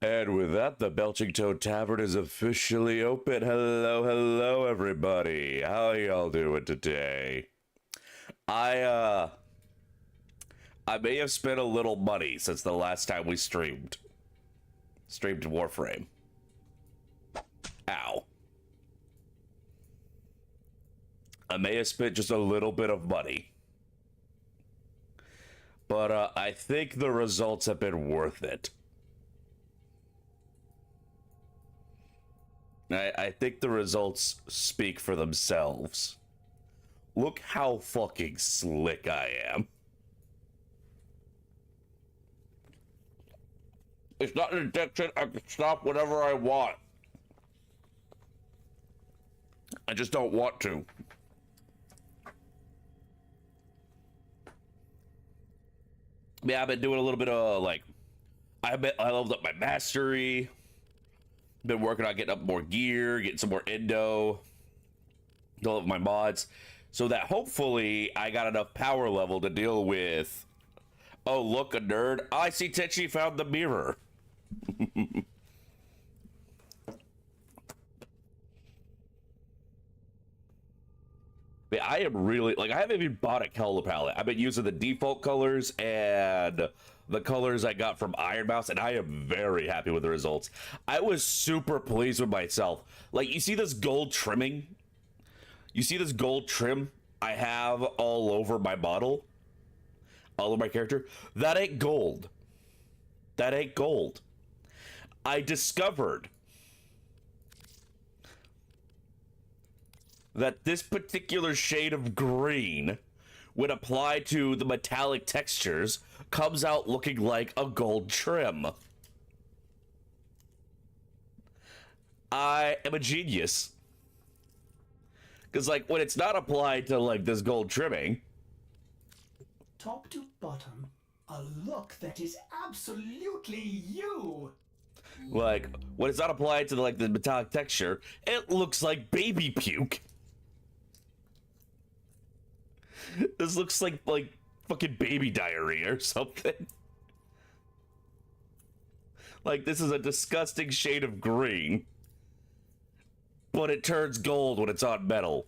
And with that, the Belching Toad Tavern is officially open. Hello, hello, everybody. How y'all doing today? I may have spent a little money since the last time we streamed Warframe. Ow. I may have spent just a little bit of money. But I think the results have been worth it. I think the results speak for themselves. Look how fucking slick I am. It's not an addiction. I can stop whenever I want. I just don't want to. Yeah, I've been doing a little bit of like, I leveled up my mastery. Been working on getting up more gear, getting some more endo, develop my mods, so that hopefully I got enough power level to deal with. Oh, look, a nerd! I see Tenchi found the mirror. Yeah, I am really like I haven't even bought a color palette. I've been using the default colors and the colors I got from Iron Mouse, and I am very happy with the results. I was super pleased with myself. Like, you see this gold trimming? You see this gold trim I have all over my model? All over my character? That ain't gold. That ain't gold. I discovered that this particular shade of green, when applied to the metallic textures, comes out looking like a gold trim. I am a genius. Because, like, when it's not applied to, like, this gold trimming... Top to bottom, a look that is absolutely you! Like, when it's not applied to, like, the metallic texture, it looks like baby puke. This looks like fucking baby diarrhea or something. Like, this is a disgusting shade of green. But it turns gold when it's on metal.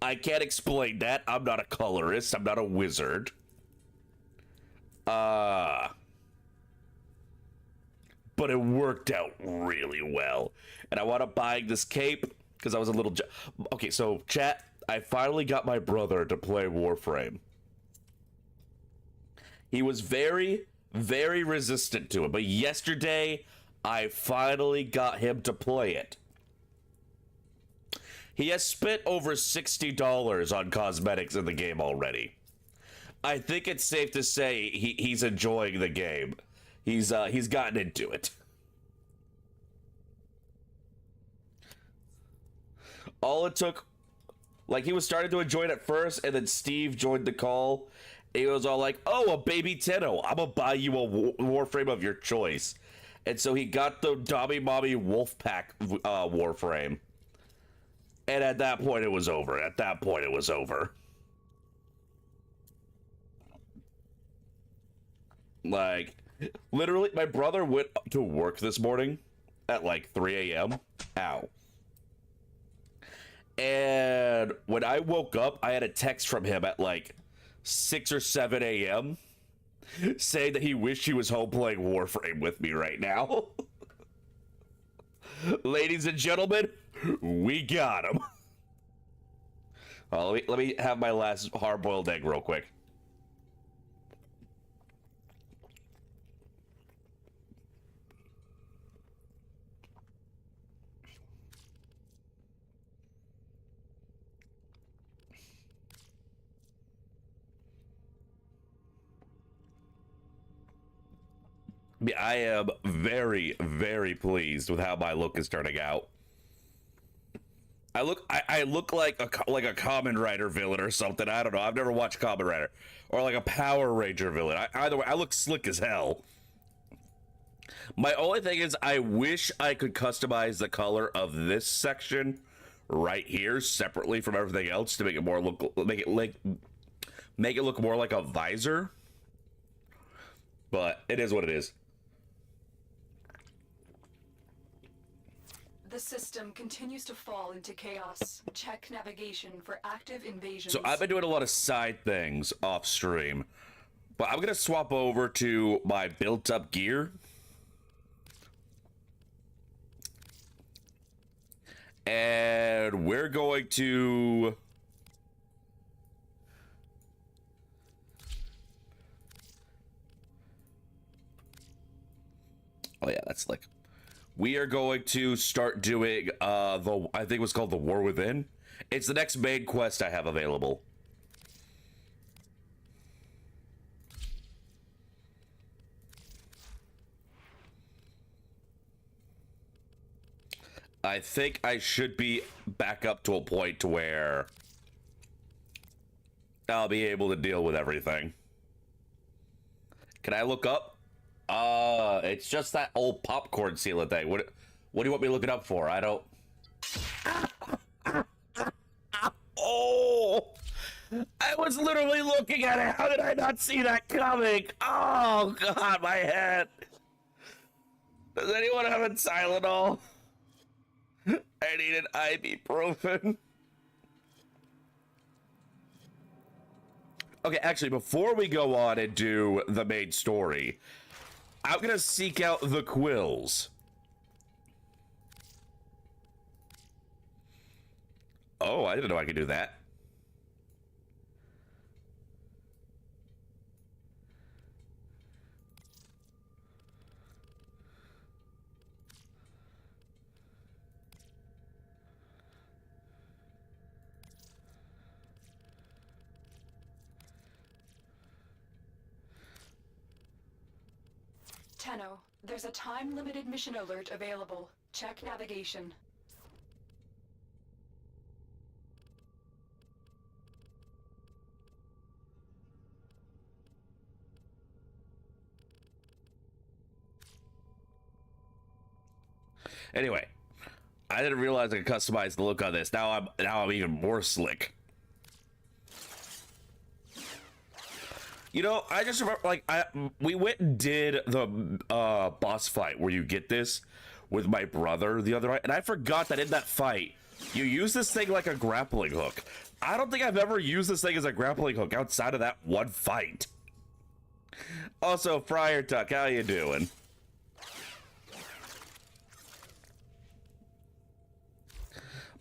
I can't explain that. I'm not a colorist. I'm not a wizard. But it worked out really well. And I wound up buying this cape because I was a little... Okay, so, chat... I finally got my brother to play Warframe. He was very, very resistant to it, but yesterday, I finally got him to play it. He has spent over $60 on cosmetics in the game already. I think it's safe to say he's enjoying the game. He's gotten into it. All it took... Like, he was starting to enjoy it at first, and then Steve joined the call. He was all like, oh, a baby Tenno. I'm gonna buy you a Warframe of your choice. And so he got the Dobby Mommy Wolfpack Warframe. And at that point, it was over. At that point, it was over. Like, literally, my brother went to work this morning at, like, 3 a.m. Ow. And when I woke up, I had a text from him at like 6 or 7 a.m. saying that he wished he was home playing Warframe with me right now. Ladies and gentlemen, we got him. Oh, let me have my last hard-boiled egg real quick. I am very, very pleased with how my look is turning out. I look like a Kamen Rider villain or something. I don't know. I've never watched Kamen Rider, or like a Power Ranger villain. Either way, I look slick as hell. My only thing is, I wish I could customize the color of this section right here separately from everything else to make it more make it look more like a visor. But it is what it is. The system continues to fall into chaos. Check navigation for active invasions. So I've been doing a lot of side things off stream, but I'm gonna swap over to my built up gear. And we're going to... Oh yeah, that's like... We are going to start doing I think it was called the War Within. It's the next main quest I have available. I think I should be back up to a point to where I'll be able to deal with everything. Can I look up? It's just that old popcorn sealer thing. What do you want me looking up for? I don't... Oh! I was literally looking at it. How did I not see that coming? Oh, God, my head. Does anyone have a Tylenol? I need an ibuprofen. Okay, actually, before we go on and do the main story, I'm gonna seek out the quills. Oh, I didn't know I could do that. Tenno, there's a time-limited mission alert available. Check navigation. Anyway, I didn't realize I could customize the look on this. Now I'm even more slick. You know, I just remember, like, we went and did the boss fight where you get this with my brother the other night, and I forgot that in that fight, you use this thing like a grappling hook. I don't think I've ever used this thing as a grappling hook outside of that one fight. Also, Friar Tuck, how you doing?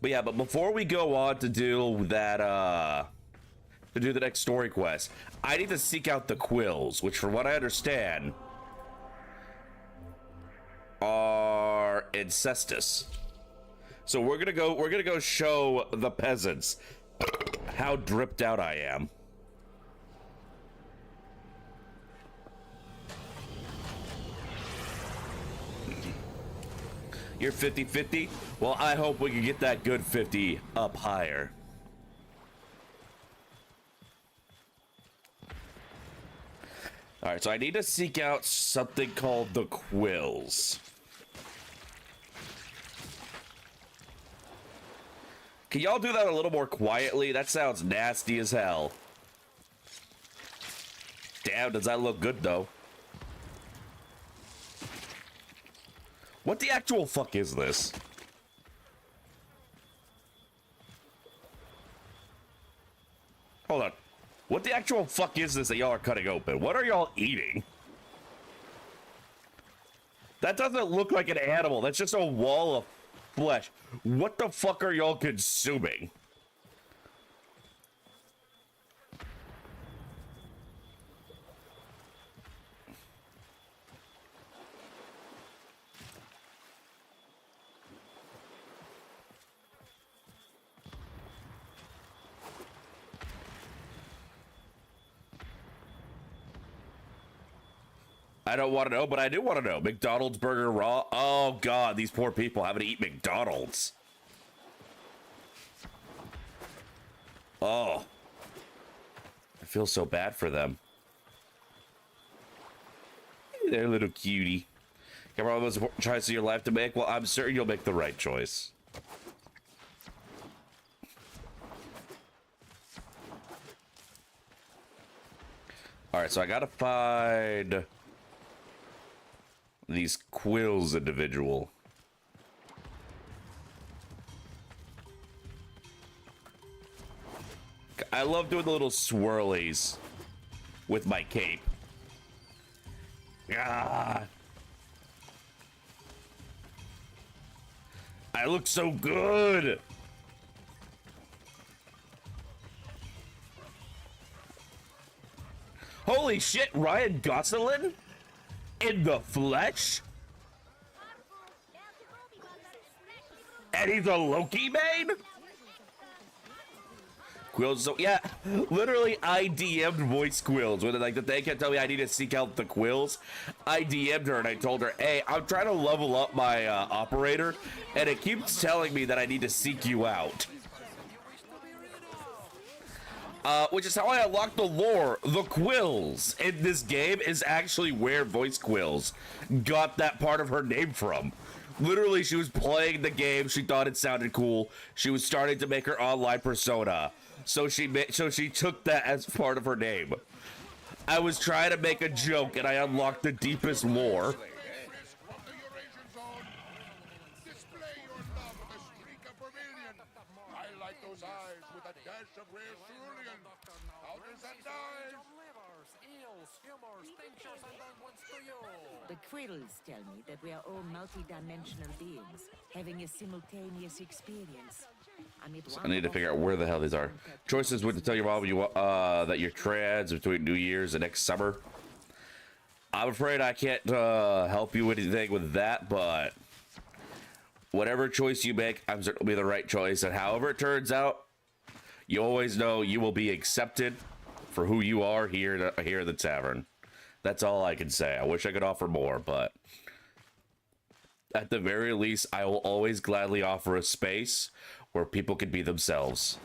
But yeah, but before we go on to do that, to do the next story quest, I need to seek out the quills, which from what I understand are ancestors. So we're gonna go show the peasants how dripped out I am. You're 50-50? Well, I hope we can get that good 50 up higher. Alright, so I need to seek out something called the quills. Can y'all do that a little more quietly? That sounds nasty as hell. Damn, does that look good, though? What the actual fuck is this? Hold on. What the actual fuck is this that y'all are cutting open? What are y'all eating? That doesn't look like an animal. That's just a wall of flesh. What the fuck are y'all consuming? I don't want to know, but I do want to know. McDonald's burger raw? Oh, God, these poor people having to eat McDonald's. Oh. I feel so bad for them. They're a little cutie. Got one of the most important choices of your life to make? Well, I'm certain you'll make the right choice. Alright, so I gotta find these quills individual. I love doing the little swirlies with my cape. Ah. I look so good. Holy shit, Ryan Gosselin? In the flesh? And he's a Loki main? Quills, so yeah, literally I DM'd voice Quills when like they kept telling me I need to seek out the Quills. I DM'd her and I told her, hey, I'm trying to level up my operator and it keeps telling me that I need to seek you out. Which is how I unlocked the lore. The Quills in this game is actually where Voice Quills got that part of her name from. Literally, she was playing the game. She thought it sounded cool. She was starting to make her online persona. So she took that as part of her name. I was trying to make a joke and I unlocked the deepest lore. The Quills tell me that we are all multi-dimensional beings, having a simultaneous experience. I need to figure out where the hell these are. Choices what to tell your mom that you're trans between New Year's and next summer. I'm afraid I can't help you with anything with that, but whatever choice you make, I'm certain it'll be the right choice. And however it turns out, you always know you will be accepted for who you are here at the tavern. That's all I can say. I wish I could offer more, but at the very least, I will always gladly offer a space where people can be themselves.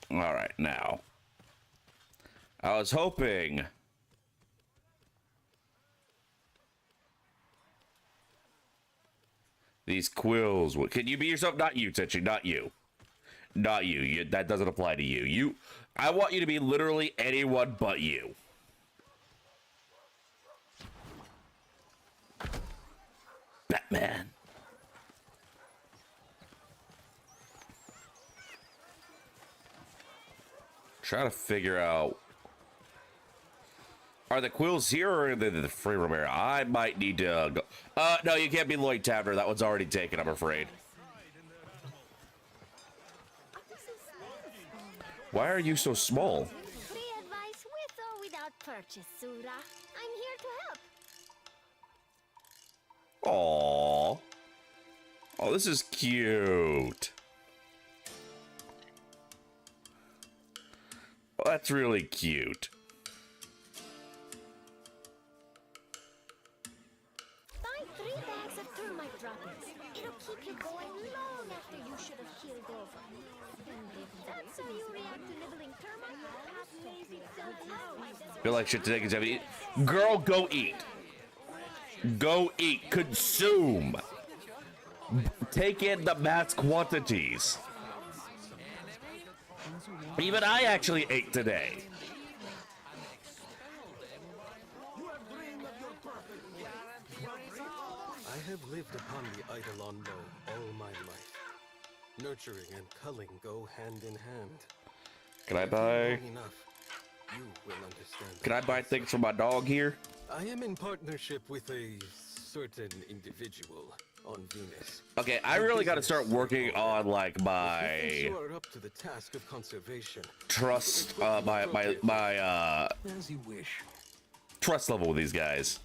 All right, now. I was hoping these Quills. Can you be yourself? Not you, Tetchy. Not you. Not you. That doesn't apply to you. I want you to be literally anyone but you. Batman. Try to figure out. Are the Quills here or are they the free room area? I might need to go. No, you can't be Lloyd Tavern. That one's already taken, I'm afraid. Why are you so small? Free advice with or without purchase, Sura. I'm here to help. Aww. Oh, this is cute. Oh, that's really cute. Buy 3 bags of termite droppings. It'll keep you going long after you should have killed over. That's how you react to nibbling termite? Feel like shit today because you haven't eaten. Girl, go eat. Go eat. Consume. Take in the mass quantities. Even I actually ate today. I have lived upon the Eidolon Low all my life. Nurturing and culling go hand in hand. Can I buy? Enough, you will understand. Can I buy things for my dog here? I am in partnership with a certain individual on Venus. Okay, I really got to start working on like my You are up to the task of conservation. trust, my As you wish. trust level with these guys.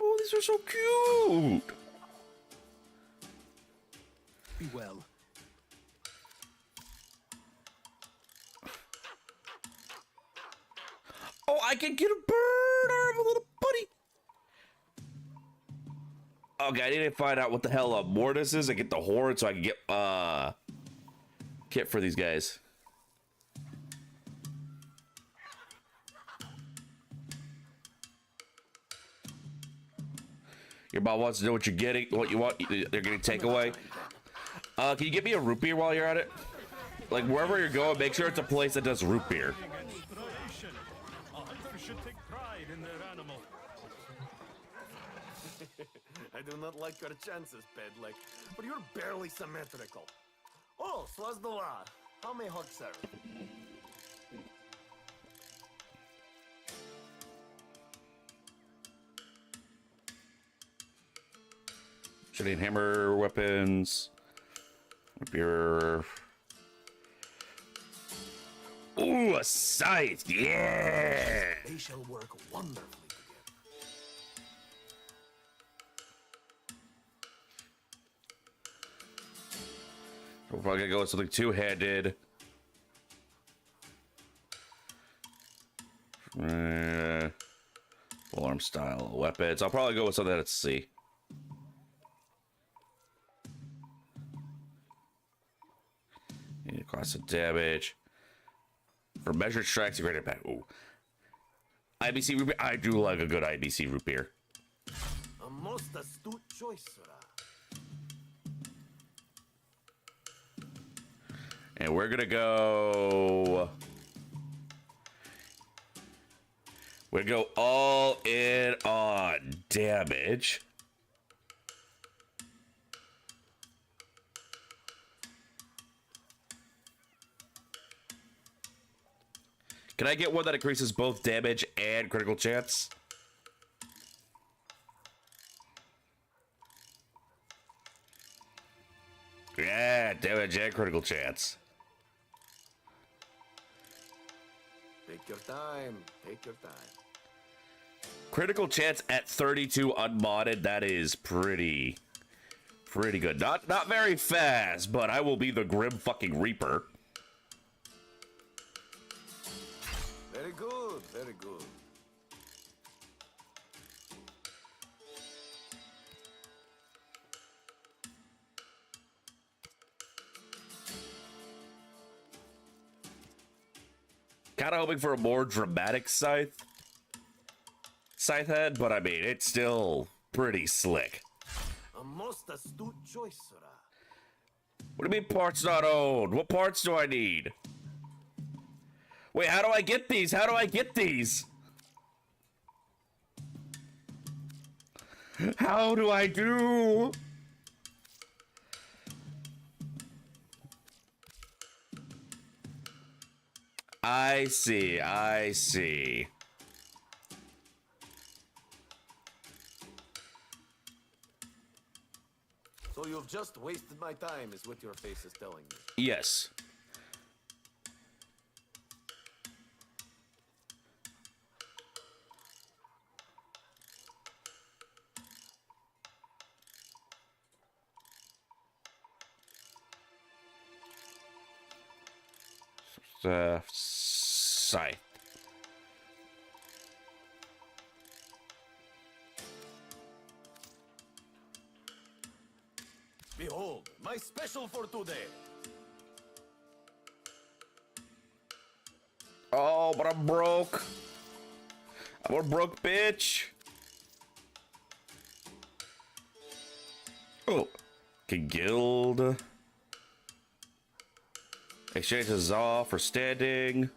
Oh, these are so cute. Be well. Oh, I can get a bird. I have a little buddy. Okay, I need to find out what the hell a mortis is. I get the horde so I can get kit for these guys. Your mom wants to know what you're getting, what you want. They're getting takeaway. Can you give me a root beer while you're at it? Like wherever you're going, make sure it's a place that does root beer. I do not like your chances, Pedlick, but you're barely symmetrical. Oh, Swazdala, how may Hog serve? Shooting hammer weapons. Rapier. Ooh, a scythe, yeah! They shall work wonderfully together. We're probably gonna go with something two-handed. Alarm style weapons. I'll probably go with something that's C. Class of damage. For measured strikes, you impact. Ooh. IBC root beer. I do like a good IBC root beer. A most astute choice, sir. And we're gonna go. We're gonna go all in on damage. Can I get one that increases both damage and critical chance? Yeah, damage and critical chance. Take your time. Take your time. Critical chance at 32 unmodded. That is pretty good. Not very fast, but I will be the Grim fucking Reaper. Very good. Very good. Kind of hoping for a more dramatic scythe head, but I mean, it's still pretty slick. A most astute choice, sir. What do you mean parts not owned? What parts do I need? Wait, how do I get these? How do I get these? How do I do? I see, I see. So you've just wasted my time, is what your face is telling me. Yes. Scythe. Behold, my special for today. Oh, but I'm broke. I'm a broke bitch. Oh, can guild. Exchange a Zaw for standing.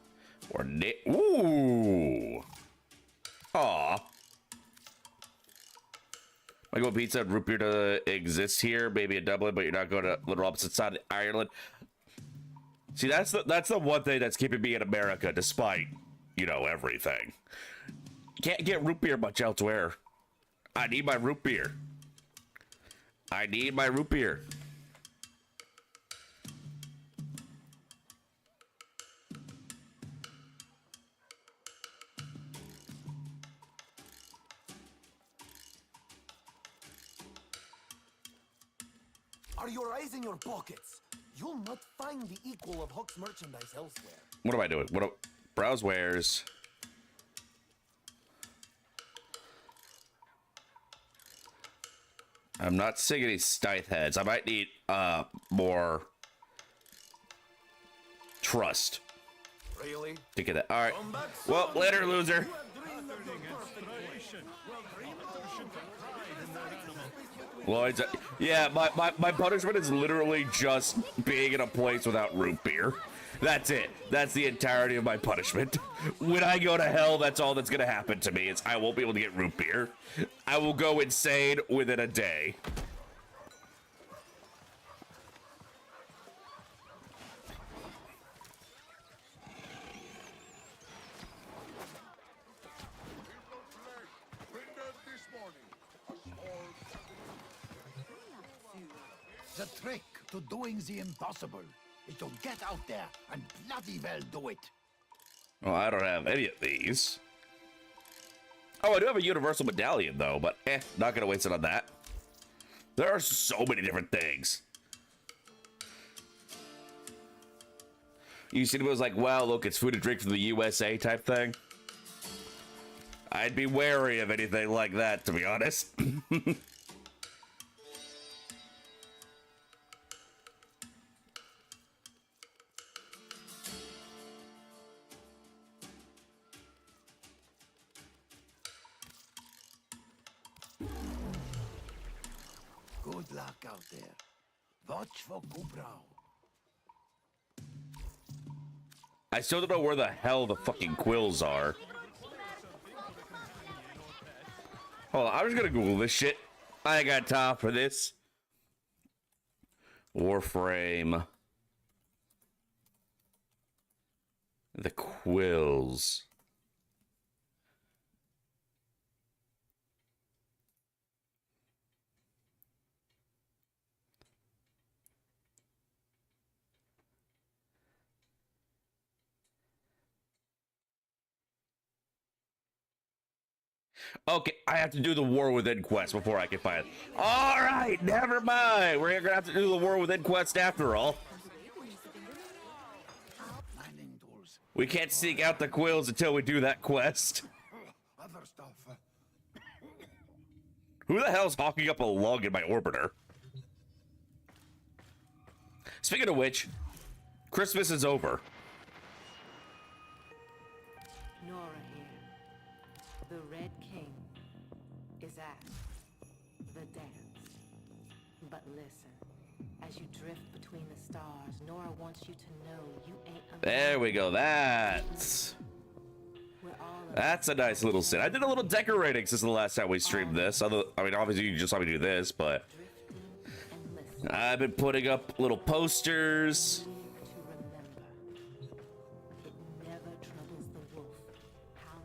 Or ooh. Aw. Michael Pete said root beer to exist here, maybe in Dublin, but you're not going to literal opposite side of Ireland. See, that's the one thing that's keeping me in America, despite, you know, everything. Can't get root beer much elsewhere. I need my root beer. I need my root beer. Are your eyes in your pockets? You'll not find the equal of Huck's merchandise elsewhere. What am I doing? Browse wares. I'm not seeing any scythe heads. I might need more trust. Really? To get that. All right. Well, later, loser. Lloyd's, yeah, my punishment is literally just being in a place without root beer. That's it. That's the entirety of my punishment. When I go to hell, that's all that's gonna happen to me. Is I won't be able to get root beer. I will go insane within a day. The trick to doing the impossible is to get out there and bloody well do it. Well, I don't have any of these. Oh, I do have a universal medallion, though, but not gonna waste it on that. There are so many different things. You see, it was like, wow, look, it's food and drink from the USA type thing. I'd be wary of anything like that, to be honest. Good luck out there. Watch for Kubrau. I still don't know where the hell the fucking quills are. Hold on, I'm just gonna Google this shit. I ain't got time for this. Warframe. The quills. Okay, I have to do the War Within quest before I can find it. All right, never mind. We're gonna have to do the War Within quest after all. Mining tools. We can't seek out the quills until we do that quest. Other stuff. Who the hell's hawking up a lug in my orbiter? Speaking of which, Christmas is over. Nora here. The Red King is at the dance. But listen, as you drift between the stars, Nora wants you to know you ain't a There we go. That's a nice little sit. I did a little decorating since the last time we streamed this. I mean, obviously you just saw me do this, but I've been putting up little posters. to remember. It never troubles the wolf. How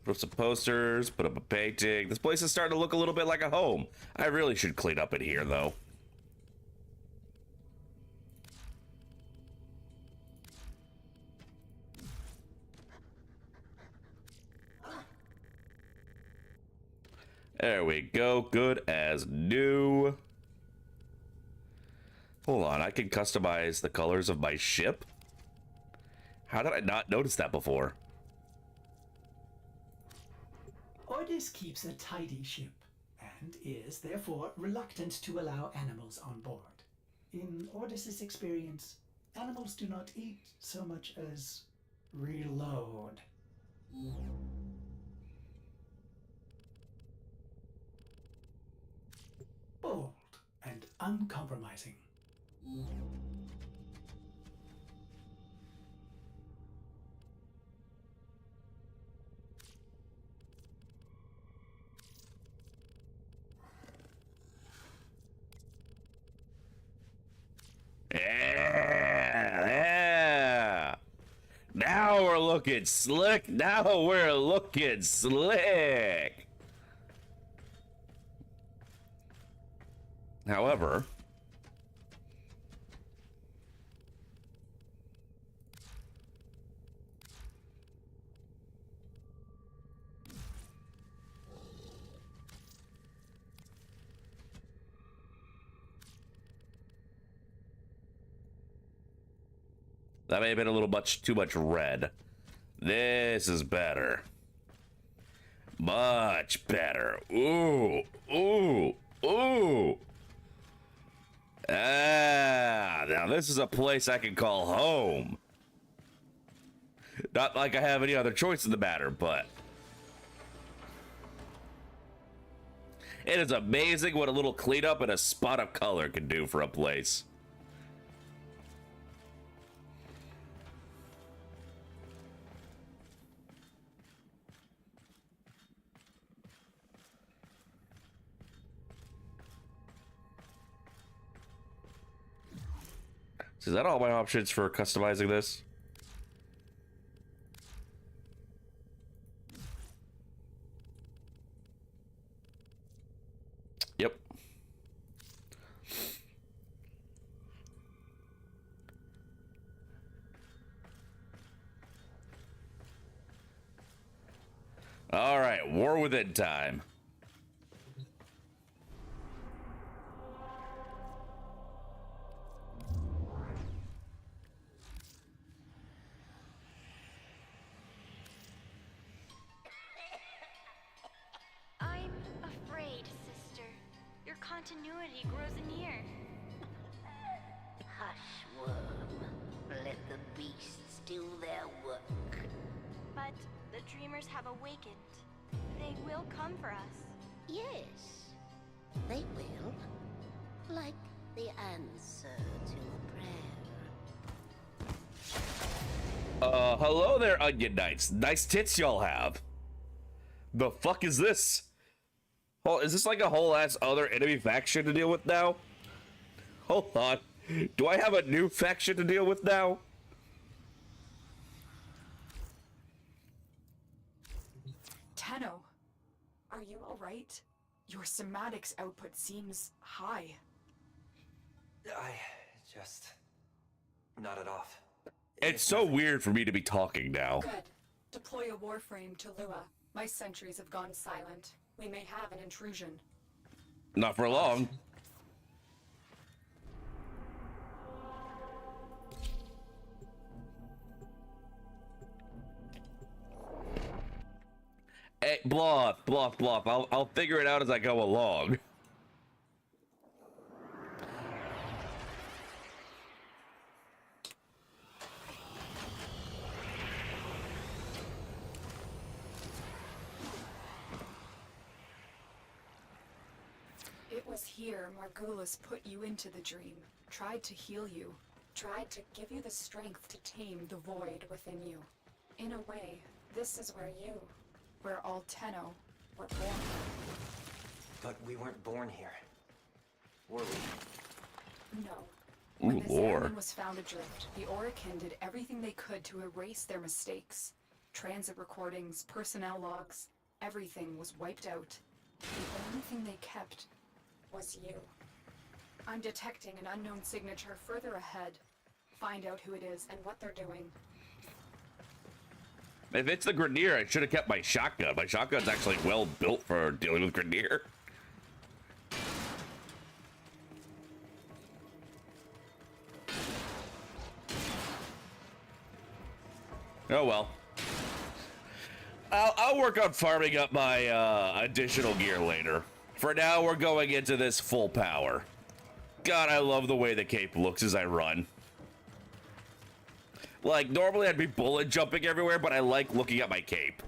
Put up some posters, put up a painting. This place is starting to look a little bit like a home. I really should clean up in here, though. There we go. Good as new. Hold on. I can customize the colors of my ship. How did I not notice that before? Ordis keeps a tidy ship and is therefore reluctant to allow animals on board. In Ordis's experience, animals do not eat so much as reload. Bold and uncompromising. Yeah. Now we're looking slick. Now we're looking slick. However, that may have been a little too much red. This is better. Much better. Ooh, ooh, ooh. Ah, now this is a place I can call home. Not like I have any other choice in the matter, but it is amazing what a little cleanup and a spot of color can do for a place. Is that all my options for customizing this? Yep. All right, war within time. I'm afraid, sister. Your continuity grows anear. Hush, worm. Let the beasts do their work. But the dreamers have awakened. They will come for us. Yes, they will. Like the answer to a prayer. Hello there, Onion Knights. Nice tits y'all have. The fuck is this? Oh, is this like a whole ass other enemy faction to deal with now? Hold on. Do I have a new faction to deal with now? Tenno, are you alright? Your somatics output seems high. I just nodded off. It's so weird for me to be talking now. Good. Deploy a warframe to Lua. My sentries have gone silent. We may have an intrusion. Not for long. Hey, bluff. I'll figure it out as I go along. It was here Margulis put you into the dream, tried to heal you, tried to give you the strength to tame the void within you. In a way, this is where all Tenno were born. But we weren't born here. Were we? No. Ooh, When this lore. airman was found adrift, the Orican did everything they could to erase their mistakes. Transit recordings, personnel logs, everything was wiped out. The only thing they kept was you. I'm detecting an unknown signature further ahead. Find out who it is and what they're doing. If it's the Grineer, I should have kept my shotgun. My shotgun's actually well built for dealing with Grineer. Oh well. I'll work on farming up my additional gear later. For now, we're going into this full power. God, I love the way the cape looks as I run. Like, normally I'd be bullet jumping everywhere, but I like looking at my cape.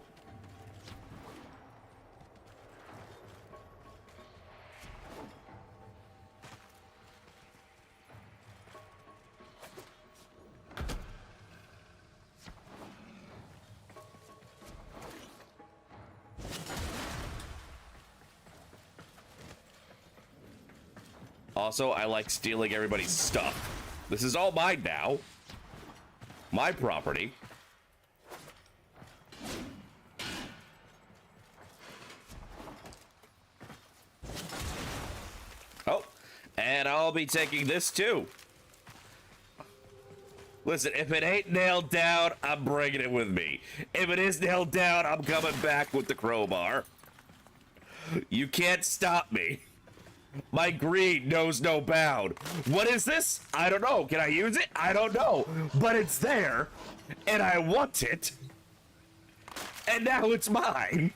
Also, I like stealing everybody's stuff. This is all mine now. My property. Oh, and I'll be taking this too. Listen, if it ain't nailed down, I'm bringing it with me. If it is nailed down, I'm coming back with the crowbar. You can't stop me. My greed knows no bound. What is this? I don't know. Can I use it? I don't know. But it's there, and I want it. And now it's mine.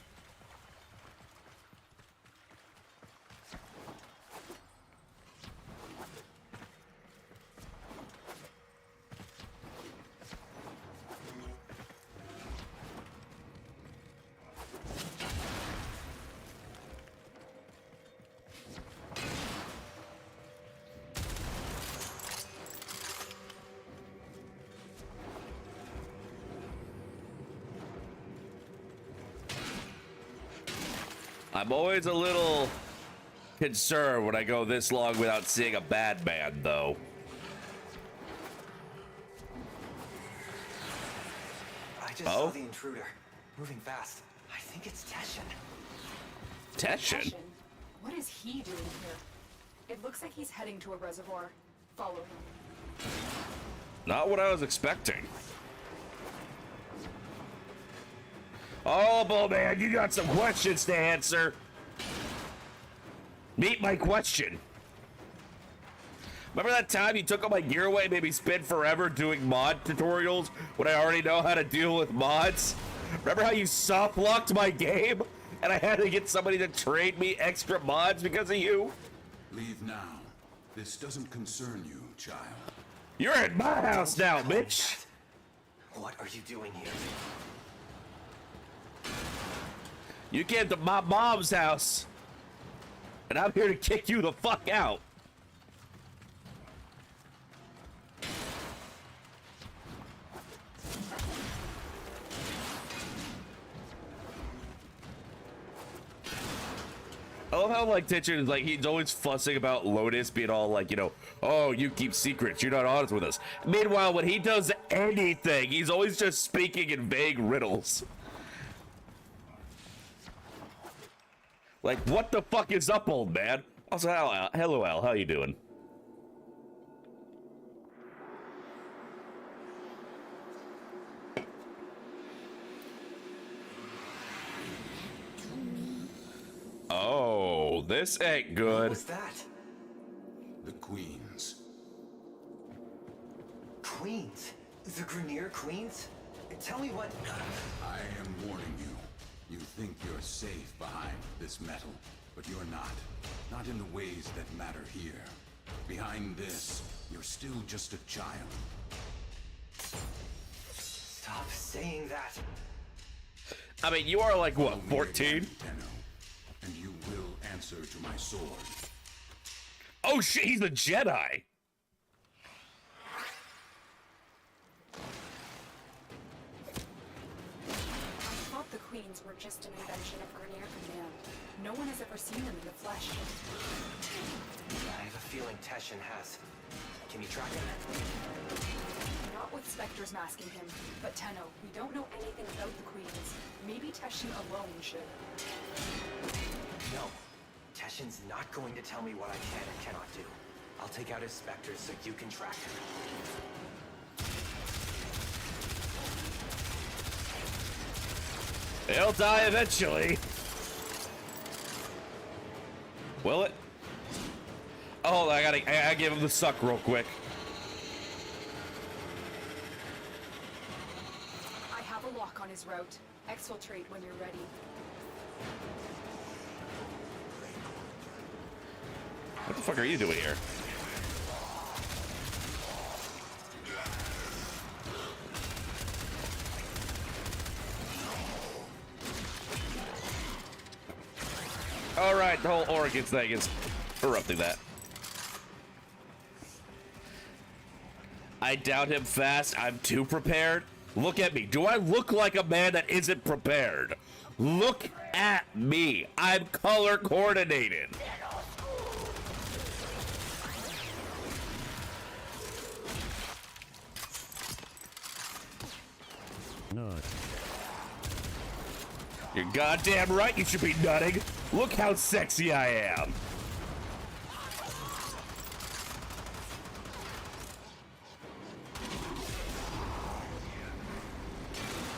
I'm always a little concerned when I go this long without seeing a bad man, though. just saw the intruder. Moving fast. I think it's Teshin. Teshin? What is he doing here? It looks like he's heading to a reservoir. Follow him. Not what I was expecting. Oh, Bullman, you got some questions to answer. Meet my question. Remember that time you took all my gear away and made me spend forever doing mod tutorials when I already know how to deal with mods? Remember how you soft-locked my game and I had to get somebody to trade me extra mods because of you? Leave now. This doesn't concern you, child. You're at my house now, bitch. What are you doing here? You came to my mom's house, and I'm here to kick you the fuck out. I love how, like, Tension is like, he's always fussing about Lotus being all like, you know, oh, you keep secrets, you're not honest with us. Meanwhile, when he does anything, he's always just speaking in vague riddles. Like, what the fuck is up, old man? Also, hello, Al, how you doing? Oh, this ain't good. What was that? The Queens. Queens? The Grenier Queens? Tell me what... I am warning you. You think you're safe behind this metal, but you're not. Not in the ways that matter here. Behind this, you're still just a child. Stop saying that. I mean, you are like, what, 14? And you will answer to my sword. Oh shit, he's a Jedi! I thought the Queens were just an invention of Grenier Command. No one has ever seen them in the flesh. I have a feeling Teshin has. Can you track him? Not with Spectres masking him, but Tenno, we don't know anything about the Queens. Maybe Teshin alone should. No. Teshin's not going to tell me what I can and cannot do. I'll take out his specters so you can track him. He'll die eventually. Will it? Oh, I gotta give him the suck real quick. I have a lock on his route. Exfiltrate when you're ready. What the fuck are you doing here? Alright, the whole Oregon thing is erupting that. I doubt him fast. I'm too prepared. Look at me. Do I look like a man that isn't prepared? Look at me. I'm color coordinated. No. You're goddamn right you should be nutting. Look how sexy I am.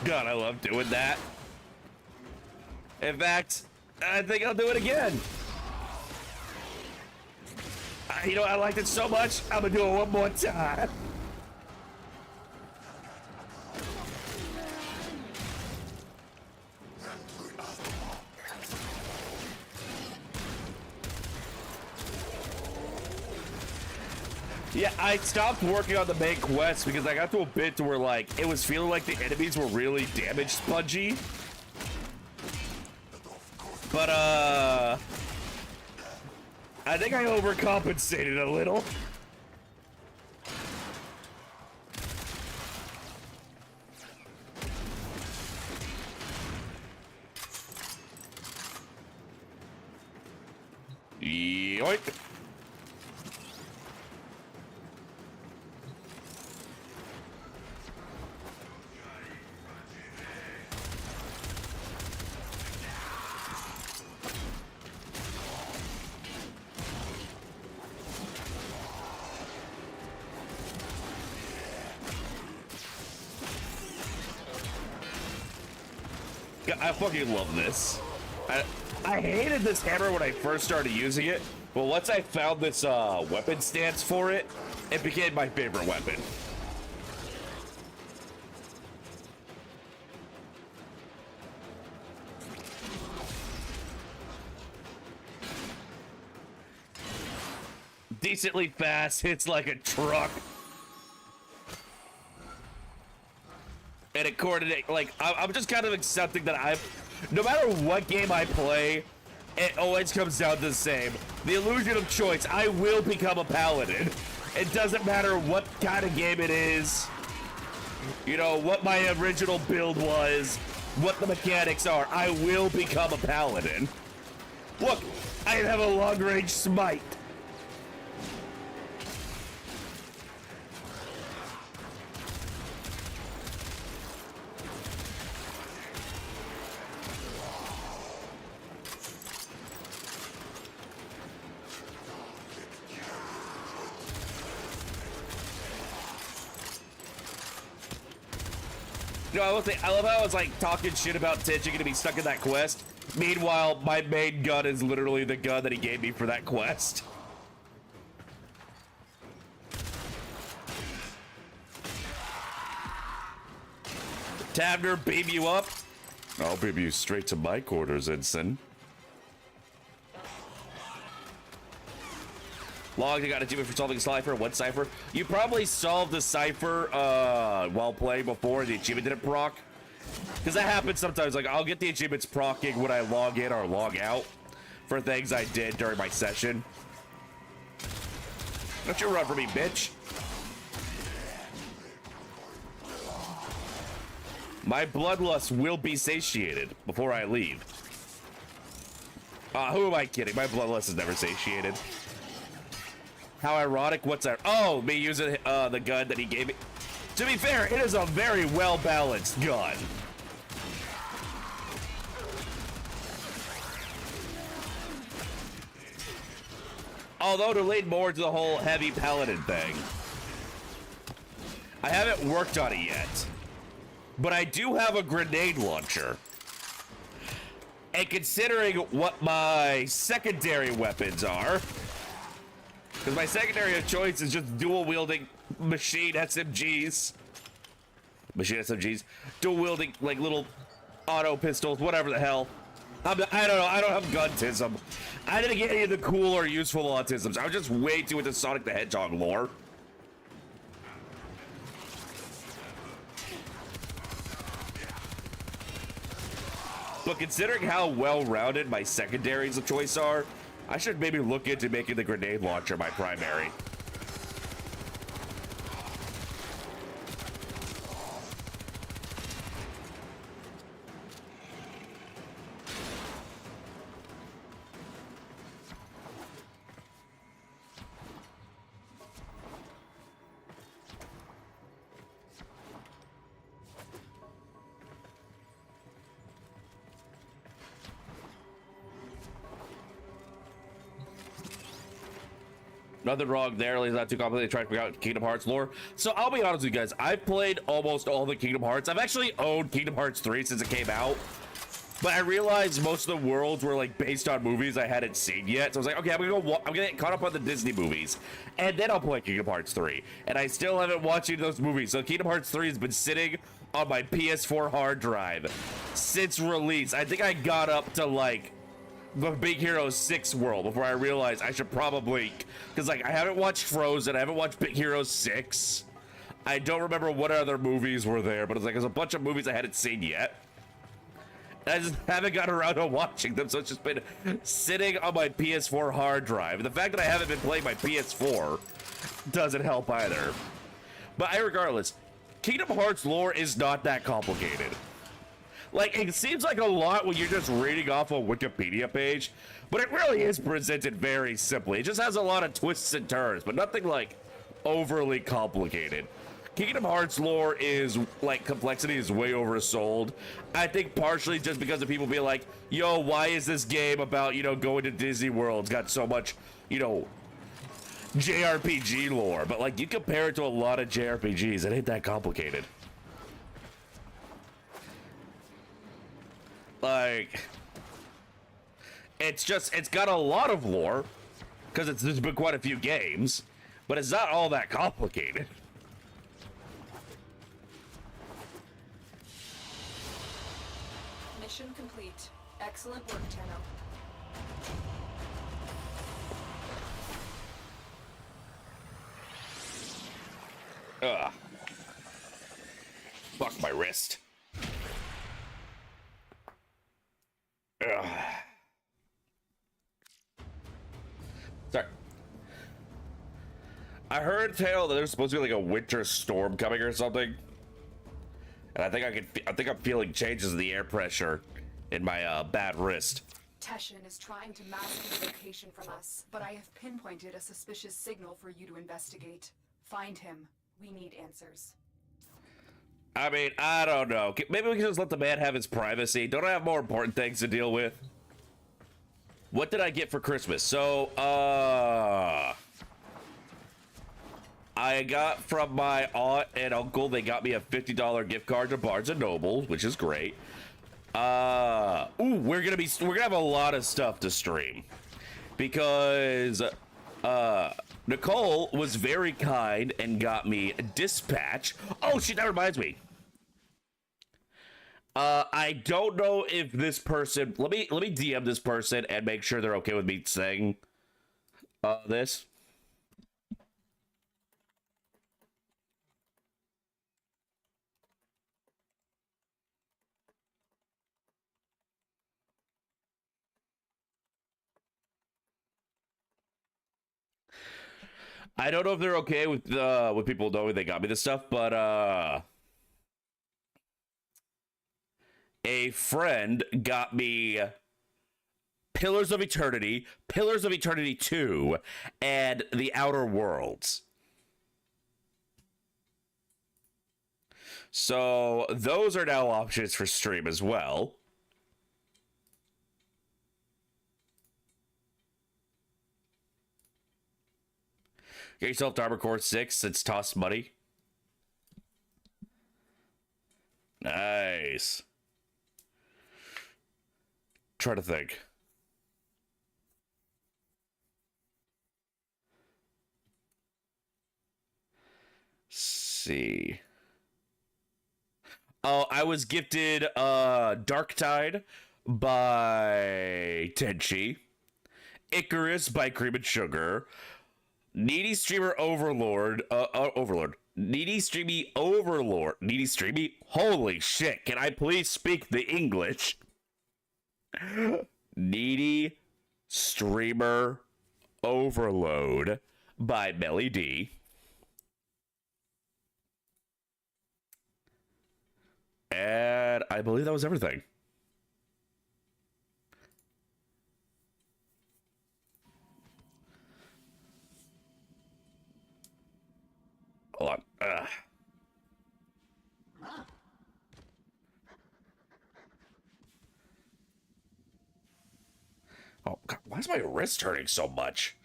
God, I love doing that. In fact, I think I'll do it again. You know, I liked it so much, I'm gonna do it one more time. Yeah, I stopped working on the main quest because I got to a bit to where, like, it was feeling like the enemies were really damage spongy. But, I think I overcompensated a little. Yoink. I fucking love this. I hated this hammer when I first started using it, but once I found this weapon stance for it, it became my favorite weapon. Decently fast, hits like a truck. And it coordinate, like, I'm just kind of accepting that no matter what game I play, it always comes down to the same. The illusion of choice, I will become a paladin. It doesn't matter what kind of game it is, you know, what my original build was, what the mechanics are, I will become a paladin. Look, I have a long-range smite. You know, I love how I was like talking shit about Tinch gonna be stuck in that quest. Meanwhile, my main gun is literally the gun that he gave me for that quest. Tavner, beam you up? I'll beam you straight to my quarters, Ensign. Log, you got achievement for solving a cipher. What cipher? You probably solved the cipher while playing before the achievement didn't proc. Because that happens sometimes. Like, I'll get the achievements procking when I log in or log out for things I did during my session. Don't you run for me, bitch. My bloodlust will be satiated before I leave. Who am I kidding? My bloodlust is never satiated. How ironic. What's that? Oh, me using the gun that he gave me. To be fair, it is a very well-balanced gun. Although to lead more to the whole heavy paladin thing, I haven't worked on it yet. But I do have a grenade launcher. And considering what my secondary weapons are, because my secondary of choice is just dual-wielding machine SMGs. Dual wielding like little auto pistols, whatever the hell. I don't know. I don't have guntism. I didn't get any of the cool or useful autisms. I was just way too into Sonic the Hedgehog lore. But considering how well-rounded my secondaries of choice are, I should maybe look into making the grenade launcher my primary. Nothing wrong there. It's not too complicated. Trying to figure out Kingdom Hearts lore. So I'll be honest with you guys. I've played almost all the Kingdom Hearts. I've actually owned Kingdom Hearts 3 since it came out. But I realized most of the worlds were like based on movies I hadn't seen yet. So I was like, okay, I'm gonna get caught up on the Disney movies, and then I'll play Kingdom Hearts 3. And I still haven't watched any of those movies. So Kingdom Hearts 3 has been sitting on my PS4 hard drive since release. I think I got up to like the Big Hero 6 world before I realized I should probably, because like I haven't watched Frozen, I haven't watched Big Hero 6. I don't remember what other movies were there, but it's like there's a bunch of movies I hadn't seen yet. I just haven't gotten around to watching them, so it's just been sitting on my PS4 hard drive. And the fact that I haven't been playing my PS4 doesn't help either. But regardless, Kingdom Hearts lore is not that complicated. Like, it seems like a lot when you're just reading off a Wikipedia page, but it really is presented very simply. It just has a lot of twists and turns, but nothing, like, overly complicated. Kingdom Hearts lore is, like, complexity is way oversold. I think partially just because of people being like, yo, why is this game about, you know, going to Disney World? It's got so much, you know, JRPG lore. But, like, you compare it to a lot of JRPGs, it ain't that complicated. Like, it's got a lot of lore, because there's been quite a few games, but it's not all that complicated. Mission complete. Excellent work, Tenno. Ugh. Fuck my wrist. Ugh. Sorry. I heard tale that there's supposed to be like a winter storm coming or something. And I think I'm feeling changes in the air pressure in my bad wrist. Teshin is trying to mask his location from us, but I have pinpointed a suspicious signal for you to investigate. Find him. We need answers. I mean, I don't know. Maybe we can just let the man have his privacy. Don't I have more important things to deal with? What did I get for Christmas? So, I got from my aunt and uncle, they got me a $50 gift card to Barnes & Noble, which is great. We're gonna have a lot of stuff to stream. Because, Nicole was very kind and got me Dispatch. Oh shit, that reminds me. I don't know if this person, let me DM this person and make sure they're okay with me saying this. I don't know if they're okay with people knowing they got me this stuff, but a friend got me Pillars of Eternity 2, and The Outer Worlds. So those are now options for stream as well. Get yourself to Armor Core 6. It's toss money. Nice. Try to think. See. Oh, I was gifted Darktide by Tenchi. Icarus by Cream and Sugar. Needy Streamer Overlord. Needy Streamy Overlord. Needy Streamy? Holy shit, can I please speak the English? Needy Streamer Overload by Melly D. And I believe that was everything. Hold on. Oh, God, why is my wrist hurting so much?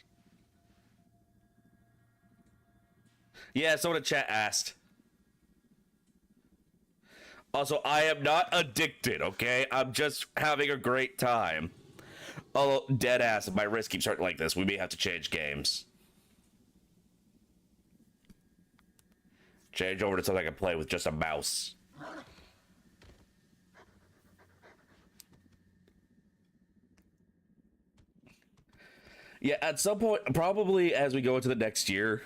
Yeah, someone in chat asked. Also, I am not addicted, okay? I'm just having a great time. Although, dead ass, if my wrist keeps hurting like this, we may have to change games. Change over to something I can play with just a mouse. Yeah, at some point, probably as we go into the next year,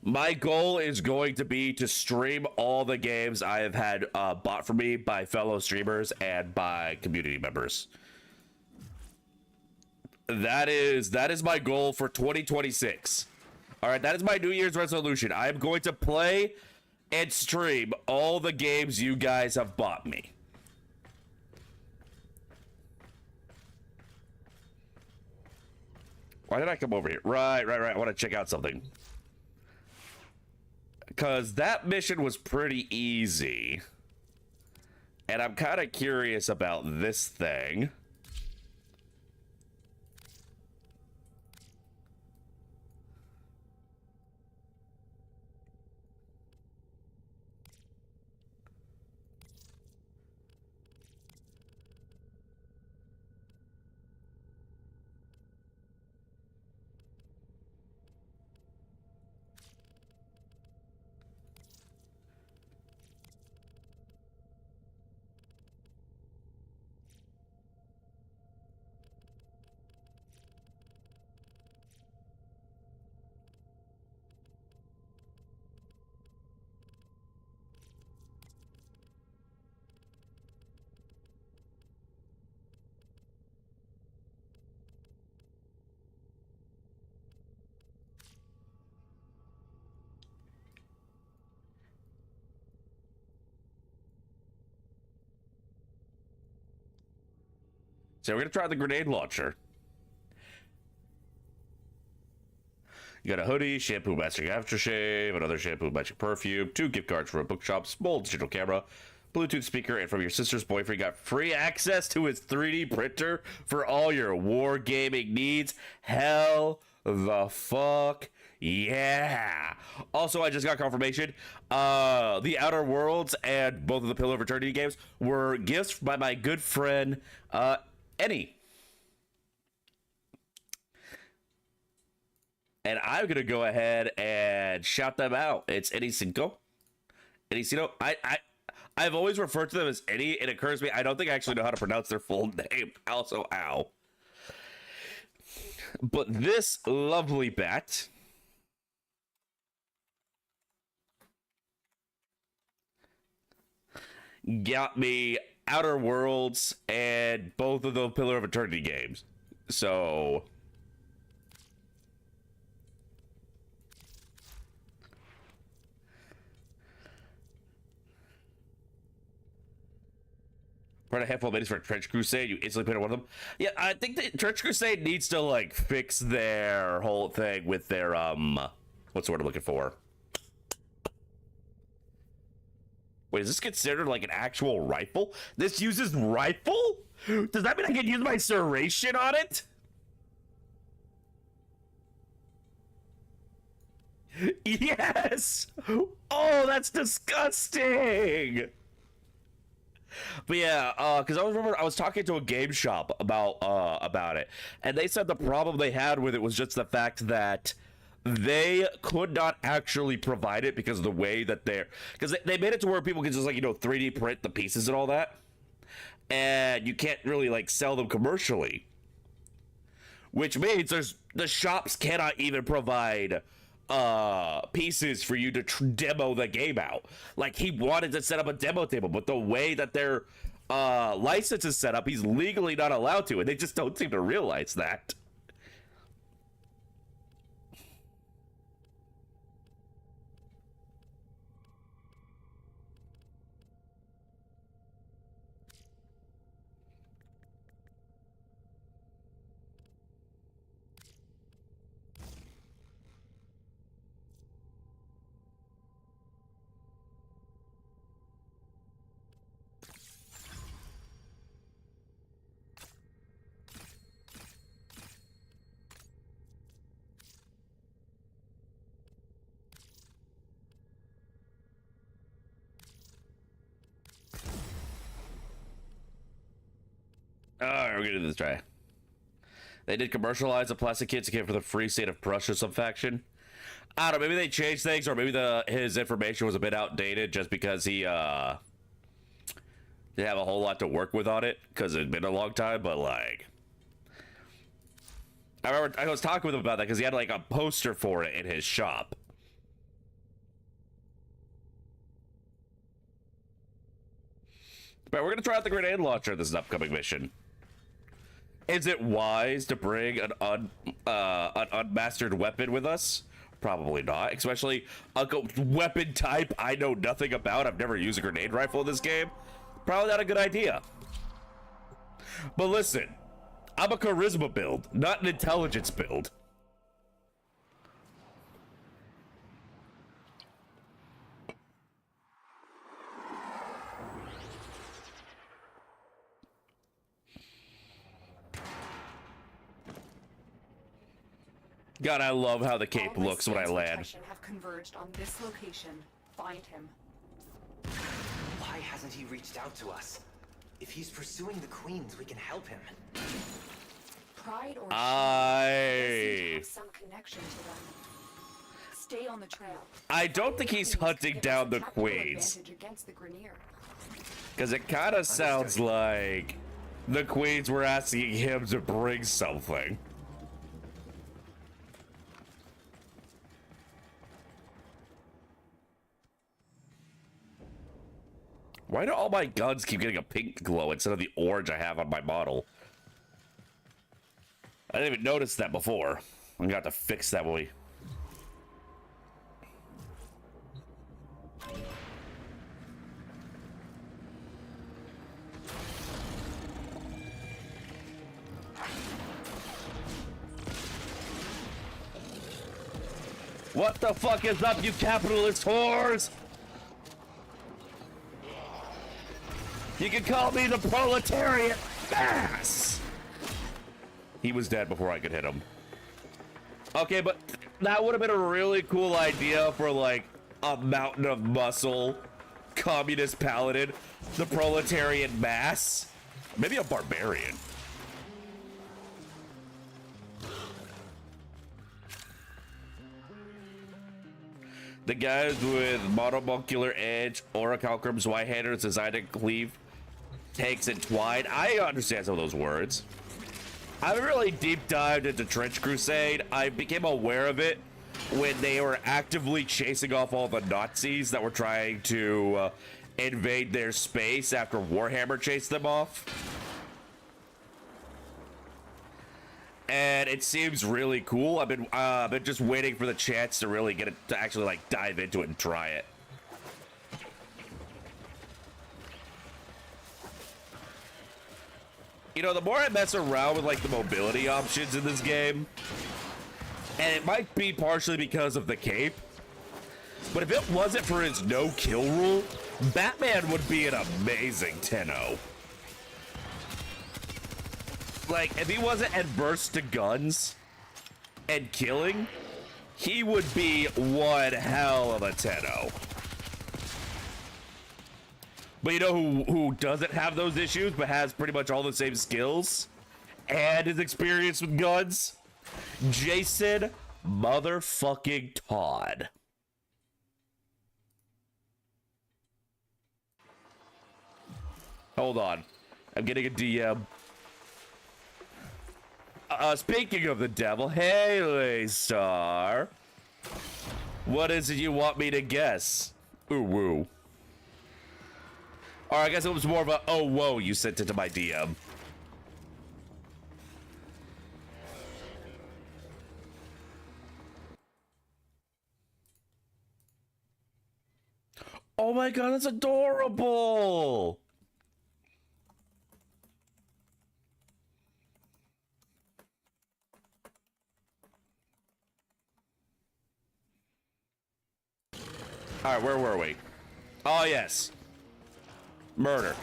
my goal is going to be to stream all the games I have had bought for me by fellow streamers and by community members. That is my goal for 2026. All right, that is my New Year's resolution. I am going to play and stream all the games you guys have bought me. Why did I come over here? Right. I want to check out something. Because that mission was pretty easy. And I'm kind of curious about this thing. So we're gonna try the grenade launcher. You got a hoodie, shampoo, matching aftershave, another shampoo, matching perfume, 2 gift cards from a bookshop, small digital camera, Bluetooth speaker, and from your sister's boyfriend, you got free access to his 3D printer for all your wargaming needs. Hell the fuck yeah. Also, I just got confirmation. The Outer Worlds and both of the Pillar of Eternity games were gifts by my good friend, Ennie. And I'm gonna go ahead and shout them out. It's Ennie Cinco. Ennie Cinco. I've always referred to them as Ennie. It occurs to me I don't think I actually know how to pronounce their full name. Also, ow. But this lovely bat got me Outer Worlds and both of the Pillar of Eternity games. So run a handful of minis for Trench Crusade, you instantly put in one of them. Yeah, I think that Trench Crusade needs to like fix their whole thing with their what's the word I'm looking for? Wait, is this considered like an actual rifle? This uses rifle? Does that mean I can use my serration on it? Yes! Oh, that's disgusting! But yeah, because I was talking to a game shop about it, and they said the problem they had with it was just the fact that they could not actually provide it because of the way that because they made it to where people can just, like, 3D print the pieces and all that, and you can't really like sell them commercially, which means the shops cannot even provide pieces for you to demo the game out. Like, he wanted to set up a demo table, but the way that their license is set up, he's legally not allowed to, and they just don't seem to realize that. Alright, we're gonna do this try. They did commercialize the plastic kits that came from the Free State of Prussia subfaction. I don't know, maybe they changed things, or maybe his information was a bit outdated just because he didn't have a whole lot to work with on it, because it'd been a long time. But like, I remember I was talking with him about that because he had like a poster for it in his shop. But we're gonna try out the grenade launcher. This is an upcoming mission. Is it wise to bring an unmastered weapon with us? Probably not, especially a weapon type I know nothing about. I've never used a grenade rifle in this game. Probably not a good idea. But listen, I'm a charisma build, not an intelligence build. God, I love how the cape looks when I land. Have converged on this location. Find him. Why hasn't he reached out to us? If he's pursuing the queens, we can help him. Pride or have some connection to them. Stay on the trail. I don't think he's hunting down the queens, because it kind of sounds like the queens were asking him to bring something. Why do all my guns keep getting a pink glow instead of the orange I have on my model? I didn't even notice that before. I'm gonna have to fix that when we... What the fuck is up, you capitalist whores? You can call me the proletariat mass. He was dead before I could hit him. Okay, but that would have been a really cool idea for like a mountain of muscle communist paladin, the proletariat mass. Maybe a barbarian. The guys with monomocular edge, orichalcums, white-handers, designed to cleave tanks and twine. I understand some of those words. I haven't really deep dived into Trench Crusade. I became aware of it when they were actively chasing off all the Nazis that were trying to invade their space after Warhammer chased them off. And it seems really cool. I've been just waiting for the chance to really get it, to actually like dive into it and try it. You know, the more I mess around with like the mobility options in this game, and it might be partially because of the cape, but if it wasn't for his no-kill rule, Batman would be an amazing 10-0. Like, if he wasn't adverse to guns and killing, he would be one hell of a 10-0. But you know who doesn't have those issues, but has pretty much all the same skills and his experience with guns? Jason motherfucking Todd. Hold on. I'm getting a DM. Speaking of the devil, hey, Laystar. What is it you want me to guess? Ooh, woo. Or I guess it was more of a, oh, whoa, you sent it to my DM. Oh my god, that's adorable! Alright, where were we? Oh, yes. Murder.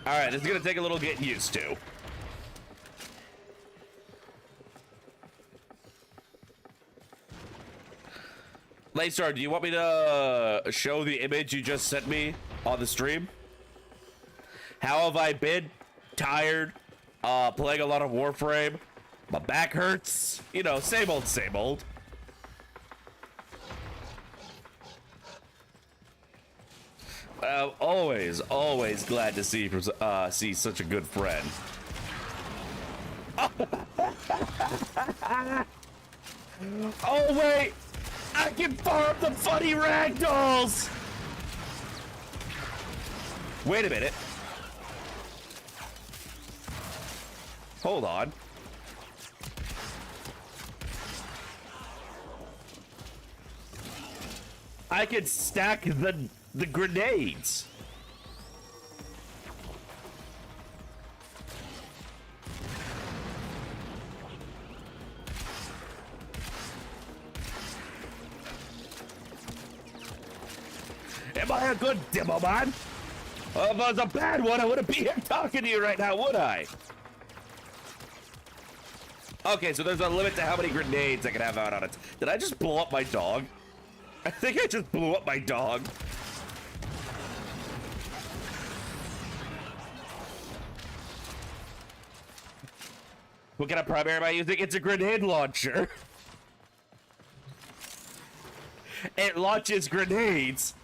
Alright, this is gonna take a little getting used to. Laystar, do you want me to show the image you just sent me on the stream? How have I been? Tired. Playing a lot of Warframe. My back hurts. You know, same old, same old. Always glad to see such a good friend. Oh wait, I can farm the funny ragdolls. Wait a minute. Hold on. I could stack the grenades. Am I a good demo man? If I was a bad one, I wouldn't be here talking to you right now, would I? Okay, so there's a limit to how many grenades I can have out on it. Did I just blow up my dog? I think I just blew up my dog. What kind of primary am I using? It's a grenade launcher. It launches grenades.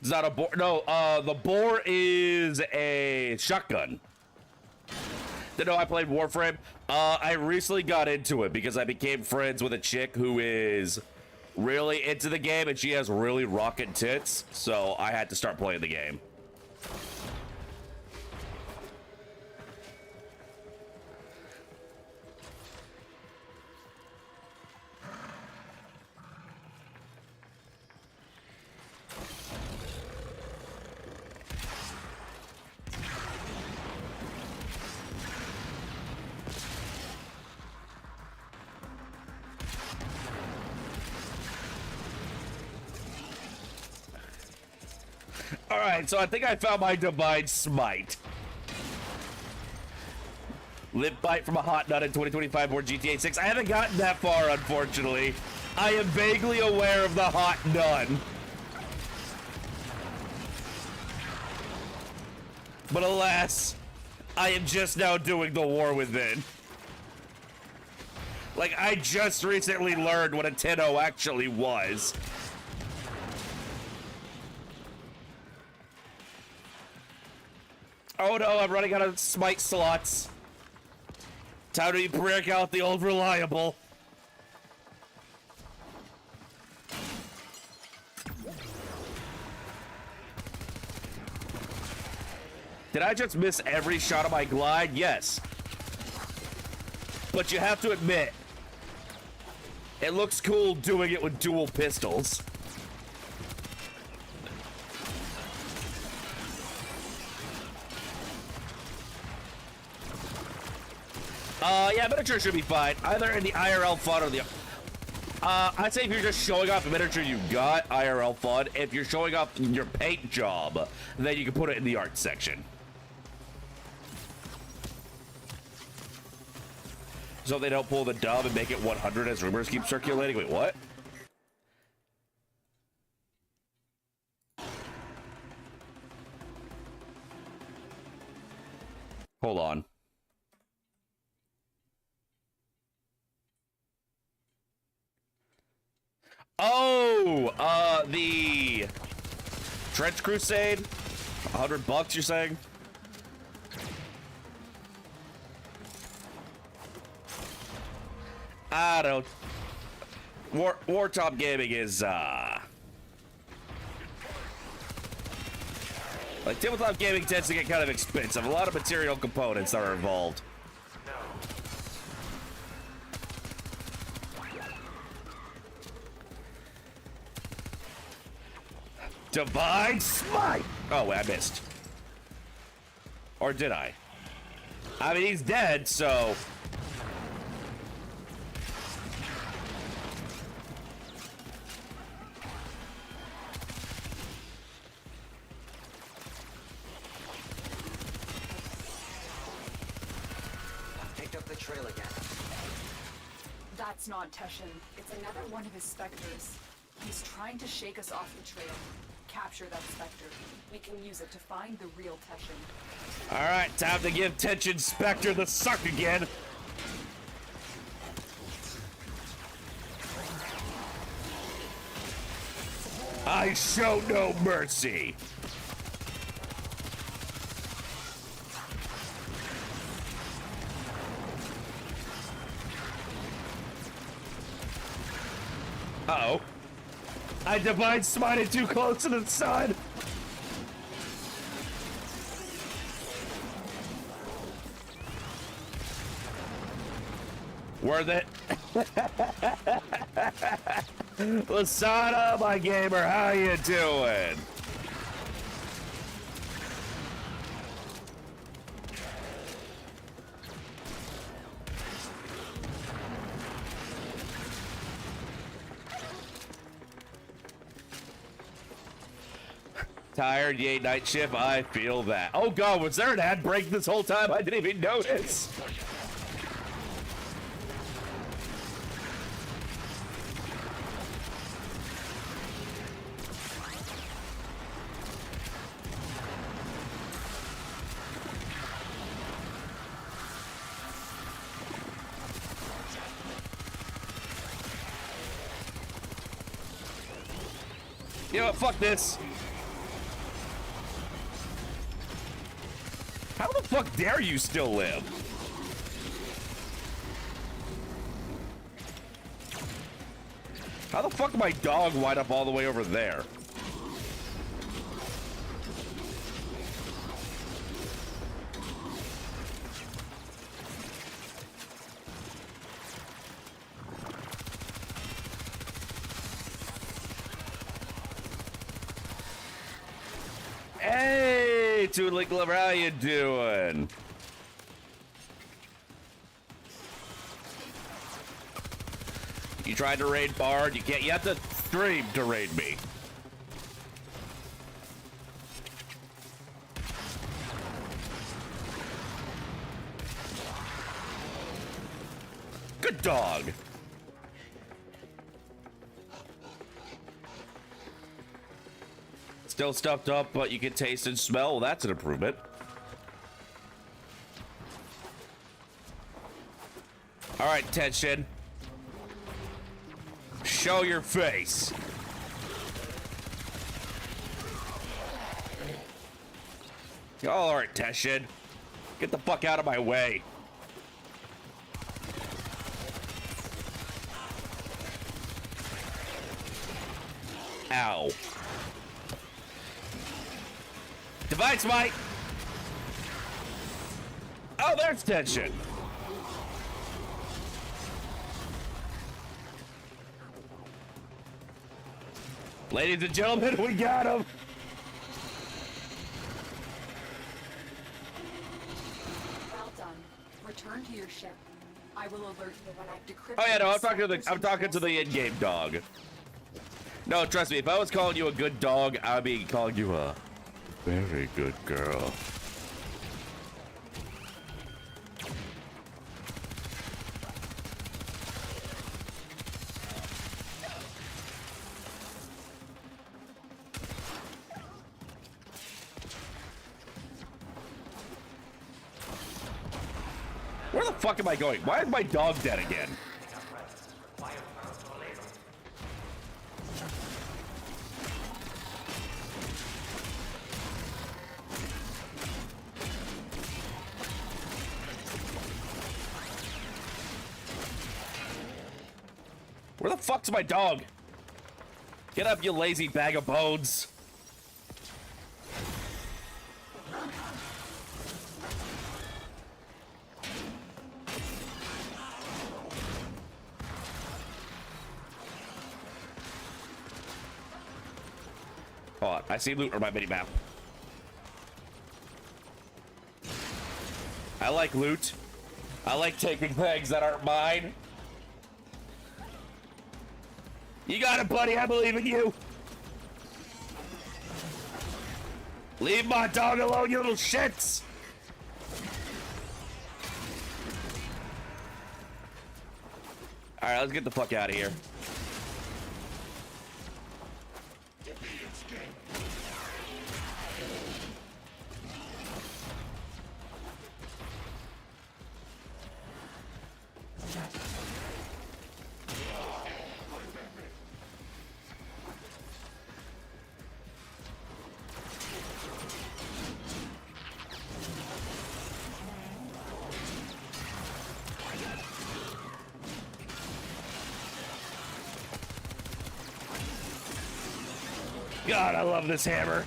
It's not a boar. No, the boar is a shotgun. No, I played Warframe. I recently got into it because I became friends with a chick who is really into the game, and she has really rockin' tits, so I had to start playing the game. Alright, so I think I found my Divine Smite. Lip bite from a hot nut in 2025 or GTA 6. I haven't gotten that far, unfortunately. I am vaguely aware of the hot nun. But alas, I am just now doing the War Within. Like, I just recently learned what a 10-0 actually was. Oh no, I'm running out of smite slots. Time to break out the old reliable. Did I just miss every shot of my glide? Yes. But you have to admit, it looks cool doing it with dual pistols. Yeah, miniature should be fine. Either in the IRL fun or the... I'd say if you're just showing off a miniature you got, IRL fun. If you're showing off your paint job, then you can put it in the art section. So they don't pull the dub and make it 100 as rumors keep circulating. Wait, what? Hold on. Oh, the Trench Crusade? $100, you're saying? I don't. Wartop Gaming is, like, tabletop gaming tends to get kind of expensive. A lot of material components are involved. Divine Smite! Oh, wait, I missed. Or did I? I mean, he's dead, so... Picked up the trail again. That's not Teshin. It's another one of his specters. He's trying to shake us off the trail. Capture that specter. We can use it to find the real Teshin. Alright, time to give Tension Spectre the suck again. I show no mercy. Uh-oh. I Divine Smited too close to the sun. Worth it. Lasada, my gamer, how you doing? Tired, yay, night shift, I feel that. Oh god, was there an ad break this whole time? I didn't even notice. You know what, fuck this. How the fuck dare you still live? How the fuck my dog wind up all the way over there? Hey, Toodly Glover, how you doing? You tried to raid Bard, you can't, you have to stream to raid me. Good dog. Still stuffed up, but you can taste and smell. Well, that's an improvement. All right, Tension. Show your face. All right, Tension. Get the fuck out of my way. Ow. Divine Smite. Oh, there's Tension. Ladies and gentlemen, we got him. Well done. Return to your ship. I will alert you when I've decrypted. Oh yeah, no, I'm talking to the in-game dog. No, trust me, if I was calling you a good dog, I'd be calling you a very good girl. Where the fuck am I going? Why is my dog dead again? Where the fuck's my dog? Get up, you lazy bag of bones. Hold on, I see loot on my mini map. I like loot. I like taking things that aren't mine. You got it, buddy. I believe in you. Leave my dog alone, you little shits. All right, let's get the fuck out of here. God, I love this hammer.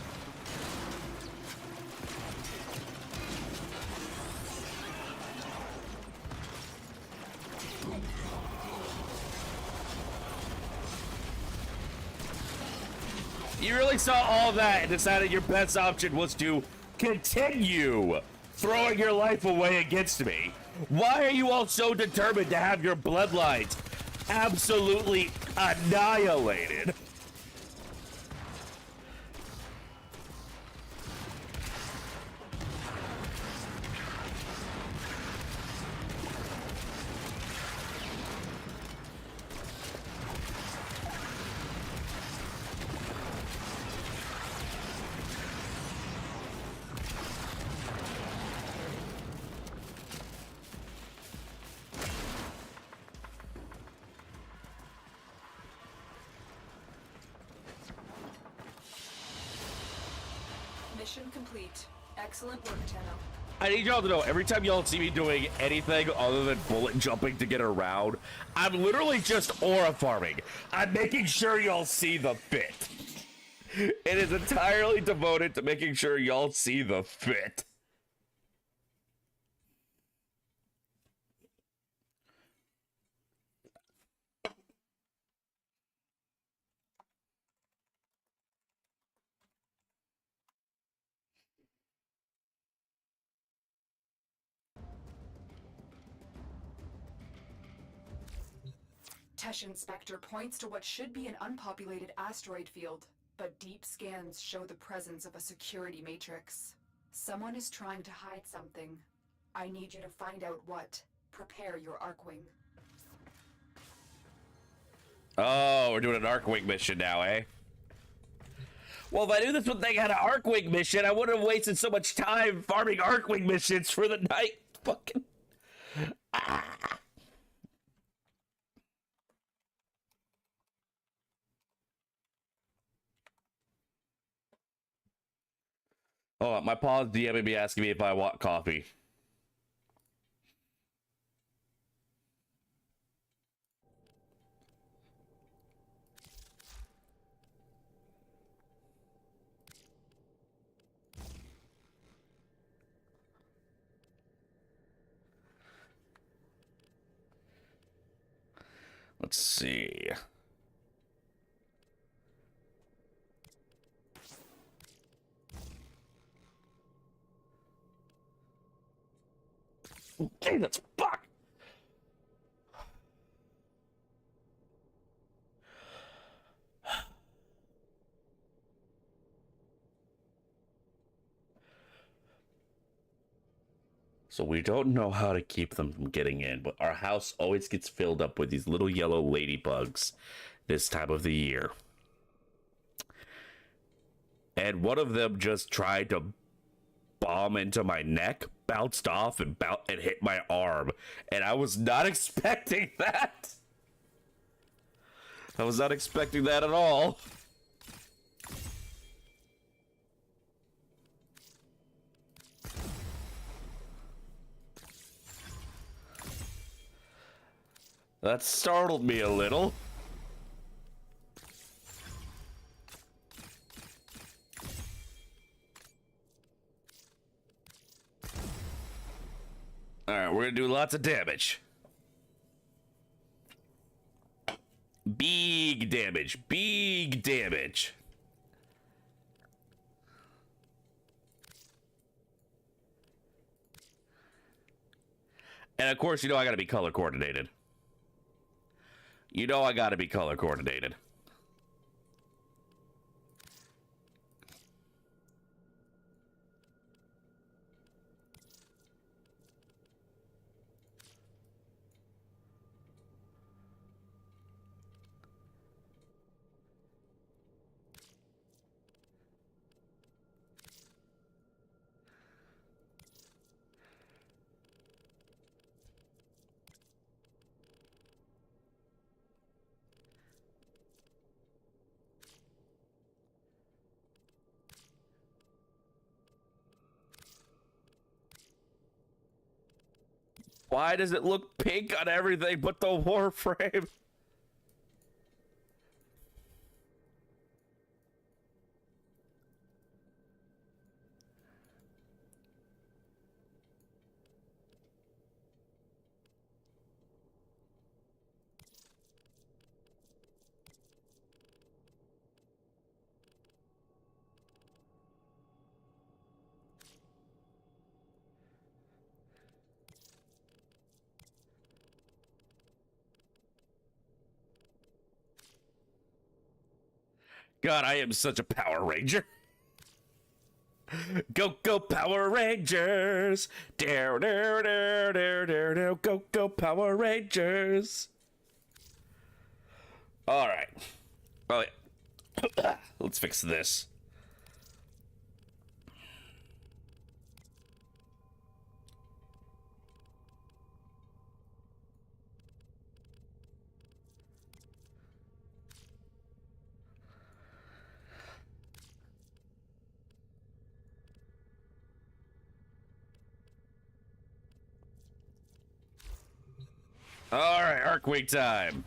You really saw all that and decided your best option was to continue throwing your life away against me. Why are you all so determined to have your bloodlines absolutely annihilated? Mission complete. Excellent work, Tenno. I need y'all to know, every time y'all see me doing anything other than bullet jumping to get around, I'm literally just aura farming. I'm making sure y'all see the fit. It is entirely devoted to making sure y'all see the fit. Tesh Inspector points to what should be an unpopulated asteroid field, but deep scans show the presence of a security matrix. Someone is trying to hide something. I need you to find out what. Prepare your Arcwing. Oh, we're doing an Arcwing mission now, eh? Well, if I knew this thing had an Arcwing mission, I wouldn't have wasted so much time farming Arcwing missions for the night. Fucking. Ah. Oh, my paw's DMing me asking me if I want coffee. Let's see. Okay, that's fuck. So we don't know how to keep them from getting in, but our house always gets filled up with these little yellow ladybugs this time of the year. And one of them just tried to bomb into my neck, bounced off, and hit my arm. And I was not expecting that. I was not expecting that at all. That startled me a little. Alright, we're gonna do lots of damage. Big damage. Big damage. And of course, you know I gotta be color coordinated. You know I gotta be color coordinated. Why does it look pink on everything but the warframe? God, I am such a Power Ranger. Go, go, Power Rangers. Dare, dare, dare, dare, dare, dare. Go, go, Power Rangers. All right. Oh, yeah. Let's fix this. All right, Arcwing time.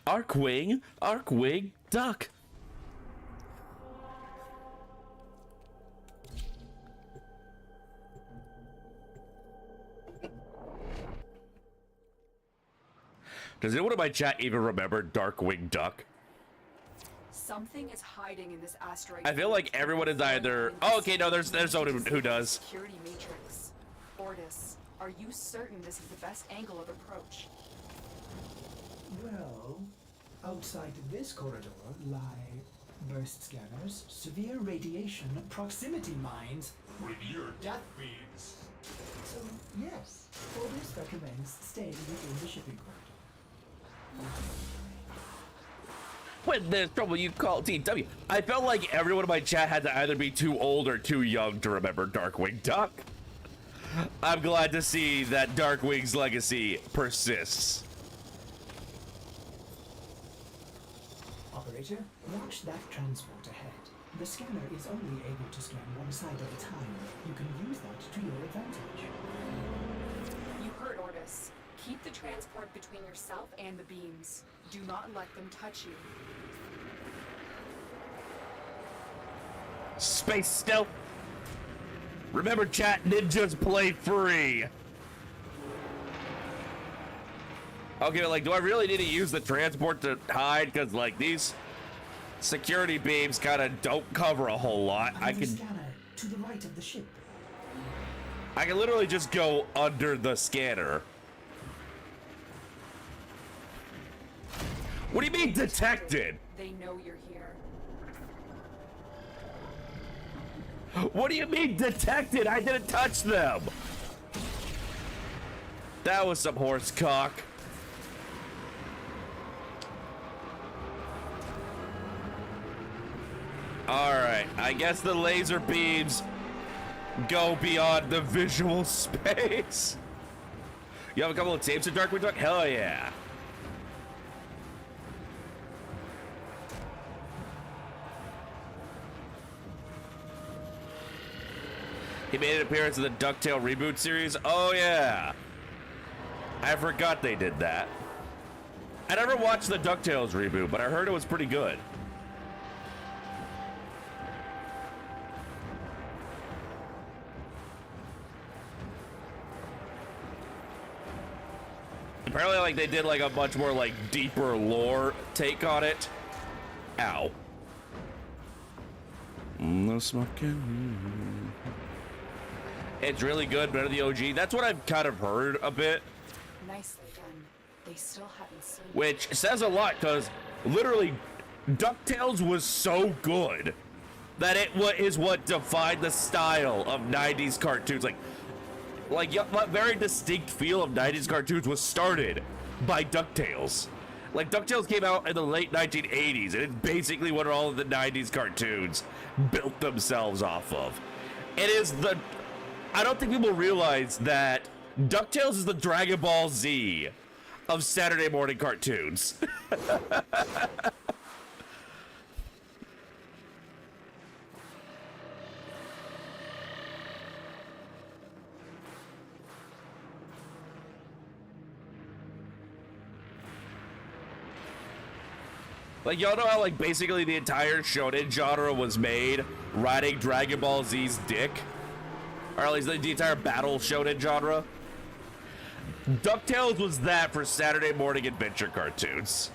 Arcwing, Arcwing, duck. Does anyone in my chat even remember Darkwing Duck? Something is hiding in this asteroid. I feel like everyone is either. Oh, okay, no, there's someone who does. Security matrix. Ordis, are you certain this is the best angle of approach? Well, outside this corridor lie burst scanners, severe radiation, proximity mines, with your death beams. So, yes, Ordis recommends staying within the shipping corridor. When there's trouble, you call TW. I felt like everyone in my chat had to either be too old or too young to remember Darkwing Duck. I'm glad to see that Darkwing's legacy persists. Operator, watch that transport ahead. The scanner is only able to scan one side at a time. You can use that to your advantage. You heard Ordis. Keep the transport between yourself and the beams. Do not let them touch you. Space stealth. Remember, chat, ninjas play free. Okay, like, do I really need to use the transport to hide? Because, like, these security beams kind of don't cover a whole lot. I can Scanner to the right of the ship. I can literally just go under the scanner. What do you mean detected? They know you're here. What do you mean detected? I didn't touch them. That was some horse cock. Alright, I guess the laser beams go beyond the visual space. You have a couple of tapes of Darkwing Duck? Hell yeah. He made an appearance in the DuckTale reboot series? Oh yeah. I forgot they did that. I never watched the DuckTales reboot, but I heard it was pretty good. Apparently, like, they did, like, a much more, like, deeper lore take on it. Ow. No smoking. It's really good, better than the OG. That's what I've kind of heard a bit. Nicely done. They still haven't seen you. Which says a lot, because literally, DuckTales was so good that it is what defined the style of 90s cartoons. Like very distinct feel of 90s cartoons was started by DuckTales. Like, DuckTales came out in the late 1980s, and it's basically what all of the 90s cartoons built themselves off of. It is the... I don't think people realize that DuckTales is the Dragon Ball Z of Saturday morning cartoons. Like, y'all know how, like, basically the entire shonen genre was made riding Dragon Ball Z's dick? Or at least the entire battle shonen genre? DuckTales was that for Saturday morning adventure cartoons.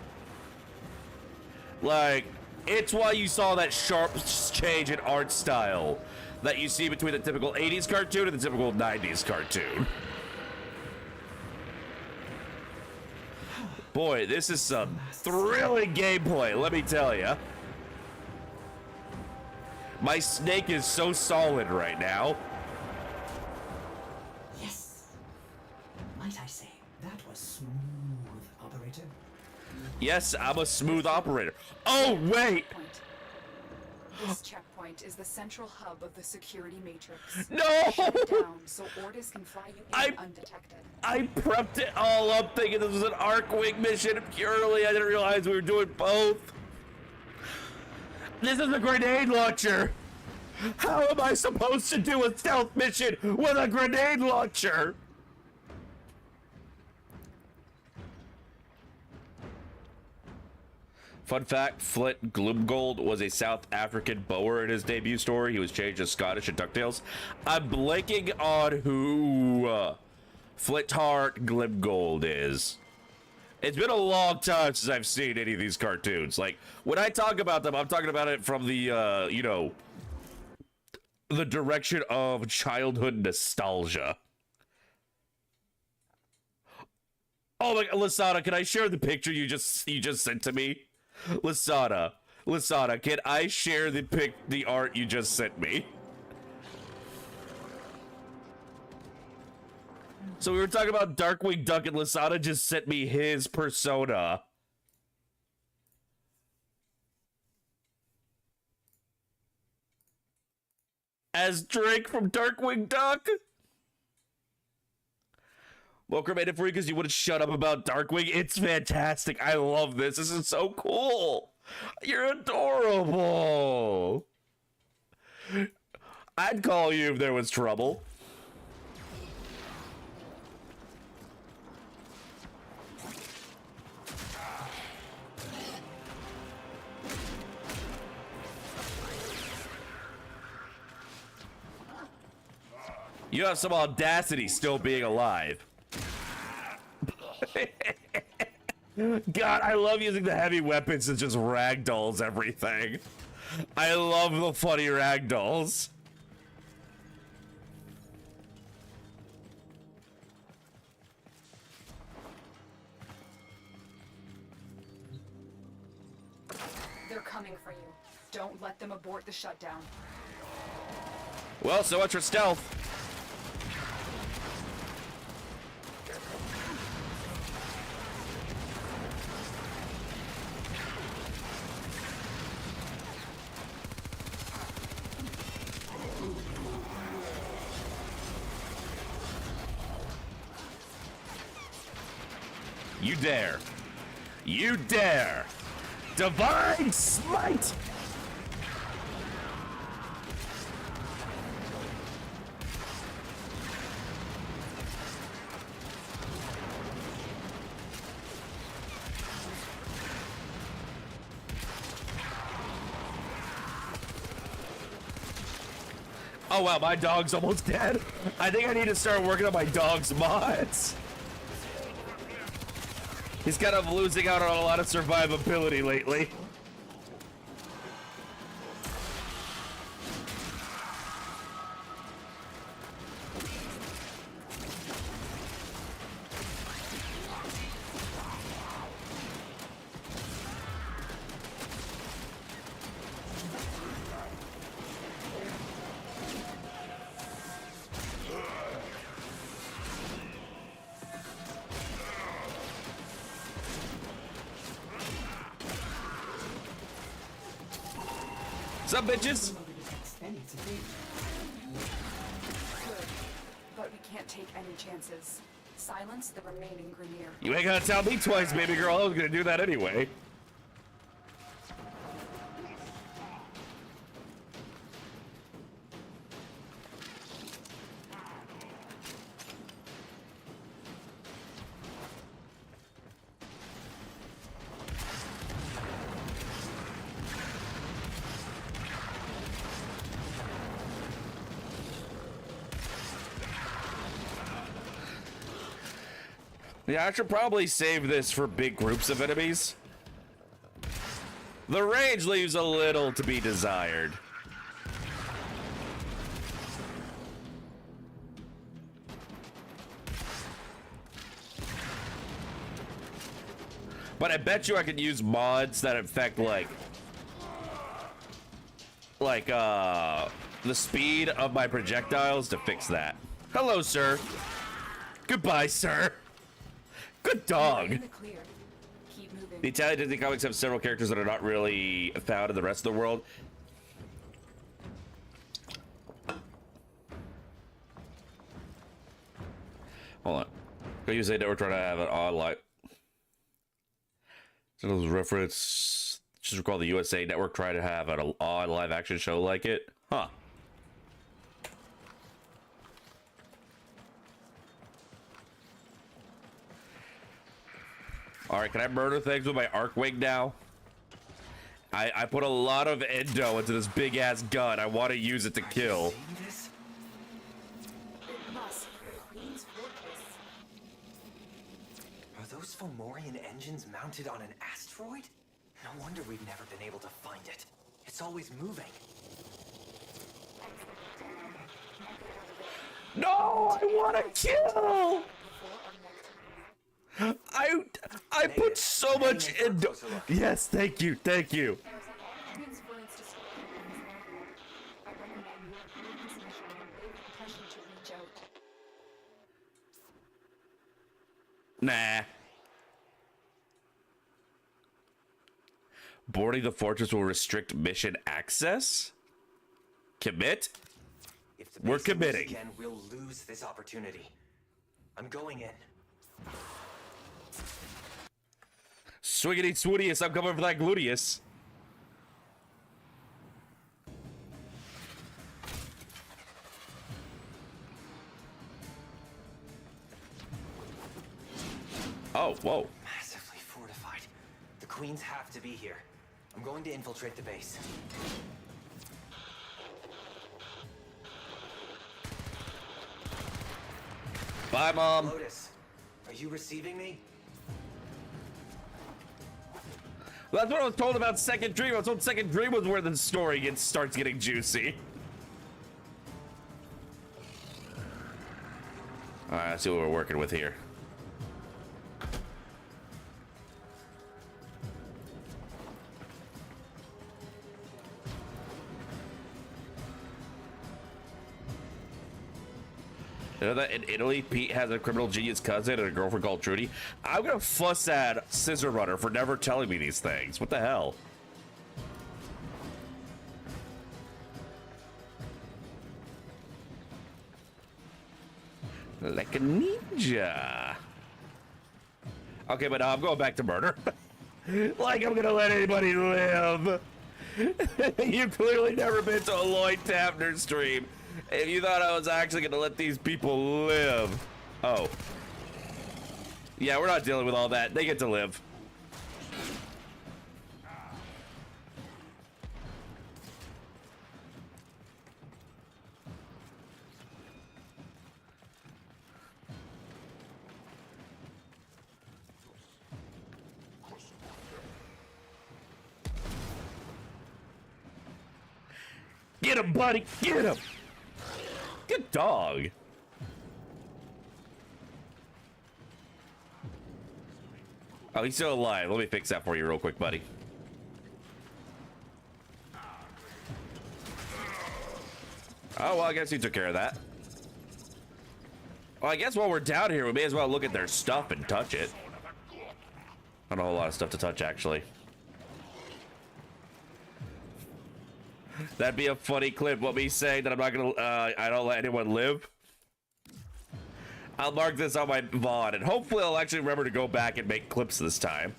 Like, it's why you saw that sharp change in art style that you see between the typical 80s cartoon and the typical 90s cartoon. Boy, this is some thrilling gameplay, let me tell you. My snake is so solid right now. Yes. Might I say, that was smooth, operator. Yes, I'm a smooth operator. Oh, wait! This checkpoint is the central hub of the security matrix. No! Shut it down so Ordis can fly you in undetected. I prepped it all up thinking this was an Arkwing mission purely. I didn't realize we were doing both. This is a grenade launcher. How am I supposed to do a stealth mission with a grenade launcher? Fun fact, Flit Gloomgold was a South African bower in his debut story. He was changed to Scottish in DuckTales. I'm blanking on who Flithart Gloomgold is. It's been a long time since I've seen any of these cartoons. Like, when I talk about them, I'm talking about it from the, you know, the direction of childhood nostalgia. Oh my God, Lasada, can I share the picture you just sent to me? Lasada, can I share the art you just sent me? So we were talking about Darkwing Duck, and Lasada just sent me his persona. As Drake from Darkwing Duck. Welcome made it for you because you wouldn't shut up about Darkwing. It's fantastic. I love this. This is so cool. You're adorable. I'd call you if there was trouble. You have some audacity still being alive. God, I love using the heavy weapons that just ragdolls everything. I love the funny ragdolls. They're coming for you. Don't let them abort the shutdown. Well, so much for stealth. You dare. You dare. Divine Smite! Oh wow, my dog's almost dead. I think I need to start working on my dog's mods. He's kind of losing out on a lot of survivability lately. What's up, bitches? But we can't take any chances. Silence the remaining Grenier. You ain't gonna tell me twice, baby girl. I was gonna do that anyway. Yeah, I should probably save this for big groups of enemies. The range leaves a little to be desired. But I bet you I could use mods that affect the speed of my projectiles to fix that. Hello, sir. Goodbye, sir. Good dog. The Italian Disney comics have several characters that are not really found in the rest of the world. Hold on. Go USA Network trying to have an odd live. So reference. Just recall the USA Network trying to have an odd live action show like it. Huh. Alright, can I murder things with my Arcwing now? I put a lot of endo into this big ass gun. I want to use it to kill. Are those Fomorian engines mounted on an asteroid? No wonder we've never been able to find it. It's always moving. No, I want to kill! I put so much endo. Yes, thank you, thank you. Nah. Boarding the fortress will restrict mission access? Commit? If the We're base moves committing. again, we'll lose this opportunity. I'm going in. Swiggity swootius, I'm coming for that gluteus. Oh, whoa. Massively fortified. The queens have to be here. I'm going to infiltrate the base. Bye, Mom. Lotus, are you receiving me? Well, that's what I was told about Second Dream. I was told Second Dream was where the story starts getting juicy. Alright, let's see what we're working with here. You know that in Italy, Pete has a criminal genius cousin and a girlfriend called Trudy? I'm gonna fuss at Scissor Runner for never telling me these things. What the hell? Like a ninja. Okay, but I'm going back to murder. Like I'm gonna let anybody live. You've clearly never been to a Lloyd Tappner stream. If you thought I was actually gonna let these people live. Oh. Yeah, we're not dealing with all that. They get to live. Get him, buddy! Get him! Good dog. Oh, he's still alive. Let me fix that for you real quick, buddy. Oh, well, I guess he took care of that. Well, I guess while we're down here, we may as well look at their stuff and touch it. Not a whole lot of stuff to touch, actually. That'd be a funny clip. What me saying that I'm not gonna, I don't let anyone live. I'll mark this on my VOD, and hopefully I'll actually remember to go back and make clips this time.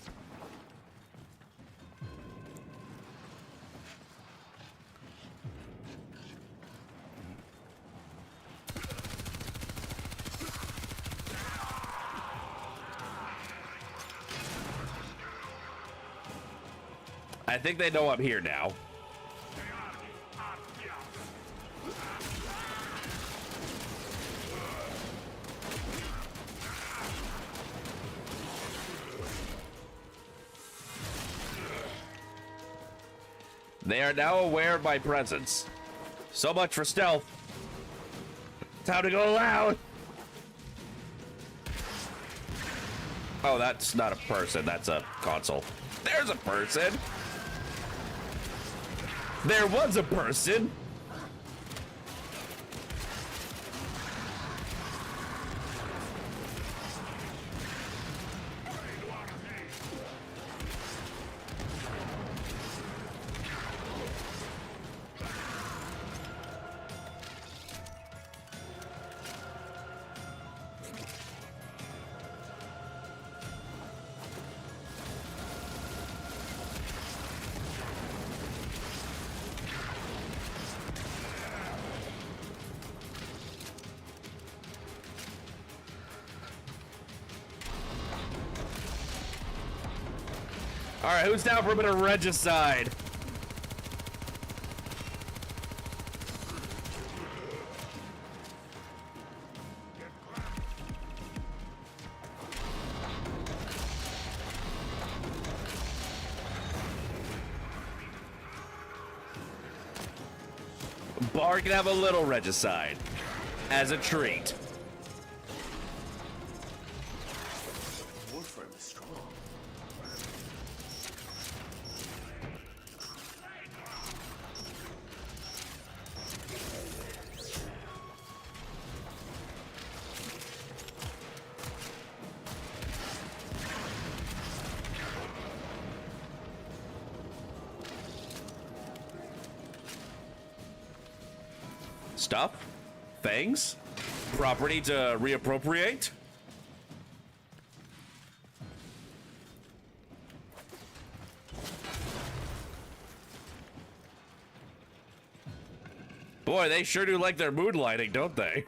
I think they know I'm here now. They are now aware of my presence. So much for stealth. Time to go loud. Oh, that's not a person. That's a console. There's a person. There was a person. All right, who's down for a bit of regicide? Bar can have a little regicide as a treat. Warframe is strong. Stuff? Things? Property to reappropriate? Boy, they sure do like their mood lighting, don't they?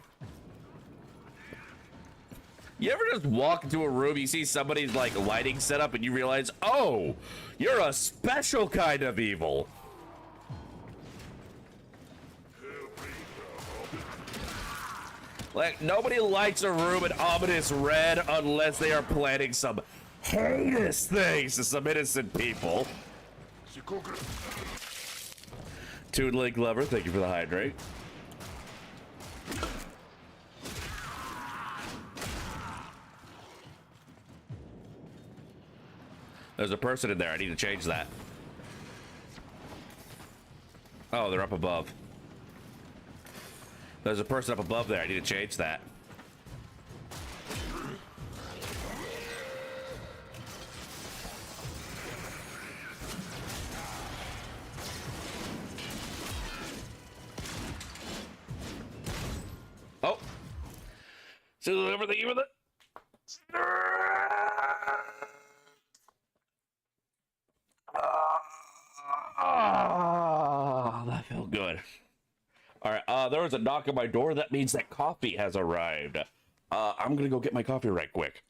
You ever just walk into a room, you see somebody's like lighting setup, and you realize, oh, you're a special kind of evil. Like, nobody lights a room in ominous red unless they are planning some heinous things to some innocent people. Toon Glover, thank you for the hydrate. There's a person in there. I need to change that. Oh, they're up above. There's a person up above there. I need to change that. Oh. So everything with it. Oh, that felt good. All right, there was a knock on my door. That means that coffee has arrived. I'm gonna go get my coffee right quick.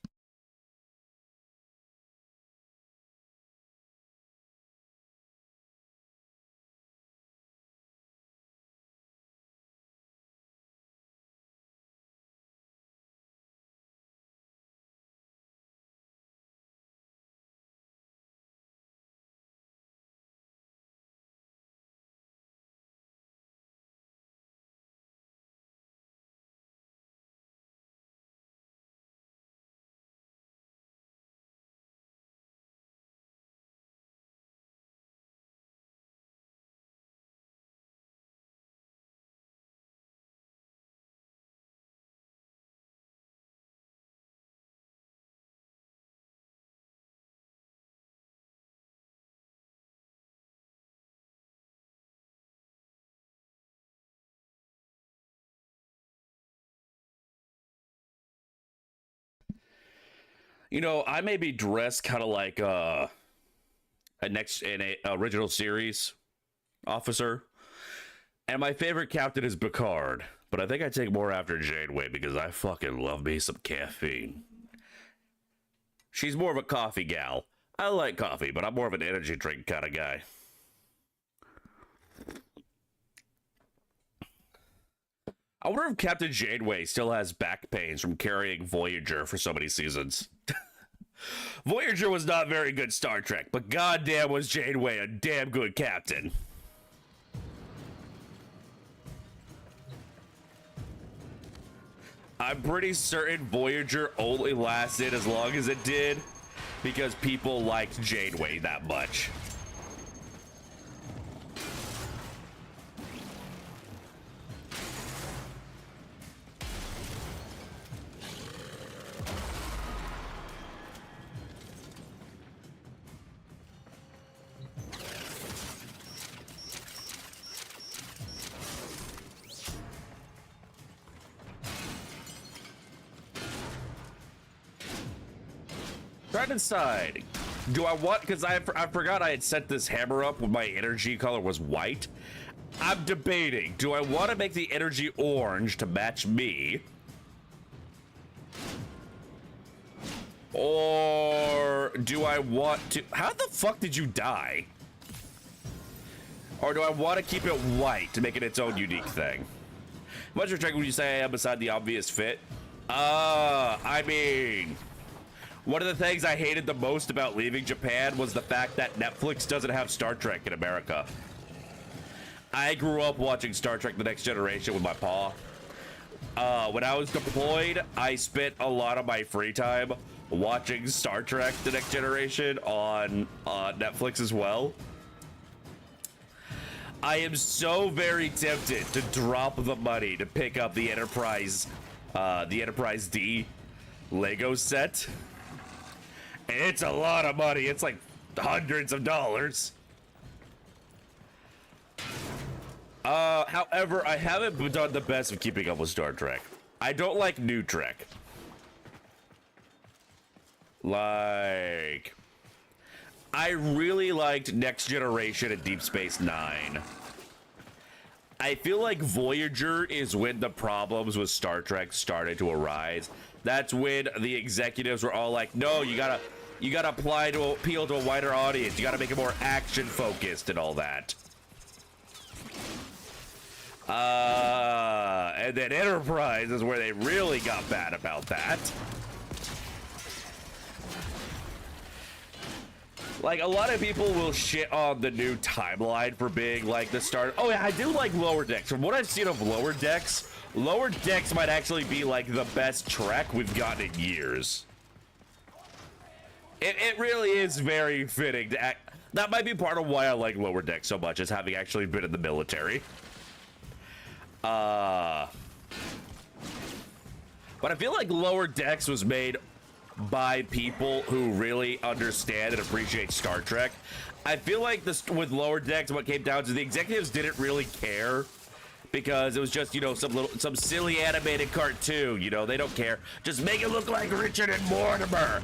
You know, I may be dressed kind of like a original series officer, and my favorite captain is Picard, but I think I take more after Janeway because I fucking love me some caffeine. She's more of a coffee gal. I like coffee, but I'm more of an energy drink kind of guy. I wonder if Captain Janeway still has back pains from carrying Voyager for so many seasons. Voyager was not very good Star Trek, but goddamn was Janeway a damn good captain. I'm pretty certain Voyager only lasted as long as it did because people liked Janeway that much. Right inside. Do I want, because I forgot I had set this hammer up when my energy color was white. I'm debating, do I want to make the energy orange to match me? Or do I want to, how the fuck did you die? Or do I want to keep it white to make it its own unique thing? Much respect when you say I am beside the obvious fit. I mean, one of the things I hated the most about leaving Japan was the fact that Netflix doesn't have Star Trek in America. I grew up watching Star Trek The Next Generation with my pa. When I was deployed, I spent a lot of my free time watching Star Trek The Next Generation on Netflix as well. I am so very tempted to drop the money to pick up the Enterprise D Lego set. And it's a lot of money. It's like hundreds of dollars. However, I haven't done the best of keeping up with Star Trek. I don't like new Trek. Like, I really liked Next Generation and Deep Space Nine. I feel like Voyager is when the problems with Star Trek started to arise. That's when the executives were all like, no, you gotta appeal to a wider audience. You gotta make it more action focused and all that. And then Enterprise is where they really got bad about that. Like, a lot of people will shit on the new timeline for being like the start. Oh yeah, I do like Lower Decks. From what I've seen of Lower Decks might actually be like the best Trek we've gotten in years. It really is very fitting to act. That might be part of why I like Lower Decks so much, is having actually been in the military. But I feel like Lower Decks was made by people who really understand and appreciate Star Trek. I feel like this with Lower Decks, what came down to the executives didn't really care, because it was just, you know, some silly animated cartoon. You know, they don't care. Just make it look like Richard and Mortimer.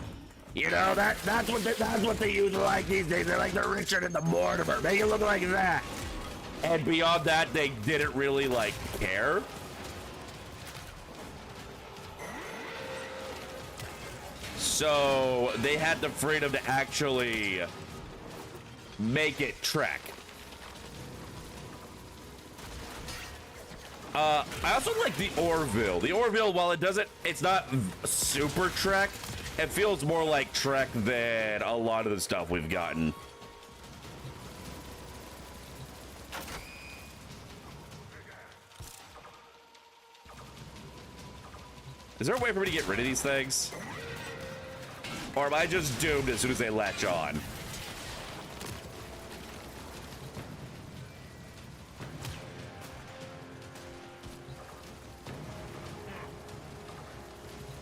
You know, that's what they use like these days. They're like the Richard and the Mortimer. Make it look like that. And beyond that, they didn't really like care. So they had the freedom to actually make it Trek. I also like the Orville. The Orville, while it's not super Trek, it feels more like Trek than a lot of the stuff we've gotten. Is there a way for me to get rid of these things? Or am I just doomed as soon as they latch on?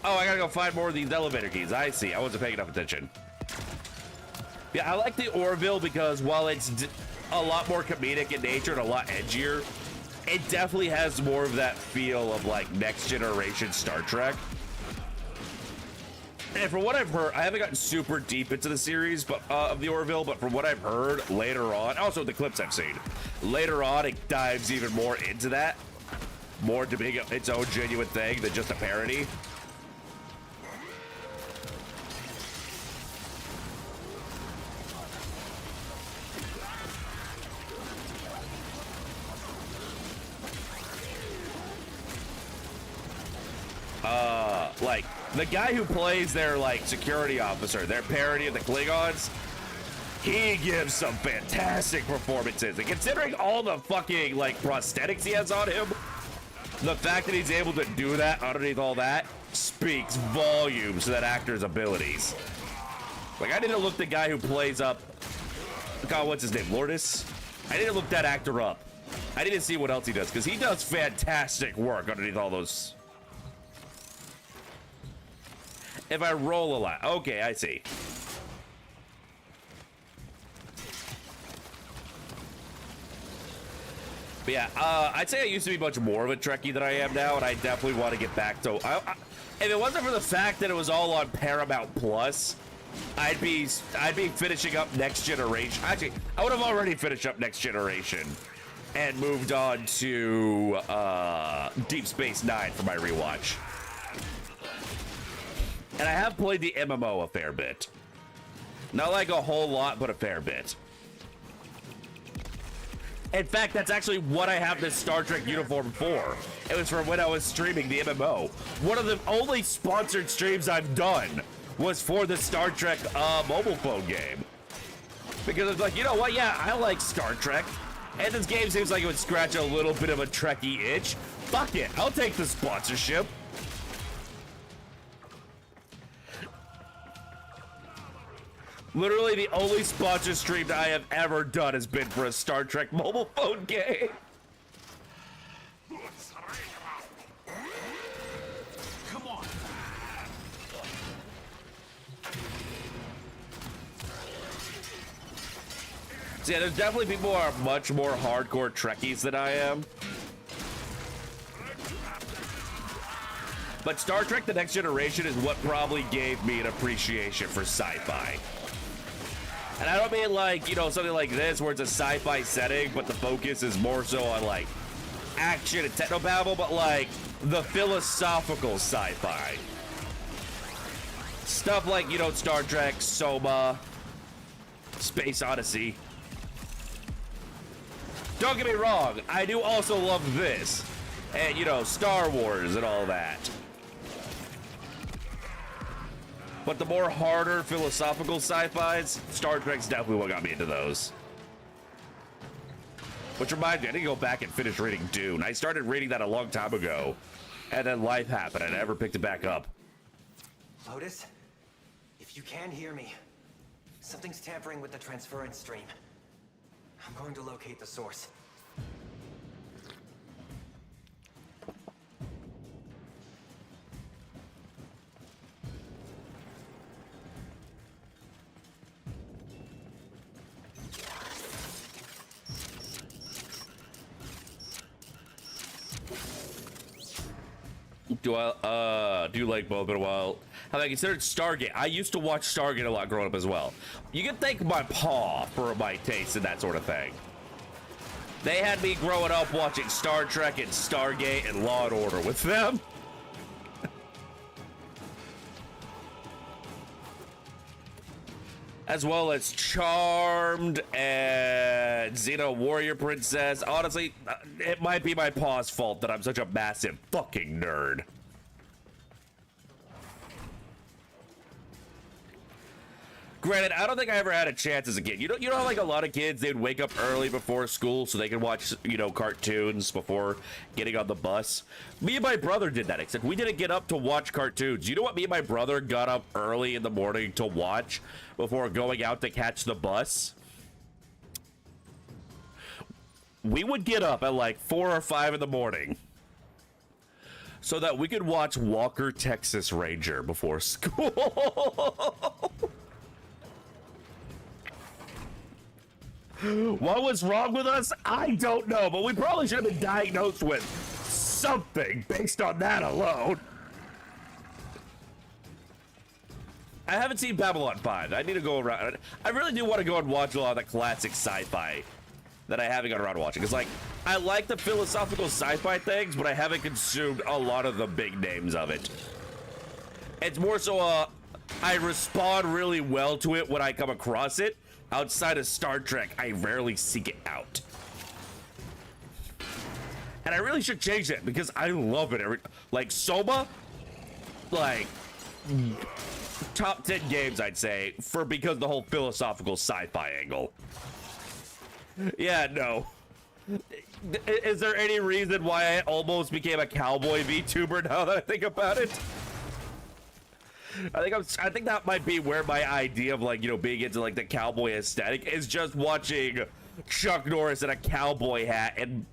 Oh, I gotta go find more of these elevator keys. I see. I wasn't paying enough attention. Yeah, I like the Orville because while it's a lot more comedic in nature and a lot edgier, it definitely has more of that feel of like Next Generation Star Trek. And from what I've heard, I haven't gotten super deep into the series of the Orville, but from what I've heard later on, also the clips I've seen, later on it dives even more into that, more to being its own genuine thing than just a parody. Like, the guy who plays their, like, security officer, their parody of the Klingons, he gives some fantastic performances. And considering all the fucking, like, prosthetics he has on him, the fact that he's able to do that underneath all that speaks volumes to that actor's abilities. Like, I need to look the guy who plays up, God, what's his name, Lourdes? I need to look that actor up. I need to see what else he does, because he does fantastic work underneath all those. If I roll a lot. Okay, I see. But yeah, I'd say I used to be much more of a Trekkie than I am now, and I definitely want to get back to... if it wasn't for the fact that it was all on Paramount Plus, I'd be finishing up Next Generation. Actually, I would have already finished up Next Generation and moved on to Deep Space Nine for my rewatch. And I have played the MMO a fair bit. Not like a whole lot, but a fair bit. In fact, that's actually what I have this Star Trek uniform for. It was from when I was streaming the MMO. One of the only sponsored streams I've done was for the Star Trek mobile phone game. Because it's like, you know what? Yeah, I like Star Trek. And this game seems like it would scratch a little bit of a Trekkie itch. Fuck it, I'll take the sponsorship. Literally the only sponsor stream I have ever done has been for a Star Trek mobile phone game. Come on. So yeah, there's definitely people who are much more hardcore Trekkies than I am. But Star Trek The Next Generation is what probably gave me an appreciation for sci-fi. And I don't mean like, you know, something like this where it's a sci-fi setting, but the focus is more so on like action and technobabble, but like the philosophical sci-fi. Stuff like, you know, Star Trek, Soma, Space Odyssey. Don't get me wrong, I do also love this. And, you know, Star Wars and all that. But the more harder philosophical sci-fis, Star Trek's definitely what got me into those. Which reminds me, I need to go back and finish reading Dune. I started reading that a long time ago, and then life happened, and I never picked it back up. Lotus, if you can hear me, something's tampering with the transference stream. I'm going to locate the source. Do like both in a while. Have I considered Stargate? I used to watch Stargate a lot growing up as well. You can thank my paw for my taste and that sort of thing. They had me growing up watching Star Trek and Stargate and Law and Order with them. As well as Charmed and Xena Warrior Princess. Honestly, it might be my paw's fault that I'm such a massive fucking nerd. Granted, I don't think I ever had a chance as a kid. You know how like a lot of kids, they'd wake up early before school so they could watch, you know, cartoons before getting on the bus? Me and my brother did that, except we didn't get up to watch cartoons. You know what me and my brother got up early in the morning to watch before going out to catch the bus? We would get up at like 4 or 5 in the morning so that we could watch Walker, Texas Ranger before school. What was wrong with us? I don't know, but we probably should have been diagnosed with something based on that alone. I haven't seen Babylon 5. I need to go around. I really do want to go and watch a lot of the classic sci-fi that I haven't got around watching. Because, like, I like the philosophical sci-fi things, but I haven't consumed a lot of the big names of it. It's more so, I respond really well to it when I come across it. Outside of Star Trek, I rarely seek it out. And I really should change that because I love it. Like Soma, like top 10 games, I'd say, because the whole philosophical sci-fi angle. Yeah, no. Is there any reason why I almost became a cowboy VTuber now that I think about it? I think that might be where my idea of, like, you know, being into like the cowboy aesthetic is just watching Chuck Norris in a cowboy hat and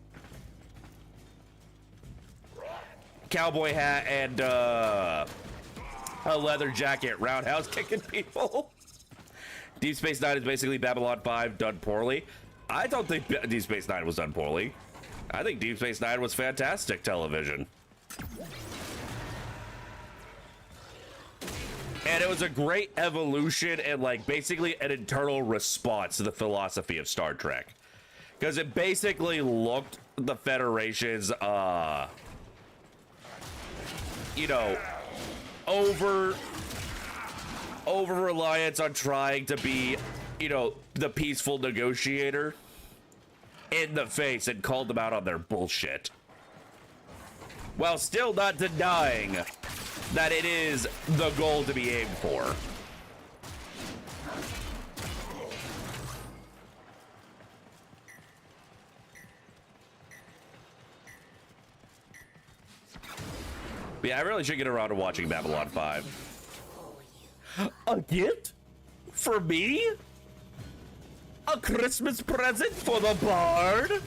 a leather jacket roundhouse kicking people. Deep Space Nine is basically Babylon 5 done poorly. I don't think Deep Space Nine was done poorly. I think Deep Space Nine was fantastic television. And it was a great evolution and, like, basically an internal response to the philosophy of Star Trek. Because it basically looked the Federation's, you know, over-reliance on trying to be, you know, the peaceful negotiator in the face and called them out on their bullshit. While still not denying that it is the goal to be aimed for. But yeah, I really should get around to watching Babylon 5. A gift? For me? A Christmas present for the bard?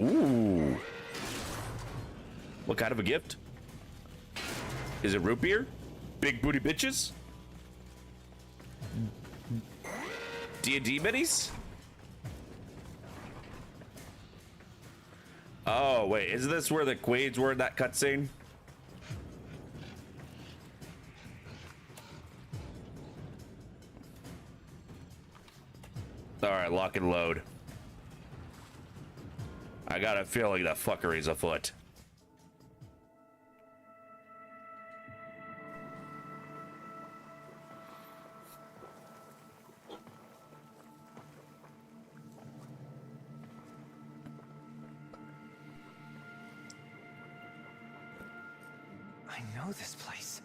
Ooh. What kind of a gift? Is it root beer? Big booty bitches? D&D minis? Oh, wait, is this where the Queens were in that cutscene? Alright, lock and load. I got a feeling that fuckery's afoot. I know this place.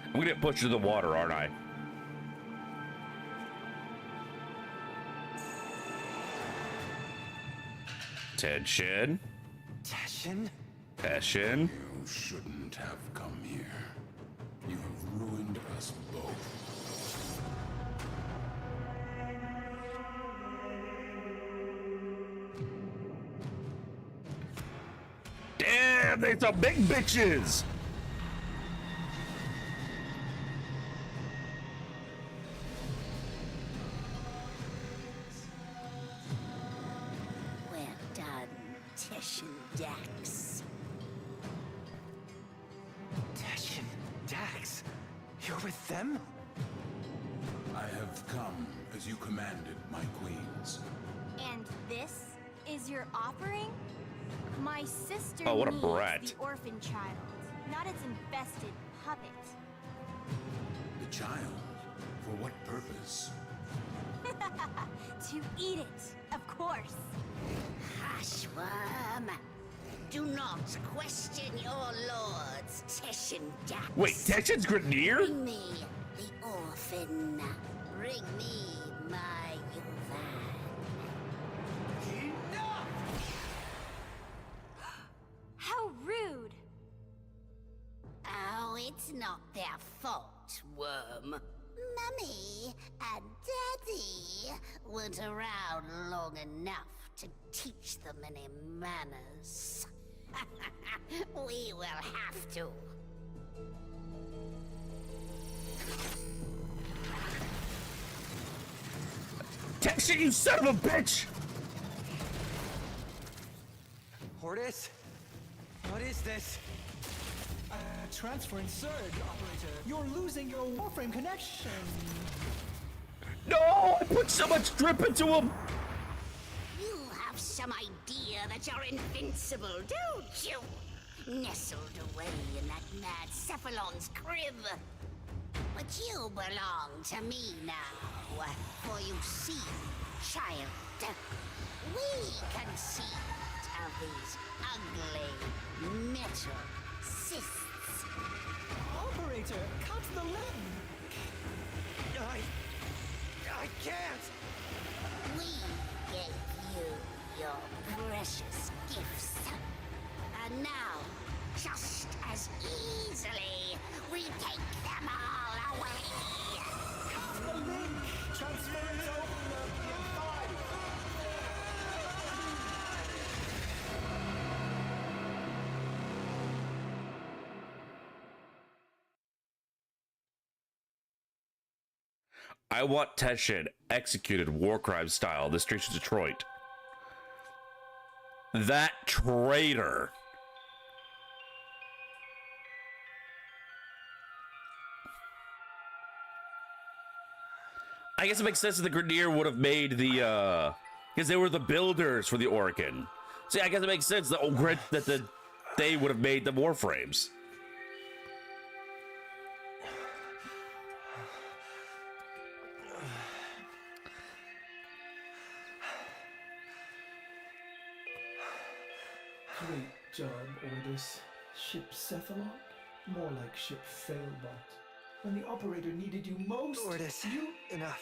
I'm gonna get pushed into the water, aren't I? Tension. Tension? Tension. You shouldn't have come here. You have ruined us both. Damn, they some big bitches. Well done, Tesh and Dax. Tesh and Dax? You're with them? I have come as you commanded, my queens. And this is your offering? My sister Oh, what a needs brat. the orphan child, not its infested puppet. The child? For what purpose? To eat it, of course. Hush, worm. Do not question your lords, Tesh and Dax. Wait, Tension's Grenadier? Bring me the orphan. Bring me my Yovan. How rude! Oh, it's not their fault, worm. Mummy and Daddy weren't around long enough to teach them any manners. We will have to. Tension, you son of a bitch! Hortus? What is this? Transfer and surge, operator. You're losing your warframe connection. No, I put so much drip into him. You have some idea that you're invincible, don't you? Nestled away in that mad Cephalon's crib. But you belong to me now. For you see, child, we conceived of these ugly metal cysts. Operator, cut the limb. I can't! We gave you your precious gifts. And now, just as easily, we take them all away. Cut the link. Transference over in 5. I want Teshin executed war crime style in the streets of Detroit. That traitor. I guess it makes sense that the Grenadier would have made the, because they were the builders for the Orkin. See, I guess it makes sense that they would have made the warframes. Great job, Ordis. Ship Cephalon? More like ship Failbot. When the operator needed you most, Ordis, you... enough.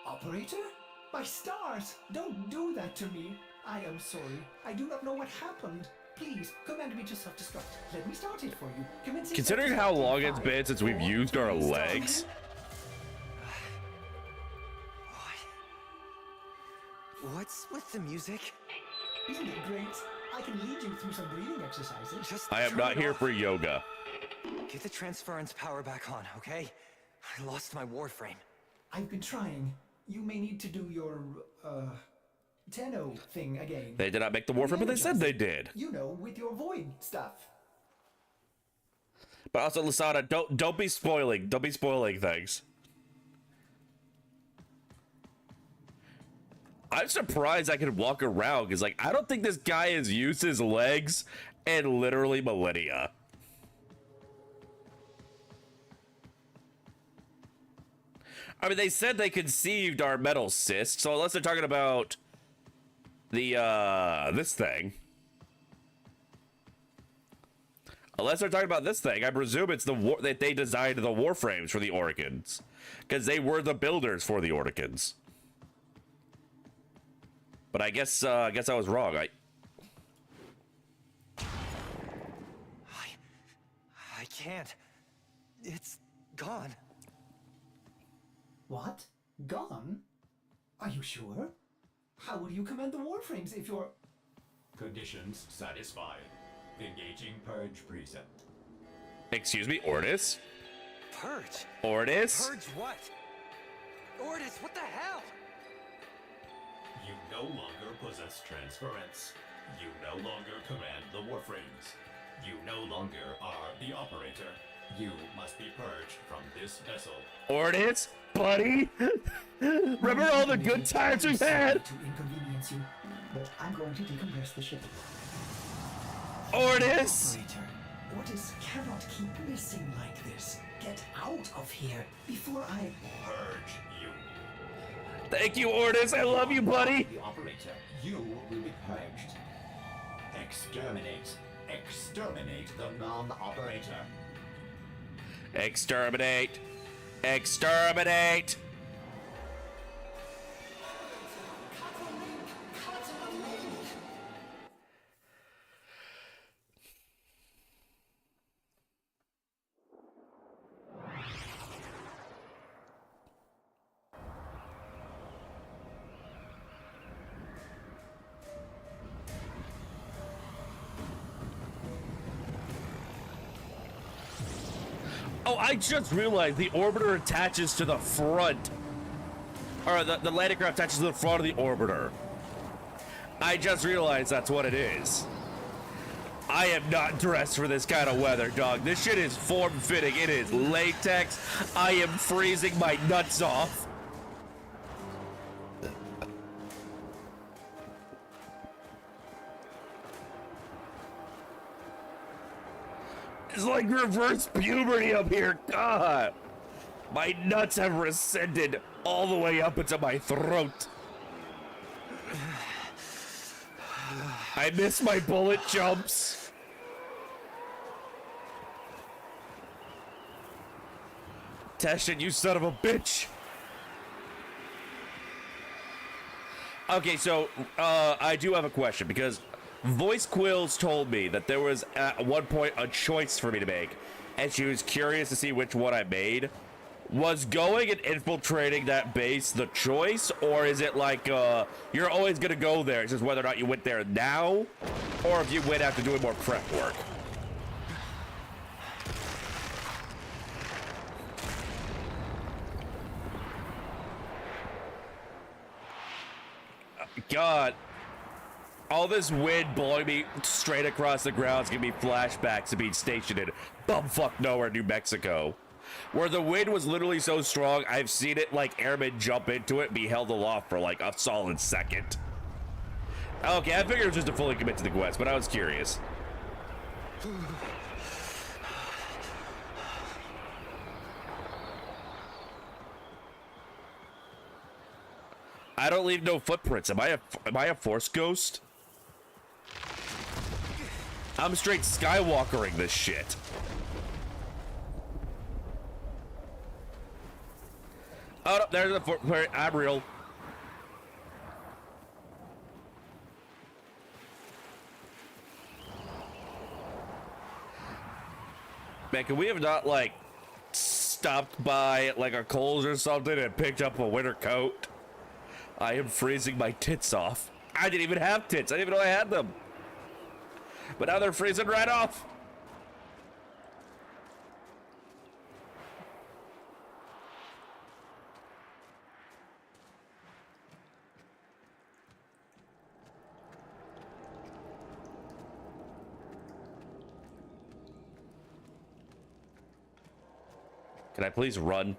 Operator? My stars! Don't do that to me! I am sorry. I do not know what happened. Please, command me to self-destruct. Let me start it for you. Considering how long it's been since we've used our legs. What's with the music? Isn't it great? I can lead you through some breathing exercises. I am not here for yoga. Get the transference power back on, okay? I lost my warframe. I've been trying. you may need to do your, Tenno thing again. They did not make the warframe, but they said they did. You know, with your void stuff. But also, Lasada, don't be spoiling. Don't be spoiling things. I'm surprised I can walk around, because, like, I don't think this guy has used his legs in literally millennia. I mean, they said they conceived our metal cyst, so unless they're talking about the, this thing. Unless they're talking about this thing, I presume it's that they designed the warframes for the Oricans. Because they were the builders for the Oricans. But I guess I was wrong. I can't. It's gone. What? Gone? Are you sure? How will you command the warframes if you're... Conditions satisfied. Engaging purge precept. Excuse me, Ordis? Purge? Ordis? Purge what? Ordis, what the hell? You no longer possess transference. You no longer command the warframes. You no longer are the operator. You must be purged from this vessel. Ordis? Buddy? Remember all the good times we've had? To inconvenience you, but I'm going to decompress the ship. Ordis? Operator, Ordis cannot keep missing like this. Get out of here before I... Purge you. Thank you, Ordis. I love you, buddy. The operator, you will be purged. Exterminate. Exterminate the non-operator. Exterminate. Exterminate. Oh, I just realized the orbiter attaches to the front. Or the landing craft attaches to the front of the orbiter. I just realized that's what it is. I am not dressed for this kind of weather, dog. This shit is form-fitting. It is latex. I am freezing my nuts off. It's like reverse puberty up here. God. My nuts have rescinded all the way up into my throat. I miss my bullet jumps. Teshin, you son of a bitch. Okay, so I do have a question because Voice Quills told me that there was at one point a choice for me to make, and she was curious to see which one I made. Was going and infiltrating that base the choice, or is it like you're always gonna go there? It's just whether or not you went there now, or if you went after doing more prep work. God. All this wind blowing me straight across the ground is giving me flashbacks of being stationed in bumfuck nowhere, New Mexico. Where the wind was literally so strong, I've seen it like airmen jump into it and be held aloft for like a solid second. Okay, I figured it was just to fully commit to the quest, but I was curious. I don't leave no footprints. Am I a force ghost? I'm straight Skywalkering this shit. Oh, no, there's the footprint. I'm real. Man, can we have not, like, stopped by, like, a Kohl's or something and picked up a winter coat? I am freezing my tits off. I didn't even have tits. I didn't even know I had them. But now they're freezing right off. Can I please run?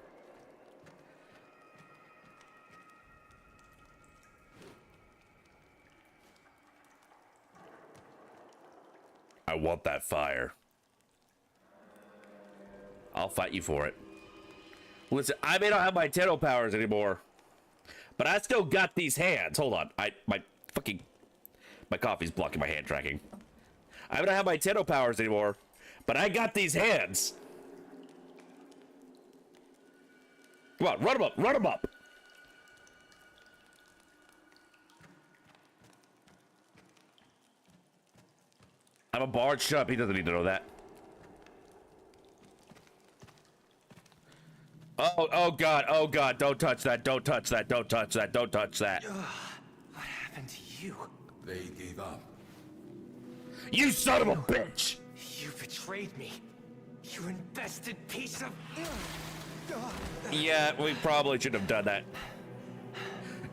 I want that fire. I'll fight you for it. Listen, I may not have my Tenno powers anymore, but I still got these hands. Hold on. My coffee's blocking my hand tracking. I may not have my Tenno powers anymore, but I got these hands. Come on, run him up, run him up. I'm a bard. Shut up. He doesn't need to know that. Oh God, oh God. Don't touch that. Don't touch that. Don't touch that. Don't touch that. What happened to you? They gave up. You son of a bitch. You betrayed me. You infested piece of... Yeah, we probably should have done that.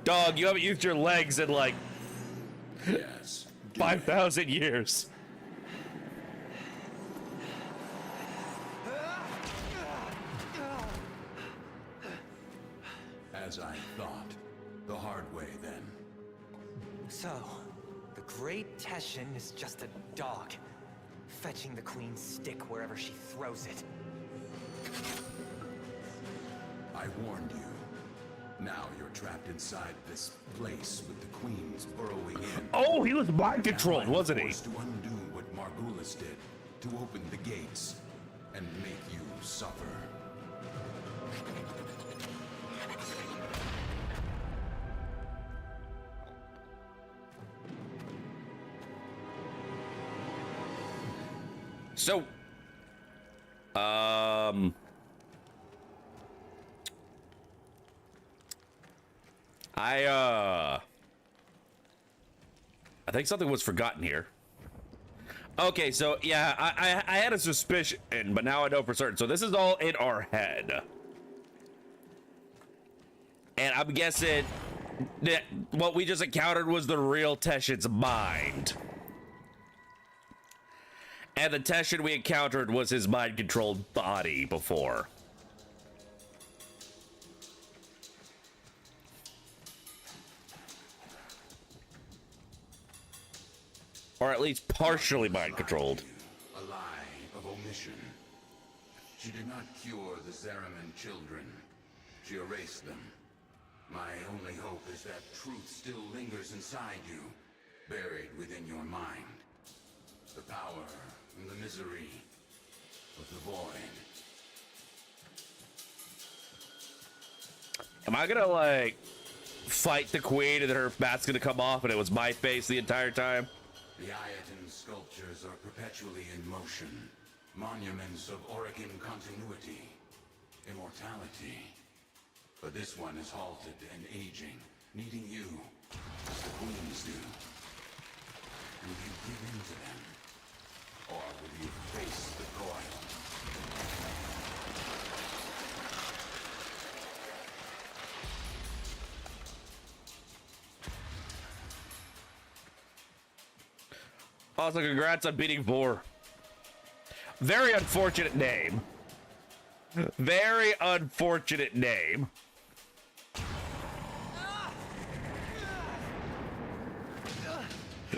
Dog, you haven't used your legs in like... Yes. 5,000 years. As I thought. The hard way, then. So, the great Teshin is just a dog, fetching the queen's stick wherever she throws it. I warned you. Now you're trapped inside this place with the queens burrowing in. Oh, he was mind controlled, wasn't he? Forced to undo what Margulis did, to open the gates and make you suffer. So, I think something was forgotten here. Okay, so yeah, I had a suspicion, but now I know for certain. So this is all in our head. And I'm guessing that what we just encountered was the real Teshin's mind. And the Teshin we encountered was his mind-controlled body before. Or at least partially mind-controlled. A lie of omission. She did not cure the Zariman children. She erased them. My only hope is that truth still lingers inside you, buried within your mind. The power and the misery of the void. Am I gonna, like, fight the queen and then her mask's gonna come off and it was my face the entire time? The Ayaton sculptures are perpetually in motion. Monuments of Orican continuity, immortality. But this one is halted and aging, needing you, as the queens do. Will you give in to them? Or will you face the coil? Also, congrats on beating Vor. Very unfortunate name. Very unfortunate name.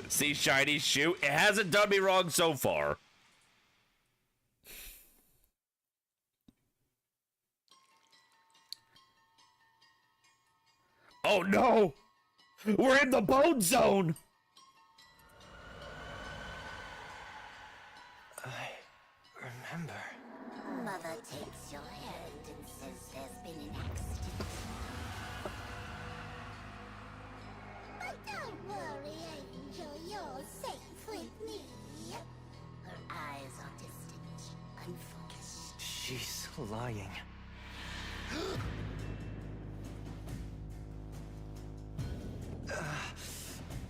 See shiny shoe? It hasn't done me wrong so far. Oh no! We're in the bone zone! I remember. Mother takes your hand and says there's been an accident. But don't worry, Angel, you're safe with me. Her eyes are distant, unfocused. She's lying.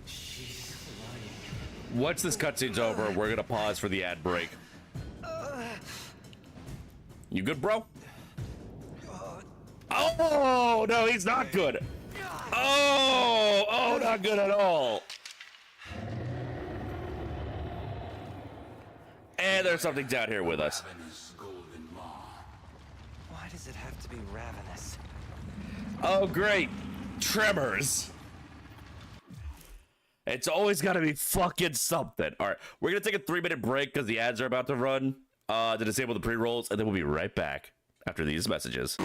She's lying. Once this cutscene's over, we're gonna pause for the ad break. You good, bro? Oh, no, he's not good. Oh, not good at all. And there's something down here with us. Ravenous golden maw. Why does it have to be ravenous? Oh, great. Tremors. It's always got to be fucking something. All right, we're going to take a 3-minute break because the ads are about to run to disable the pre-rolls, and then we'll be right back after these messages.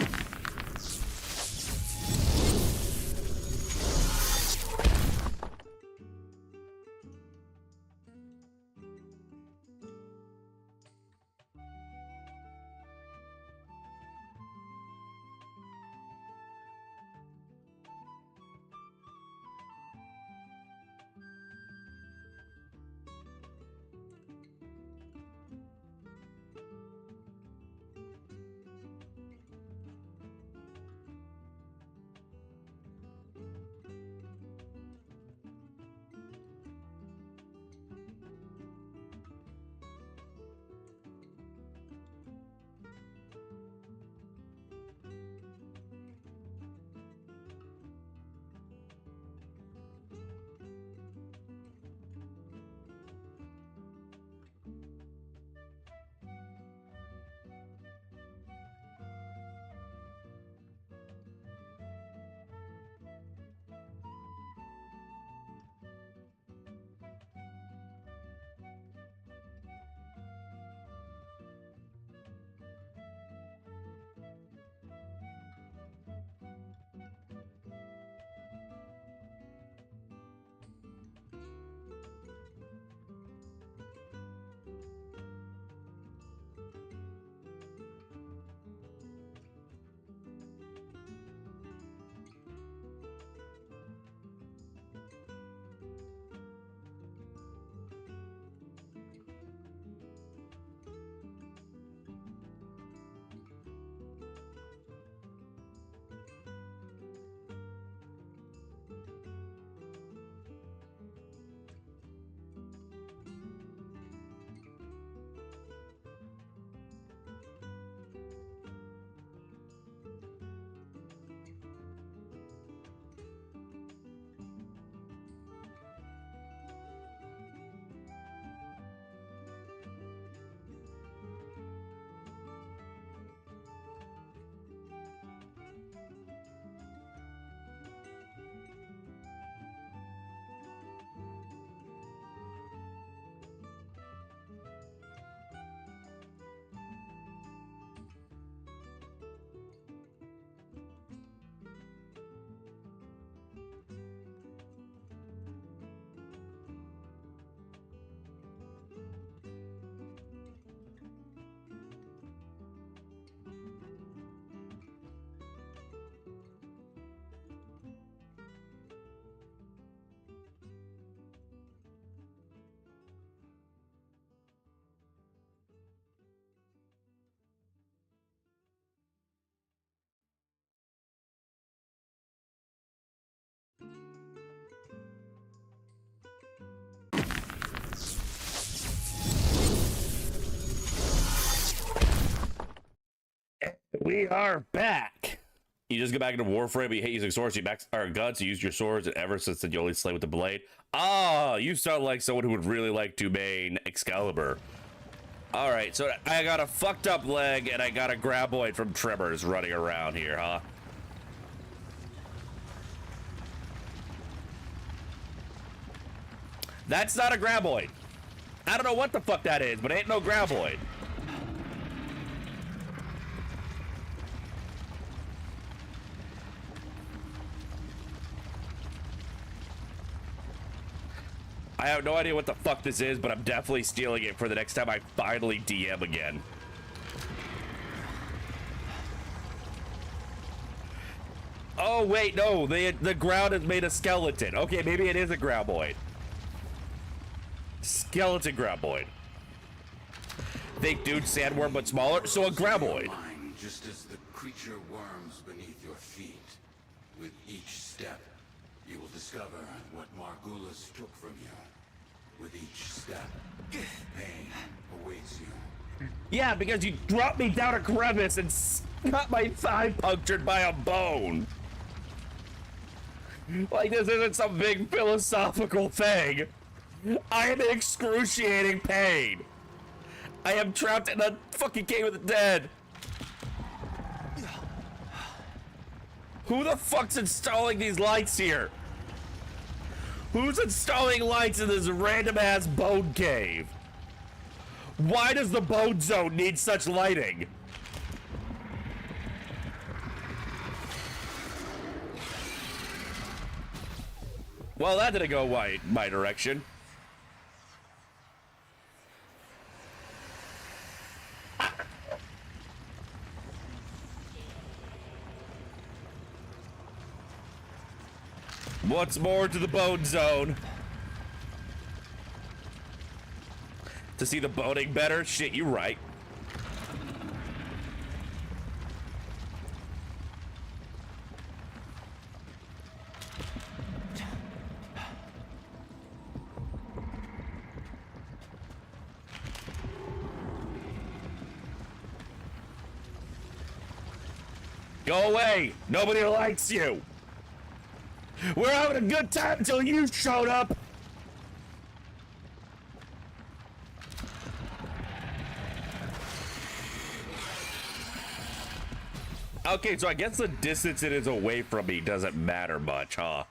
We are back. You just get back into Warframe, you hate using swords, you back our guns, you use your swords, and ever since then you only slay with the blade. Ah, you sound like someone who would really like to main Excalibur. Alright, so I got a fucked up leg and I got a graboid from Tremors running around here, huh? That's not a graboid. I don't know what the fuck that is, but it ain't no graboid. I have no idea what the fuck this is, but I'm definitely stealing it for the next time I finally DM again. Oh, wait, no. The ground is made of skeleton. Okay, maybe it is a graboid. Skeleton graboid. Think dude sandworm, but smaller. So a graboid. Just as the creature worms beneath your feet. With each step, you will discover what Margulis took from you. With each step, pain awaits you. Yeah, because you dropped me down a crevice and got my thigh punctured by a bone. Like this isn't some big philosophical thing. I am in excruciating pain. I am trapped in a fucking cave with the dead. Who the fuck's installing these lights here? Who's installing lights in this random ass bone cave? Why does the bone zone need such lighting? Well, that didn't go my direction. What's more to the bone zone? To see the boning better? Shit, you right. Go away! Nobody likes you! We're having a good time until you showed up! Okay, so I guess the distance it is away from me doesn't matter much, huh?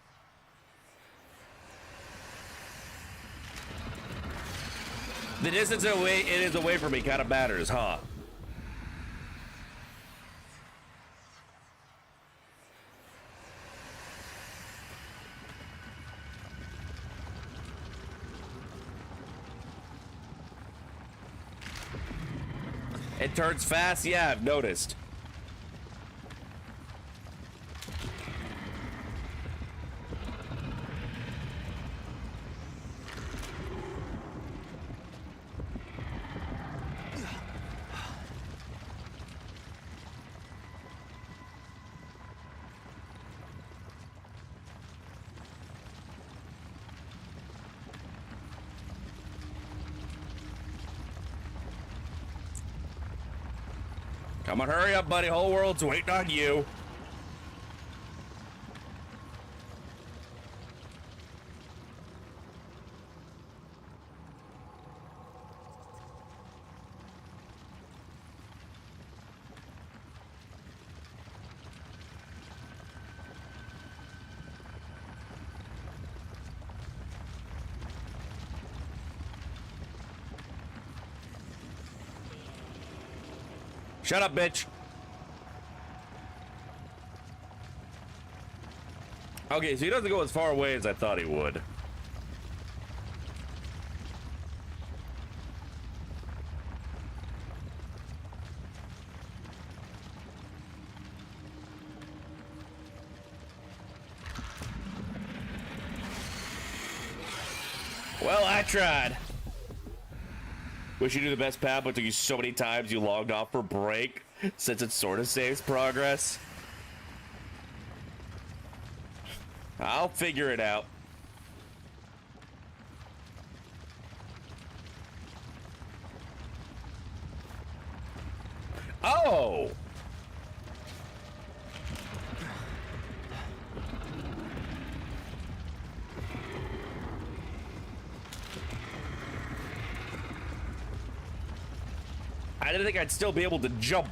The distance it is away from me kind of matters, huh? It turns fast? Yeah, I've noticed. Come on, hurry up, buddy. Whole world's waiting on you. Shut up, bitch. Okay, so he doesn't go as far away as I thought he would. Well, I tried. Wish you knew the best path, but took you so many times you logged off for break, since it sort of saves progress. I'll figure it out. Oh! I didn't think I'd still be able to jump.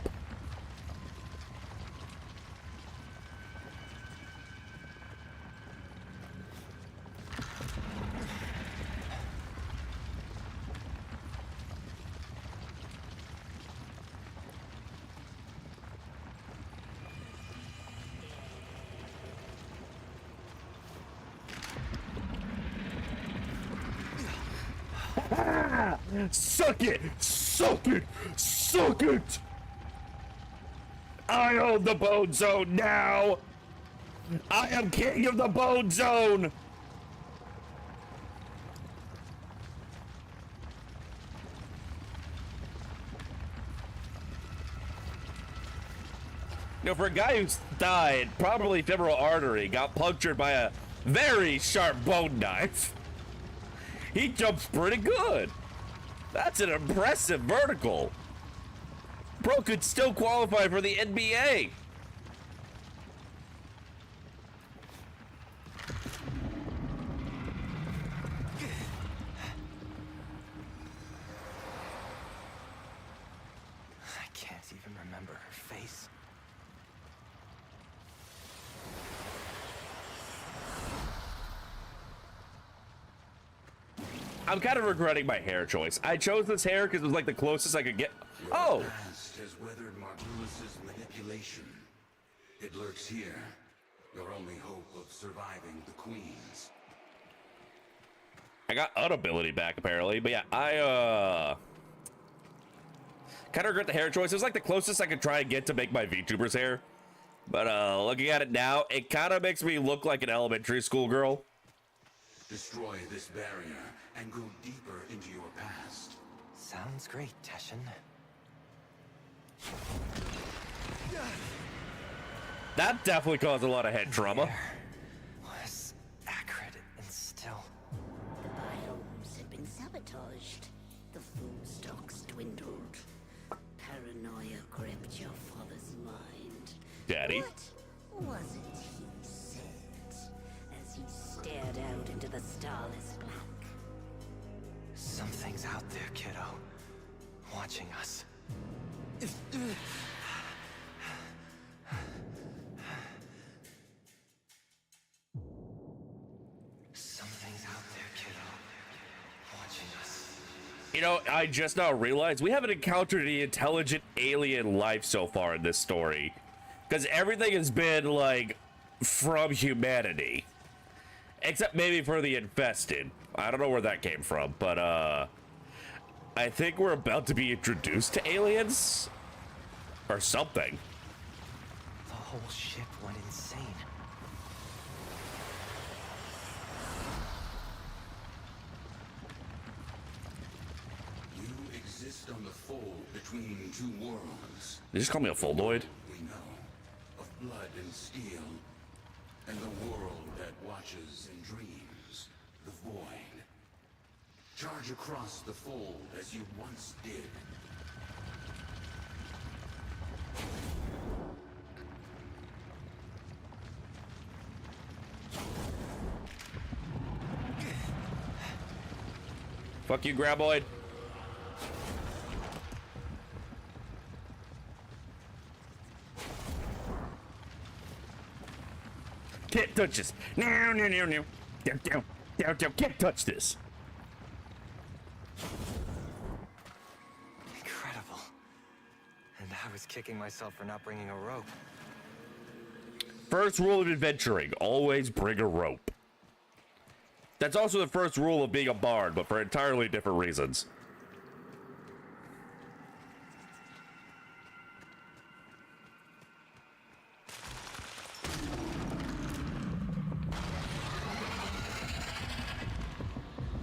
Suck it! Suck it! Suck it! I own the bone zone now! I am king of the bone zone! You know, for a guy who's died, probably femoral artery, got punctured by a very sharp bone knife, he jumps pretty good. That's an impressive vertical. Bro could still qualify for the NBA. I can't even remember her face. I'm kind of regretting my hair choice. I chose this hair because it was like the closest I could get. Oh! Your past has weathered Margulis's manipulation. It lurks here. Your only hope of surviving the queens. I got an ability back apparently, but yeah, I kind of regret the hair choice. It was like the closest I could try and get to make my VTuber's hair. But looking at it now, it kind of makes me look like an elementary school girl. Destroy this barrier and go deeper into your past. Sounds great, Teshin. That definitely caused a lot of head trauma. Was acrid and still. The biomes had been sabotaged. The food stocks dwindled. Paranoia gripped your father's mind. Daddy? What was it he said as he stared out into the starless black? Something's out there, kiddo. Watching us. Something's out there, kiddo. Watching us. You know, I just now realized we haven't encountered any intelligent alien life so far in this story. Because everything has been, like, from humanity. Except maybe for the infested. I don't know where that came from, but, I think we're about to be introduced to aliens? Or something. The whole ship went insane. You exist on the fold between two worlds. They just call me a Foldoid. We know of blood and steel, and the world that watches and dreams, the void. Charge across the fold as you once did. Fuck you, Graboid. Can't touch this. No. Down. Can't touch this. Incredible. And I was kicking myself for not bringing a rope. First rule of adventuring, always bring a rope. That's also the first rule of being a bard, but for entirely different reasons.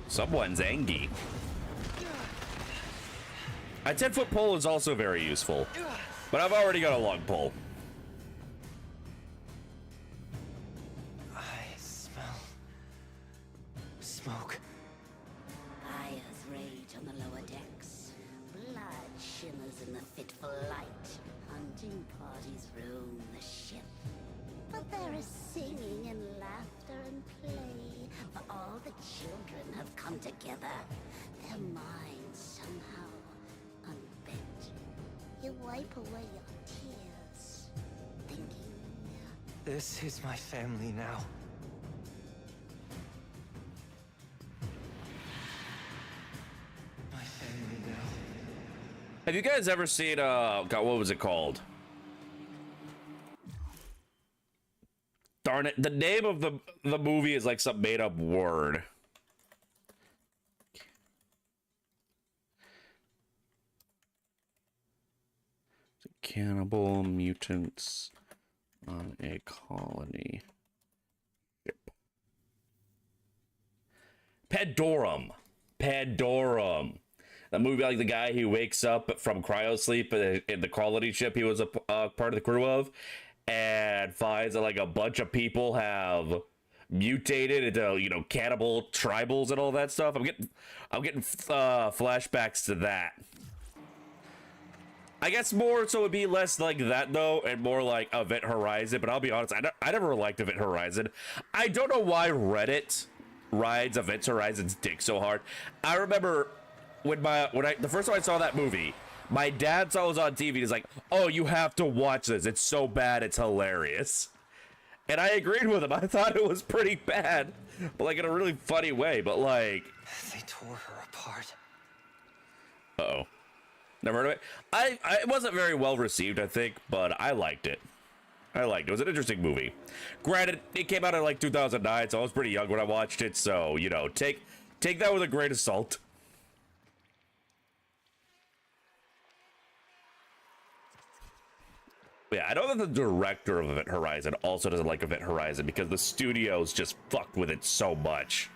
Someone's angry. A 10-foot pole is also very useful, but I've already got a long pole. I smell smoke. Fires rage on the lower decks. Blood shimmers in the fitful light. Hunting parties roam the ship. But there is singing and laughter and play. For all the children have come together. Their minds somehow unbent. You wipe away your tears. Thinking, This is my family now. My family now. Have you guys ever seen, God, what was it called? Darn it, the name of the movie is like some made-up word. Cannibal mutants on a colony ship. Pandorum. The movie, like the guy who wakes up from cryosleep in the colony ship he was a part of the crew of, and finds that like a bunch of people have mutated into, you know, cannibal tribals and all that stuff. I'm getting flashbacks to that. I guess more so it'd be less like that though, and more like Event Horizon. But I'll be honest, I never liked Event Horizon. I don't know why Reddit rides Event Horizon's dick so hard. I remember the first time I saw that movie, my dad saw it was on TV. He's like, "Oh, you have to watch this. It's so bad, it's hilarious." And I agreed with him. I thought it was pretty bad. but like in a really funny way. But like, They tore her apart. uh-oh, never heard of it. It wasn't very well received, I think, but I liked it. It was an interesting movie. Granted, it came out in like 2009, so I was pretty young when I watched it. So, you know, take that with a grain of salt. Yeah, I know that the director of Event Horizon also doesn't like Event Horizon because the studios just fucked with it so much.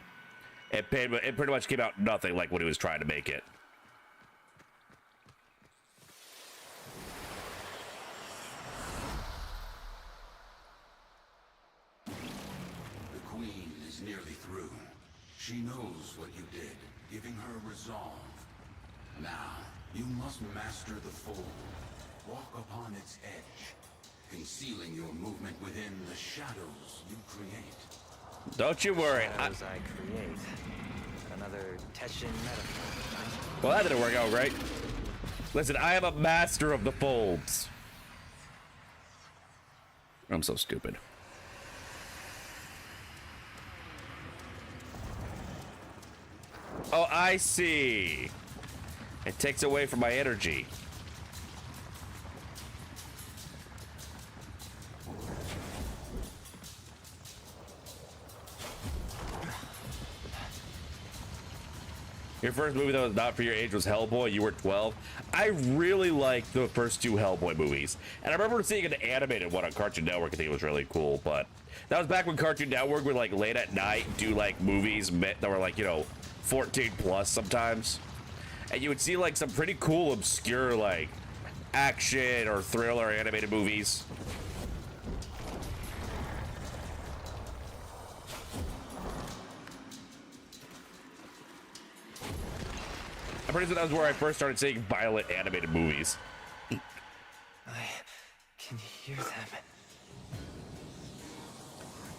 It pretty much came out nothing like what he was trying to make it. She knows what you did, giving her resolve. Now, you must master the fold. Walk upon its edge, concealing your movement within the shadows you create. Don't you worry. Shadows I create. Another Teshin metaphor. Well, that didn't work out right. Listen, I am a master of the folds. I'm so stupid. Oh, I see. It takes away from my energy. Your first movie that was not for your age was Hellboy. You were 12. I really liked the first two Hellboy movies. And I remember seeing an animated one on Cartoon Network. I think it was really cool. But that was back when Cartoon Network would, like, late at night do, like, movies that were, like, you know, 14 plus sometimes. And you would see, like, some pretty cool, obscure, like, action or thriller animated movies. I'm pretty sure that was where I first started seeing violent animated movies. I can hear them.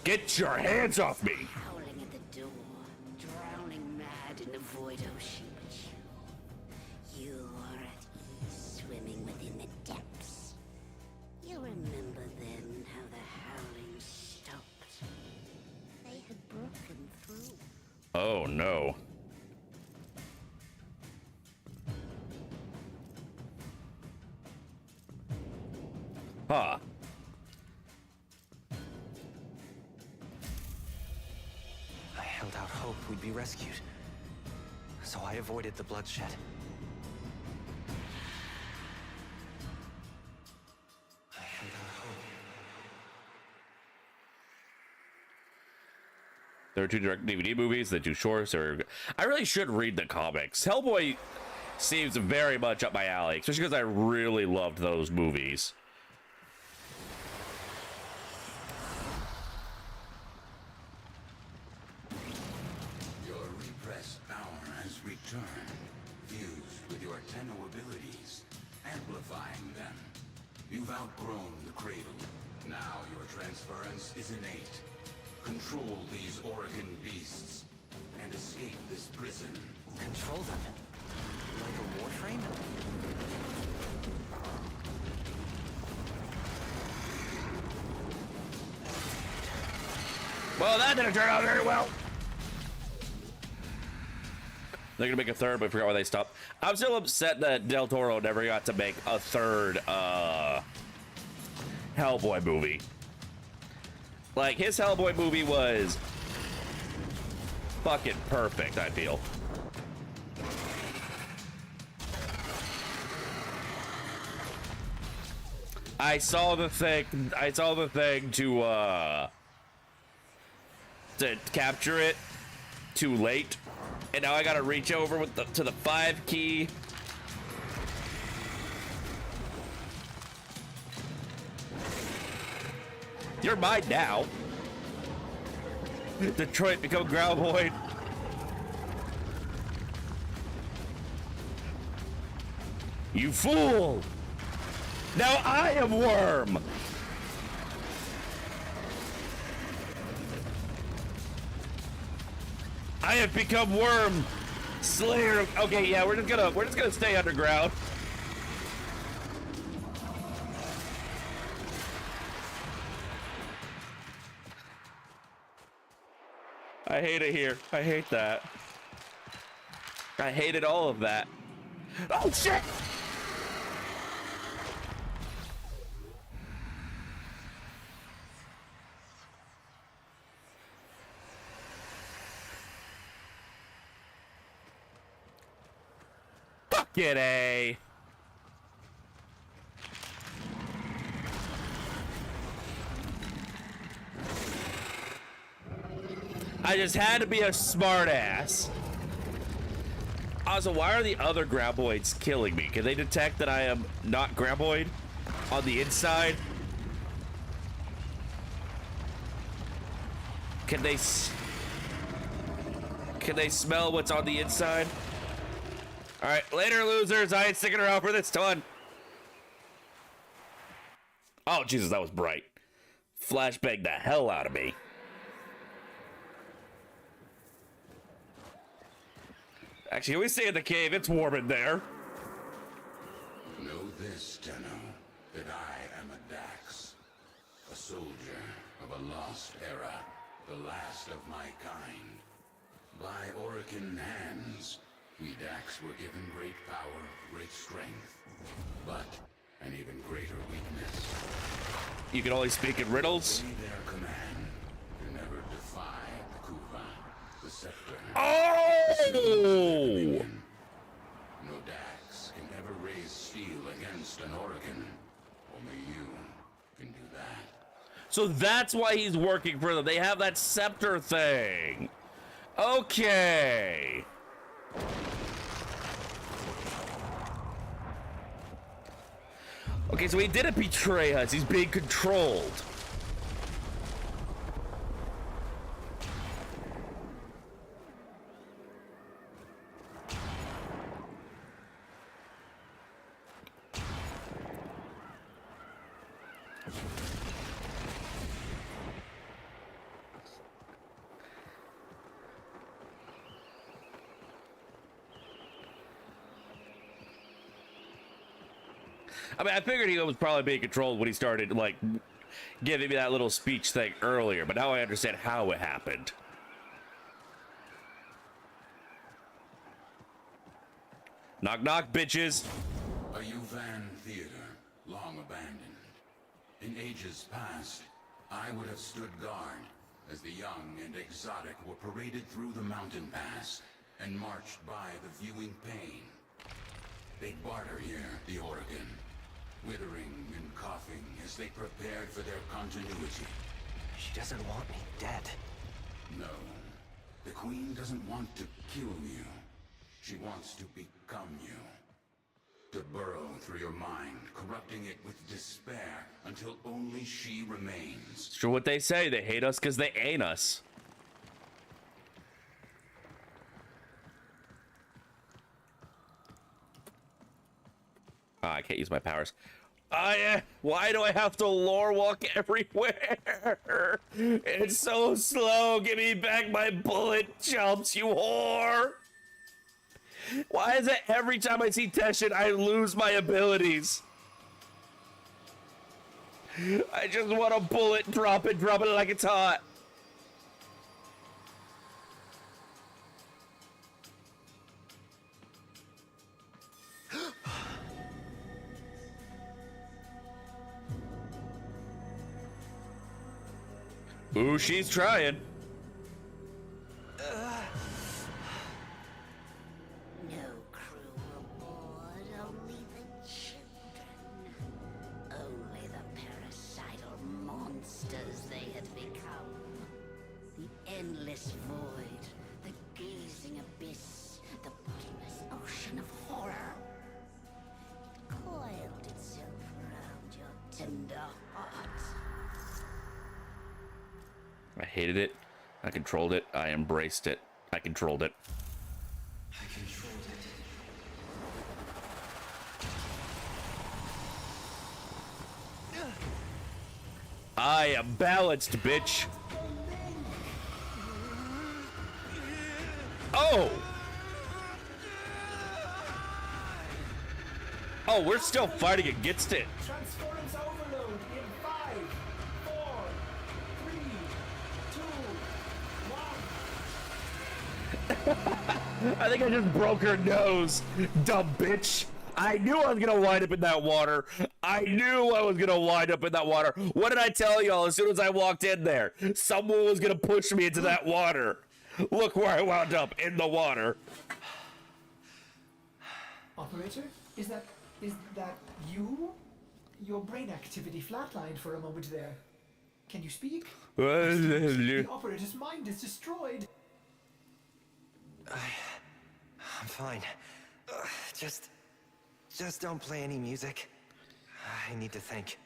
Get your hands off me! Howling at the door, drowning mad in the void ocean. You are at ease, swimming within the depths. You remember then how the howling stopped. They had broken through. Oh no. Huh. I held out hope we'd be rescued, so I avoided the bloodshed. I held out hope. There are 2 direct DVD movies, the 2 shorts. I really should read the comics. Hellboy seems very much up my alley, especially because I really loved those movies. Fused with your Tenno abilities, amplifying them. You've outgrown the cradle. Now your transference is innate. Control these Oregon beasts and escape this prison. Control them? Like a warframe? Well, that didn't turn out very well. They're gonna make a third, but I forgot why they stopped. I'm still upset that Del Toro never got to make a third Hellboy movie. Like, his Hellboy movie was fucking perfect, I feel. I saw the thing to capture it too late. And now I gotta reach over with to the 5 key. You're mine now. Detroit, become Growlboy. You fool! Now I am Worm! I have become Worm, Slayer. Okay, yeah, we're just gonna stay underground. I hate it here. I hate that. I hated all of that. Oh, shit! Fuck it, A. I just had to be a smartass. Also, why are the other graboids killing me? Can they detect that I am not graboid on the inside? Can they smell what's on the inside? All right, later, losers. I ain't sticking around for this ton. Oh, Jesus, that was bright. Flashbang the hell out of me. Actually, we stay in the cave. It's warm in there. Know this, Tenno, that I am a Dax, a soldier of a lost era, the last of my kind. By Orokin hands, we Dax were given great power, great strength, but an even greater weakness. You can only speak in riddles? Obey their command to never defy the Kuva, the scepter. Oh! No Dax can ever raise steel against an Orokin. Only you can do that. So that's why he's working for them. They have that scepter thing. Okay. Okay, so he didn't betray us. He's being controlled. I mean, I figured he was probably being controlled when he started, like, giving me that little speech thing earlier, but now I understand how it happened. Knock, knock, bitches. A Yuvan theater, long abandoned. In ages past, I would have stood guard as the young and exotic were paraded through the mountain pass and marched by the viewing pane. They barter here, the Orokin, withering and coughing as they prepared for their continuity. She doesn't want me dead. No. The Queen doesn't want to kill you. She wants to become you. To burrow through your mind, corrupting it with despair until only she remains. It's true what they say. They hate us because they ain't us. Oh, I can't use my powers. Why do I have to lore walk everywhere? It's so slow. Give me back my bullet jumps, you whore. Why is it every time I see Teshin, I lose my abilities? I just want a bullet, drop it like it's hot. Ooh, she's trying. No crew aboard, only the children. Only the parasital monsters they had become. The endless void, the gazing abyss, the bottomless ocean of horror. It coiled itself around your tender heart. I hated it. I controlled it. I embraced it. I controlled it. I controlled it. I am balanced, bitch. Oh! Oh, we're still fighting against it. Transference overload in 5, 4, 3, 2, 1. I think I just broke her nose, dumb bitch. I knew I was gonna wind up in that water. I knew I was gonna wind up in that water. What did I tell y'all as soon as I walked in there? Someone was gonna push me into that water. Look where I wound up, in the water. Operator, is that you? Your brain activity flatlined for a moment there. Can you speak? The operator's mind is destroyed. I'm fine. Just don't play any music. I need to think.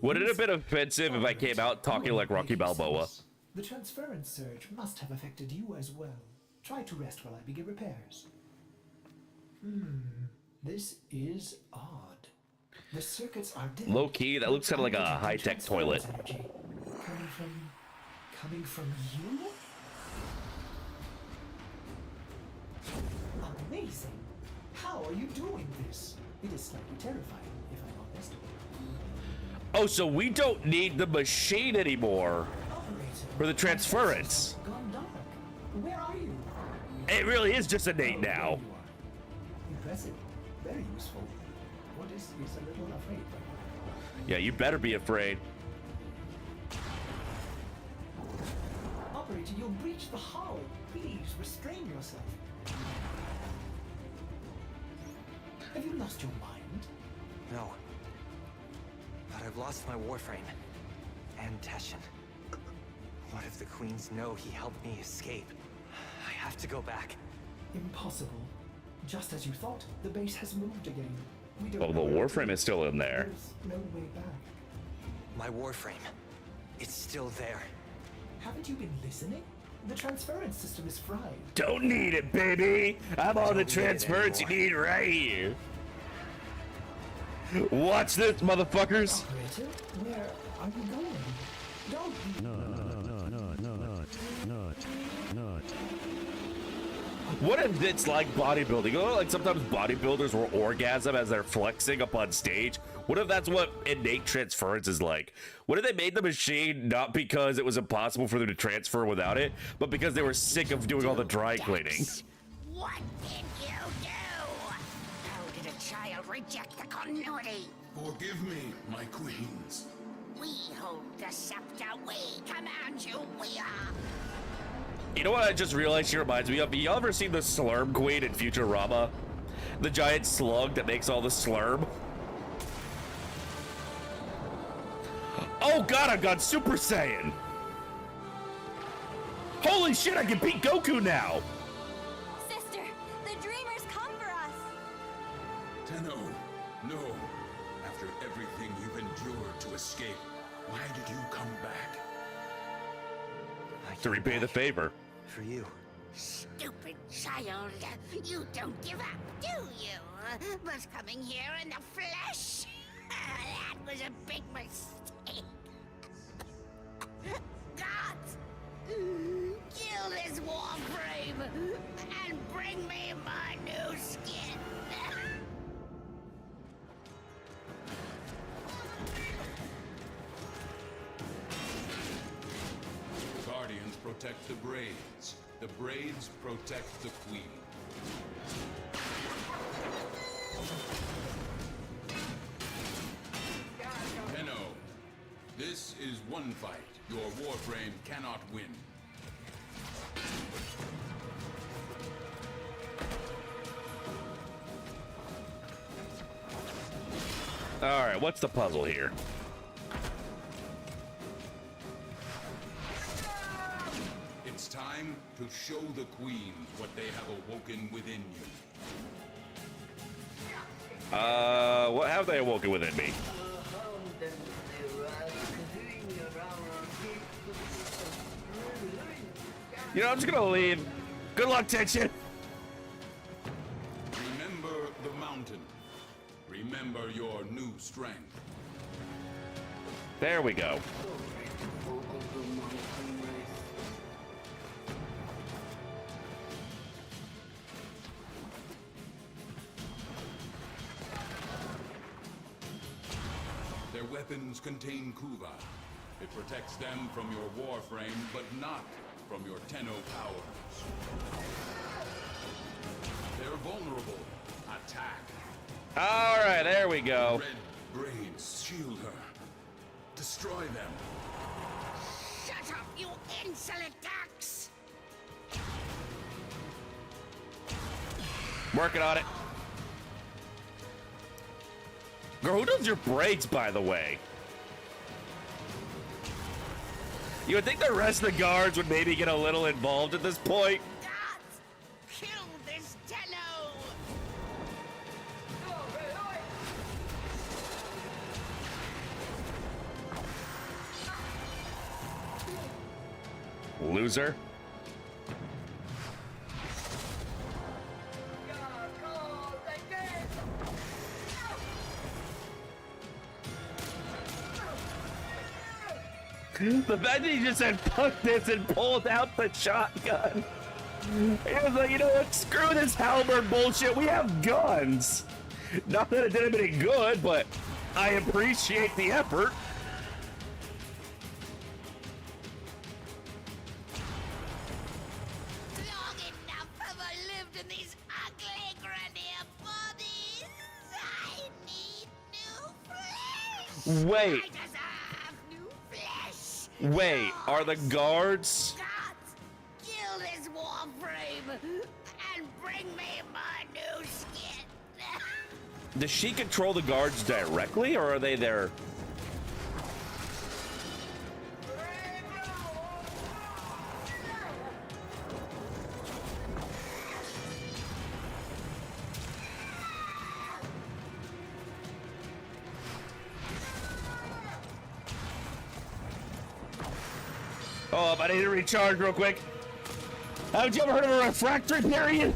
Would it have been offensive if I came out talking like Rocky Balboa? The transference surge must have affected you as well. Try to rest while I begin repairs. This is odd. The circuits are dead. Low key, that looks kind of like a high-tech toilet. Energy. Coming from you? Amazing. How are you doing this? It is slightly terrifying, if I'm honest. Oh, so we don't need the machine anymore for the transference. Gone dark. Where are you? It really is just innate now. Impressive. Very useful. Otis is a little afraid right now. Yeah, you better be afraid. Operator, you'll breach the hull. Please restrain yourself. Have you lost your mind? No. But I've lost my warframe. And Teshin. What if the Queens know he helped me escape? I have to go back. Impossible. Just as you thought, the base has moved again. We don't Oh, the know where warframe to is still in there. There's no way back. My warframe. It's still there. Haven't you been listening? The transference system is fried. Don't need it, baby. I'm on the transference you need right here. Watch this, motherfuckers. Operator, where are you going? Don't be... What if it's like bodybuilding? You know, like sometimes bodybuilders will orgasm as they're flexing up on stage. What if that's what innate transference is like? What if they made the machine not because it was impossible for them to transfer without it, but because they were sick of doing all the dry cleaning? What did you do? How did a child reject the continuity? Forgive me, my queens. We hold the scepter. We command you. We are. You know what I just realized she reminds me of? Y'all ever seen the Slurm Queen in Futurama? The giant slug that makes all the slurm? Oh god, I've got Super Saiyan! Holy shit, I can beat Goku now! Sister, the dreamers come for us. Tenno, no. After everything you've endured to escape, why did you come back? To repay the favor. For you. Stupid child. You don't give up, do you? But coming here in the flesh? That was a big mistake. Gods! Kill this warframe and bring me my new skin. Guardians protect the braids. The braids protect the queen. Tenno, this is one fight. Your warframe cannot win. Alright, what's the puzzle here? It's time to show the queens what they have awoken within you. What have they awoken within me? You know, I'm just gonna leave. Good luck, Tension. Remember the mountain. Remember your new strength. There we go. Their weapons contain Kuva. It protects them from your warframe, but not from your Tenno powers. They're vulnerable. Attack. All right, there we go. Red braids shield her. Destroy them. Shut up, you insolent ducks! Working on it. Girl, who does your braids, by the way? You would think the rest of the guards would maybe get a little involved at this point. Guards! Kill this Tenno! Loser. The fact that he just said fuck this and pulled out the shotgun. He was like, you know what, screw this halberd bullshit, we have guns. Not that it did him any good, but I appreciate the effort. Long enough have I lived in these ugly grenier bodies. I need new flesh. Wait, I deserve new flesh. wait, are the guards? Guards, kill this warframe and bring me my new skin. Does she control the guards directly, or are they there? Oh, I need to recharge real quick. Haven't you ever heard of a refractory period?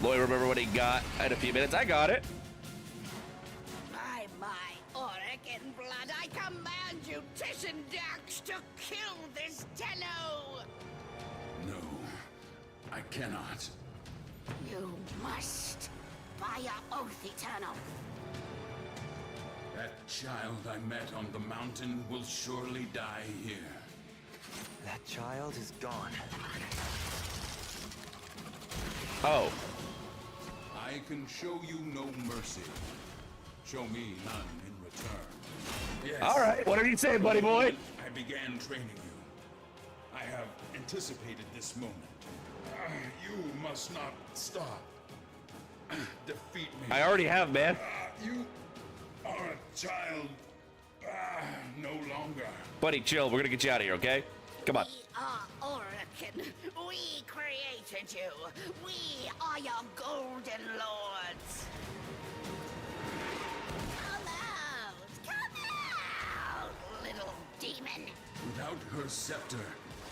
Lloyd, remember what he got in a few minutes? I got it. By my auric and blood, I command you, Titian Dax, to kill this Tenno! No, I cannot. You must, by your oath eternal. That child I met on the mountain will surely die here. That child is gone. Oh. I can show you no mercy. Show me none in return. Yes. All right, whatever you say, buddy boy. I began training you. I have anticipated this moment. You must not stop. Defeat me. I already have, man. You are a child. No longer. Buddy, chill. We're gonna get you out of here, okay? Come on. We are Orican. We created you. We are your golden lords. Come out, little demon. Without her scepter,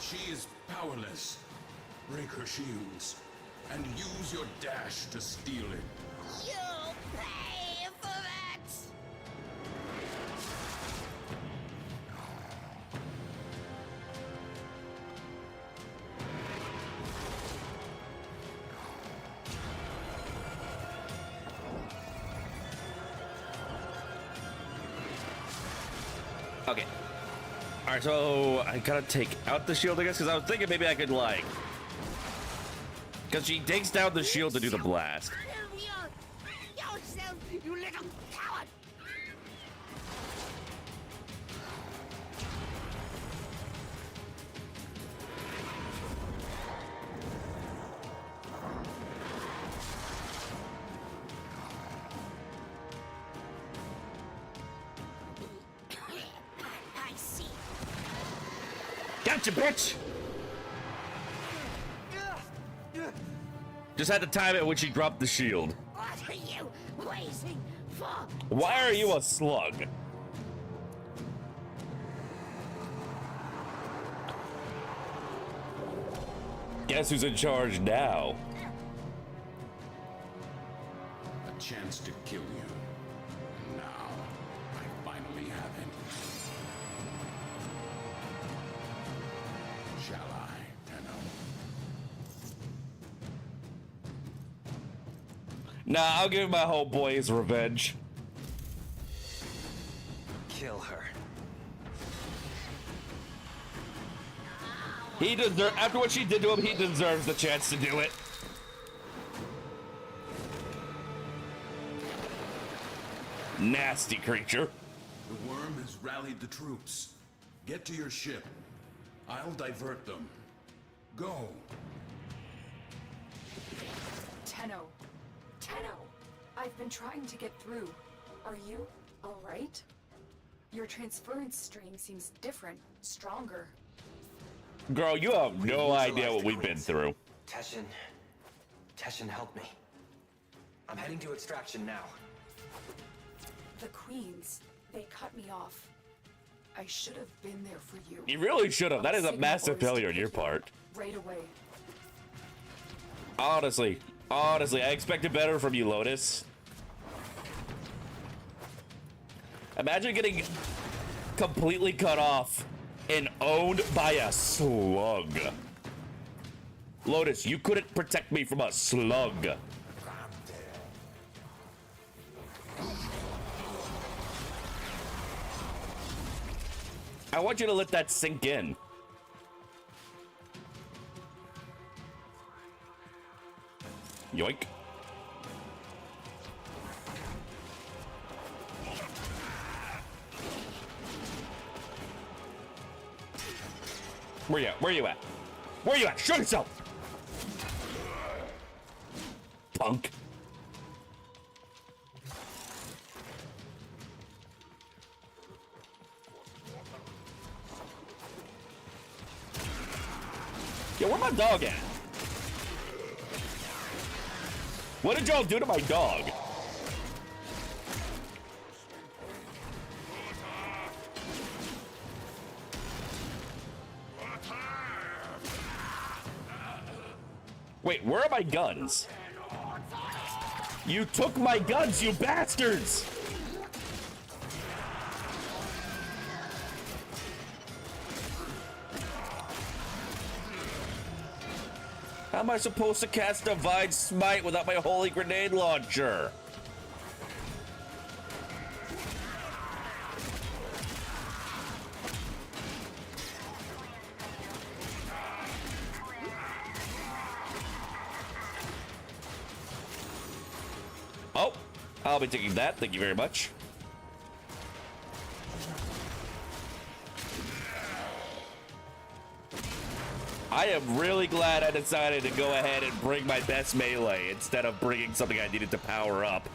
she is powerless. Break her shields, and use your dash to steal it. You'll pay for that. Okay. All right, so I gotta take out the shield, I guess, because I was thinking maybe I could, like... Because she takes down the shield to do the blast. Yourself, you little coward. I see. Gotcha, bitch! Just had to time it when she dropped the shield. What are you waiting for? Why are you a slug? Guess who's in charge now? A chance to kill you. And now, I finally have it. Nah, I'll give my homeboy his revenge. Kill her. He deserves, after what she did to him, he deserves the chance to do it. Nasty creature. The worm has rallied the troops. Get to your ship. I'll divert them. Go. Tenno. I've been trying to get through. Are you all right? Your transference stream seems different, stronger. Girl, you have no idea what we've been through. Teshin, help me. I'm heading to extraction now. The queens, they cut me off. I should have been there for you. You really should have. That is a Signal massive orders to failure on pick your you part. Right away. Honestly, I expected better from you, Lotus. Imagine getting completely cut off and owned by a slug. Lotus, you couldn't protect me from a slug. I want you to let that sink in. Yoink. Where you at? Where you at? Where you at? Show yourself! Punk. Yo, where my dog at? What did y'all do to my dog? Wait, where are my guns? You took my guns, you bastards! How am I supposed to cast Divine Smite without my holy grenade launcher? Oh, I'll be taking that. Thank you very much. I am really glad I decided to go ahead and bring my best melee instead of bringing something I needed to power up.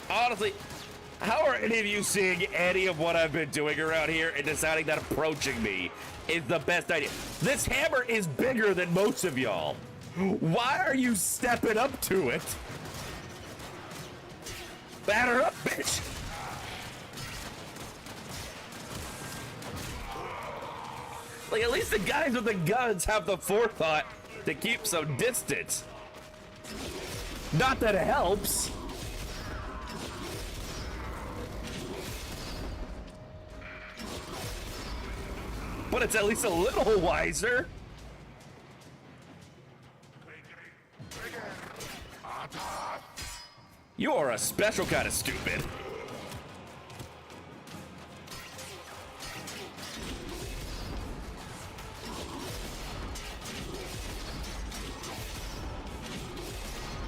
Honestly, how are any of you seeing any of what I've been doing around here and deciding that approaching me is the best idea? This hammer is bigger than most of y'all. Why are you stepping up to it? Batter up, bitch! Like, at least the guys with the guns have the forethought to keep some distance. Not that it helps. But it's at least a little wiser. You are a special kind of stupid.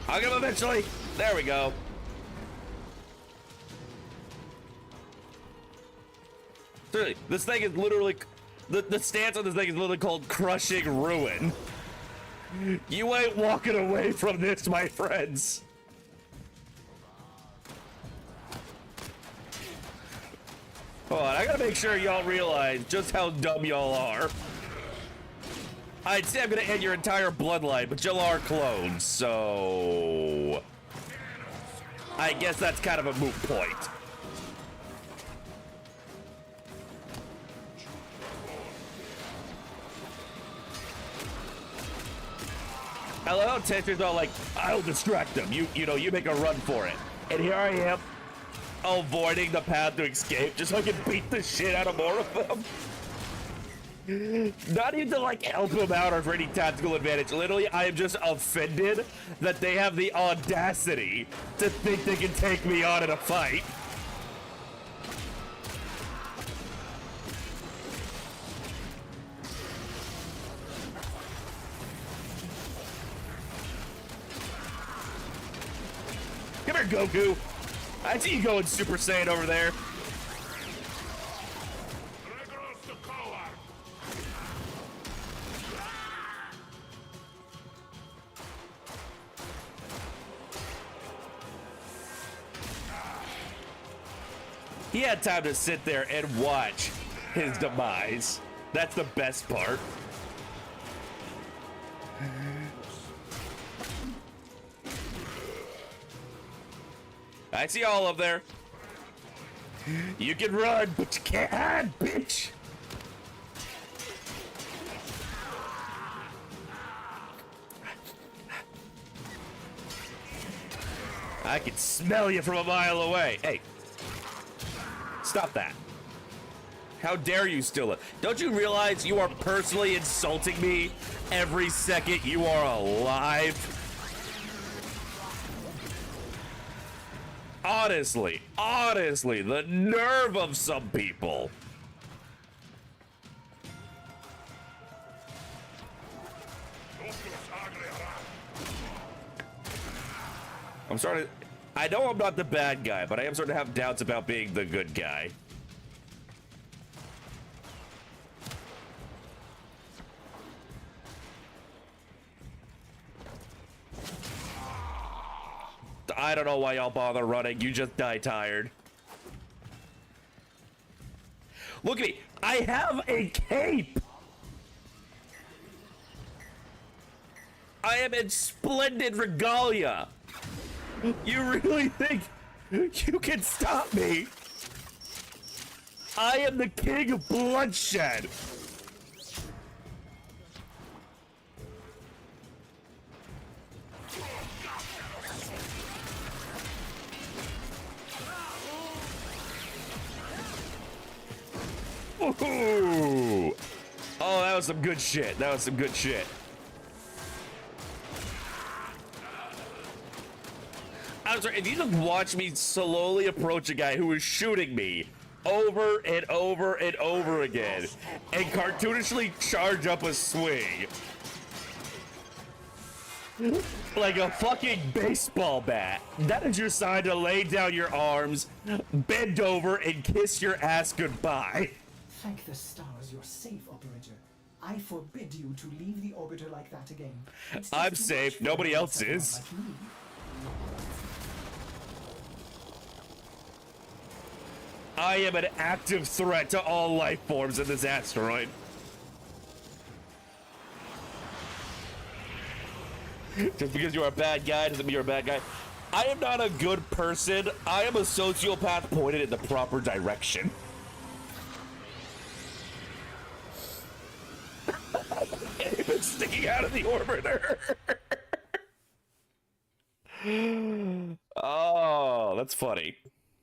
I'll get him eventually. There we go. Seriously, this thing is literally... The stance on this thing is literally called Crushing Ruin. You ain't walking away from this, my friends. Hold on, I gotta make sure y'all realize just how dumb y'all are. I'd say I'm gonna end your entire bloodline, but y'all are clones, so... I guess that's kind of a moot point. I love how Tetris are like, I'll distract them. You know, you make a run for it. And here I am, avoiding the path to escape just so I can beat the shit out of more of them. Not even to like help him out or for any tactical advantage. Literally, I am just offended that they have the audacity to think they can take me on in a fight. Come here, Goku. I see you going Super Saiyan over there. He had time to sit there and watch his demise. That's the best part. I see all of there. You can run, but you can't hide, bitch. I can smell you from a mile away. Hey. Stop that. How dare you steal it? Don't you realize you are personally insulting me every second you are alive? Honestly, the nerve of some people. I'm starting. I know I'm not the bad guy, but I am starting to have doubts about being the good guy. I don't know why y'all bother running. You just die tired. Look at me. I have a cape. I am in splendid regalia. You really think you can stop me? I am the king of bloodshed. Ooh. Oh, that was some good shit. That was some good shit. I'm sorry, if you just watch me slowly approach a guy who is shooting me over and over and over again and cartoonishly charge up a swing like a fucking baseball bat, that is your sign to lay down your arms, bend over, and kiss your ass goodbye. Thank the stars you're safe, operator. I forbid you to leave the orbiter like that again. I'm safe. Nobody else is. Like me. I am an active threat to all life forms in this asteroid. Just because you're a bad guy doesn't mean you're a bad guy. I am not a good person. I am a sociopath pointed in the proper direction. It's sticking out of the orbiter. Oh, that's funny.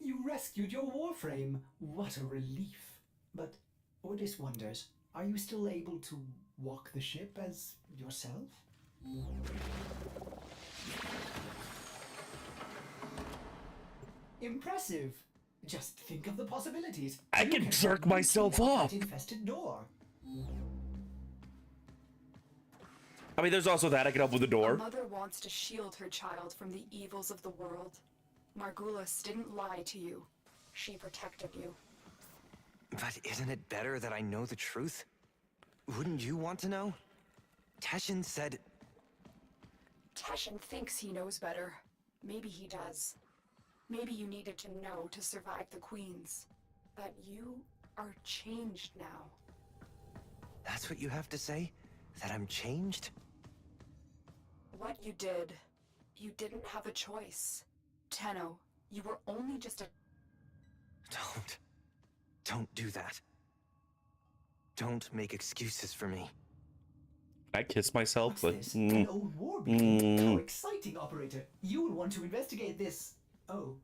You rescued your warframe. What a relief. But Ordis wonders, are you still able to walk the ship as yourself? Impressive. Just think of the possibilities. I can jerk myself off. That infested door. I mean, there's also that. I can help with the door. A mother wants to shield her child from the evils of the world. Margulis didn't lie to you. She protected you. But isn't it better that I know the truth? Wouldn't you want to know? Teshin said... Teshin thinks he knows better. Maybe he does. Maybe you needed to know to survive the Queens. But you are changed now. That's what you have to say? That I'm changed? What you did, you didn't have a choice. Tenno, you were only just a... Don't do that. Don't make excuses for me. I kiss myself, but... What's this? An old war beacon? How exciting, operator. You will want to investigate this. Oh,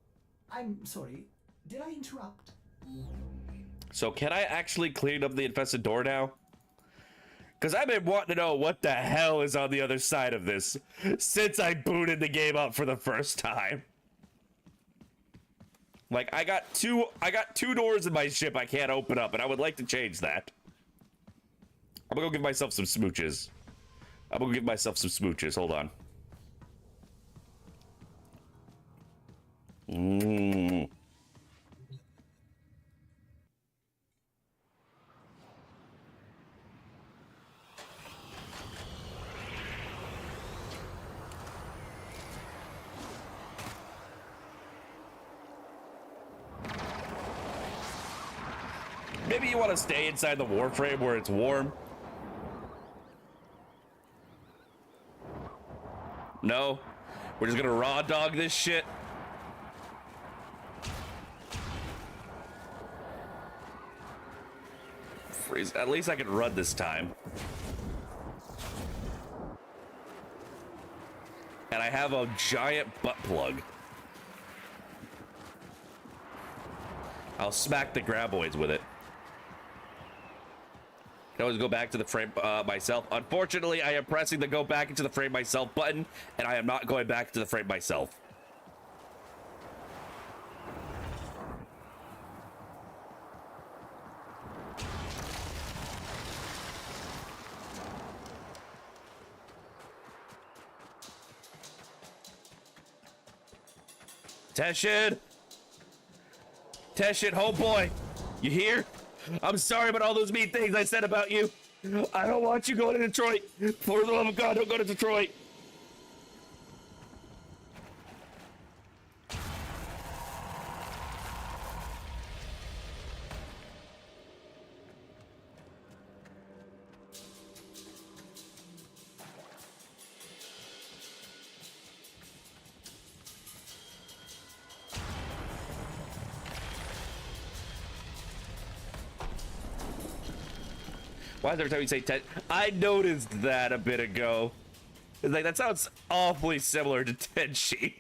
I'm sorry. Did I interrupt? So can I actually clean up the infested door now? Because I've been wanting to know what the hell is on the other side of this since I booted the game up for the first time. Like, I got two doors in my ship I can't open up, and I would like to change that. I'm gonna go give myself some smooches. Hold on. Maybe you want to stay inside the warframe where it's warm. No, we're just gonna raw dog this shit. Freeze. At least I can run this time. And I have a giant butt plug. I'll smack the graboids with it. I can always go back to the frame myself. Unfortunately, I am pressing the go back into the frame myself button, and I am not going back to the frame myself. Teshin! Teshin, homeboy! You here? I'm sorry about all those mean things I said about you. I don't want you going to Detroit. For the love of God, don't go to Detroit. Why is every time you say Ted? I noticed that a bit ago. It's like, that sounds awfully similar to Tenshi.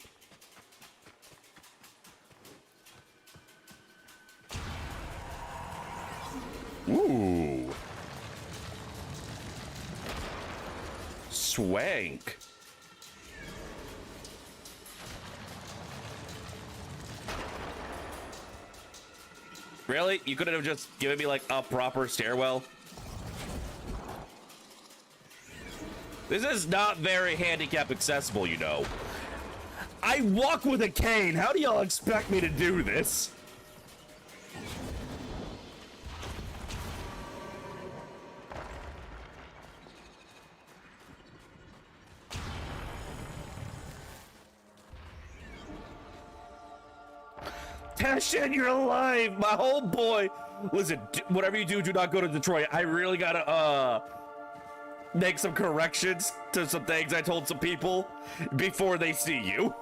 Ooh. Swank. Really? You couldn't have just given me like a proper stairwell? This is not very handicap accessible, you know. I walk with a cane. How do y'all expect me to do this? Tashin, you're alive, my whole boy. Listen, whatever you do, do not go to Detroit. I really gotta, make some corrections to some things I told some people before they see you.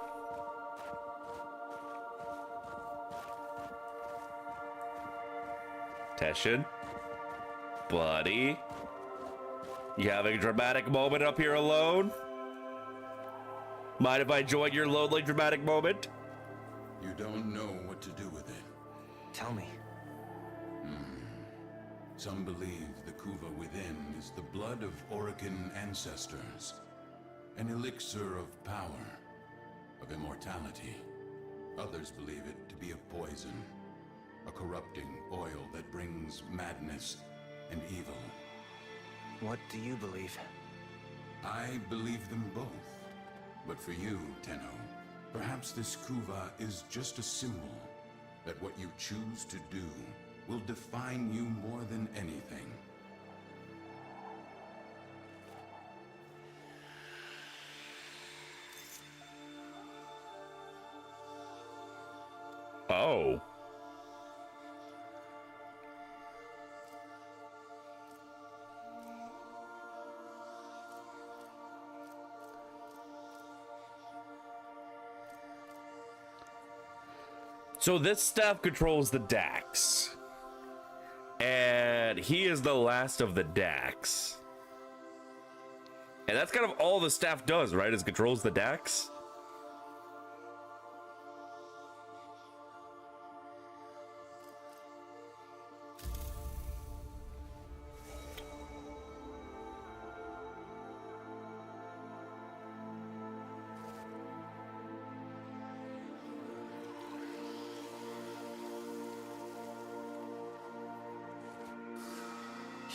Teshin, buddy, you having a dramatic moment up here alone? Mind if I join your lonely dramatic moment? You don't know what to do with it. Tell me. Some believe the Kuva within is the blood of Orokin ancestors. An elixir of power, of immortality. Others believe it to be a poison. A corrupting oil that brings madness and evil. What do you believe? I believe them both. But for you, Tenno, perhaps this Kuva is just a symbol that what you choose to do will define you more than anything. Oh. So this staff controls the Dax. And he is the last of the Dax. And that's kind of all the staff does, right? Is controls the Dax.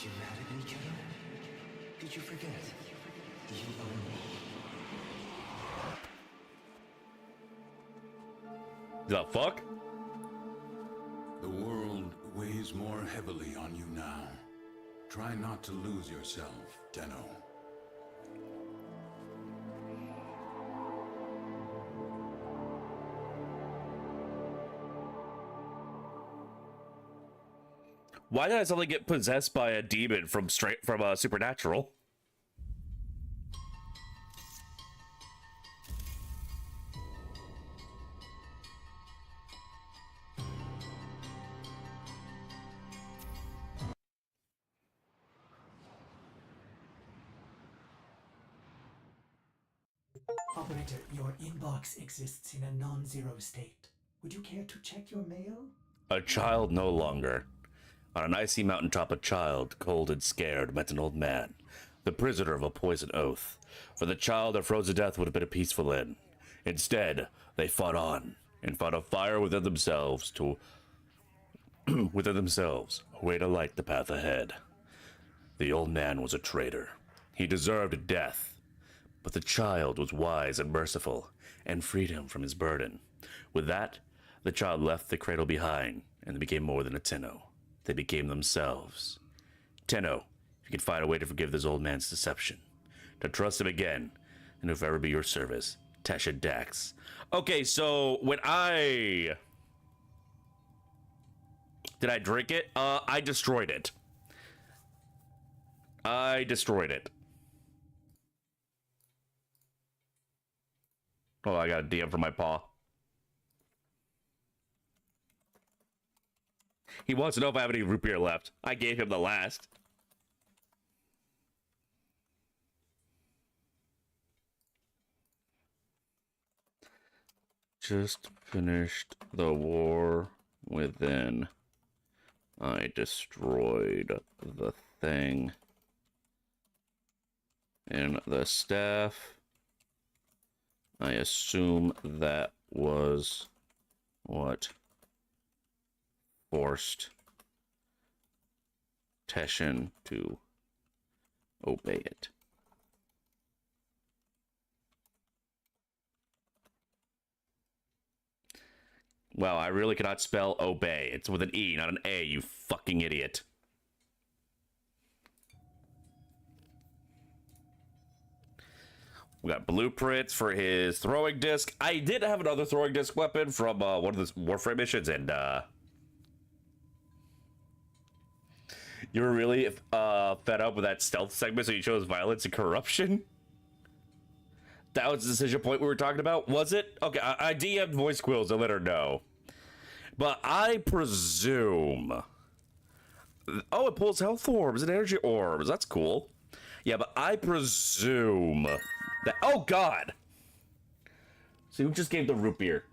You mad at me, kiddo? Did you forget? You owe me. The fuck? The world weighs more heavily on you now. Try not to lose yourself, Tenno. Why did I suddenly get possessed by a demon from Supernatural? Operator, your inbox exists in a non-zero state. Would you care to check your mail? A child no longer. On an icy mountaintop, a child, cold and scared, met an old man, the prisoner of a poison oath. For the child that froze to death would have been a peaceful end. Instead, they fought on, and fought a fire within themselves within themselves, a way to light the path ahead. The old man was a traitor. He deserved death. But the child was wise and merciful, and freed him from his burden. With that, the child left the cradle behind, and they became more than a Tenno. They became themselves. Tenno, if you could find a way to forgive this old man's deception, to trust him again, and if ever be your service, Tasha Dax. Okay, so when I... Did I drink it? I destroyed it. I destroyed it. Oh, I got a DM from my paw. He wants to know if I have any root beer left. I gave him the last. Just finished the war within. I destroyed the thing in the staff. I assume that was what forced Teshin to obey it. Wow, I really cannot spell obey. It's with an E, not an A, you fucking idiot. We got blueprints for his throwing disc. I did have another throwing disc weapon from one of the warframe missions, and you were really fed up with that stealth segment, so you chose violence and corruption. That was the decision point we were talking about, was it? Okay, I DM'd Voice Quills to let her know. But I presume... Oh, it pulls health orbs and energy orbs. That's cool. Yeah, but I presume that... Oh, God! So who just gave the root beer?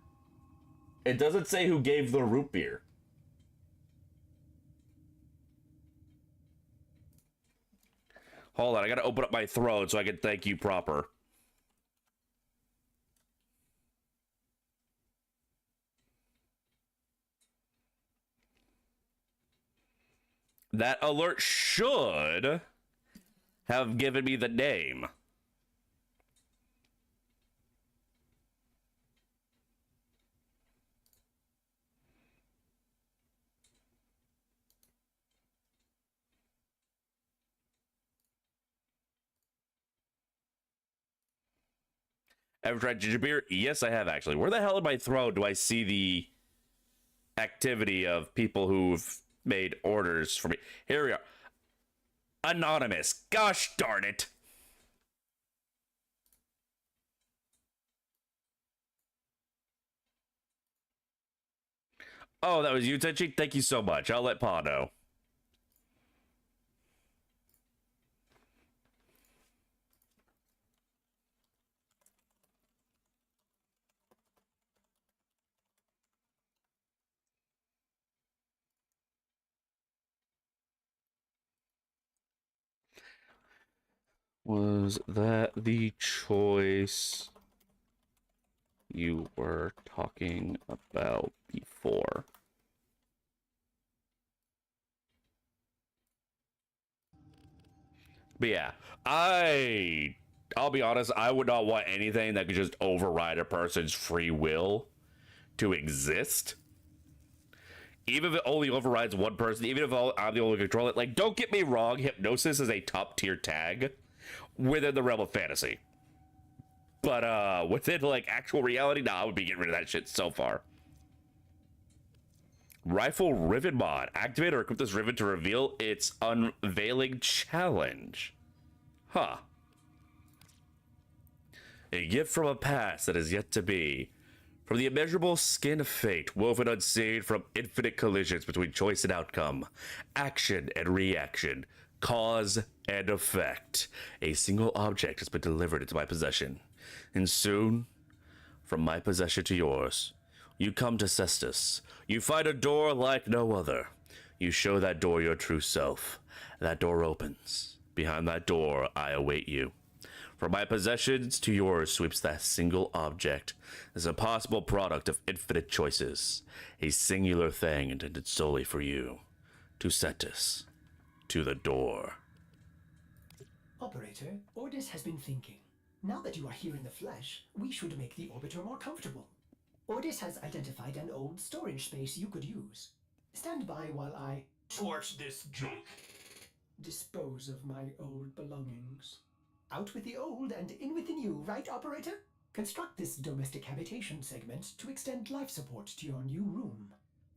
It doesn't say who gave the root beer. Hold on, I gotta open up my throat so I can thank you proper. That alert should have given me the name. Ever tried ginger beer? Yes, I have, actually. Where the hell in my throat do I see the activity of people who've made orders for me? Here we are. Anonymous. Gosh darn it. Oh, that was you, Tenchi? Thank you so much. I'll let Pa know. Was that the choice you were talking about before? But yeah, I'll be honest, I would not want anything that could just override a person's free will to exist. Even if it only overrides one person, even if I'm the only control it. Like, don't get me wrong, hypnosis is a top tier tag within the realm of fantasy. But within like actual reality, nah, I would be getting rid of that shit so far. Rifle Rivet mod. Activate or equip this rivet to reveal its unveiling challenge. Huh. A gift from a past that is yet to be. From the immeasurable skin of fate, woven unseen from infinite collisions between choice and outcome, action and reaction, cause and effect, a single object has been delivered into my possession. And soon, from my possession to yours, you come to Cestus. You find a door like no other. You show that door your true self. That door opens. Behind that door, I await you. From my possessions to yours sweeps that single object as a possible product of infinite choices, a singular thing intended solely for you. To Cestus, to the door. Operator, Ordis has been thinking. Now that you are here in the flesh, we should make the orbiter more comfortable. Ordis has identified an old storage space you could use. Stand by while I Torch this junk. dispose of my old belongings. Out with the old and in with the new, right, operator? Construct this domestic habitation segment to extend life support to your new room.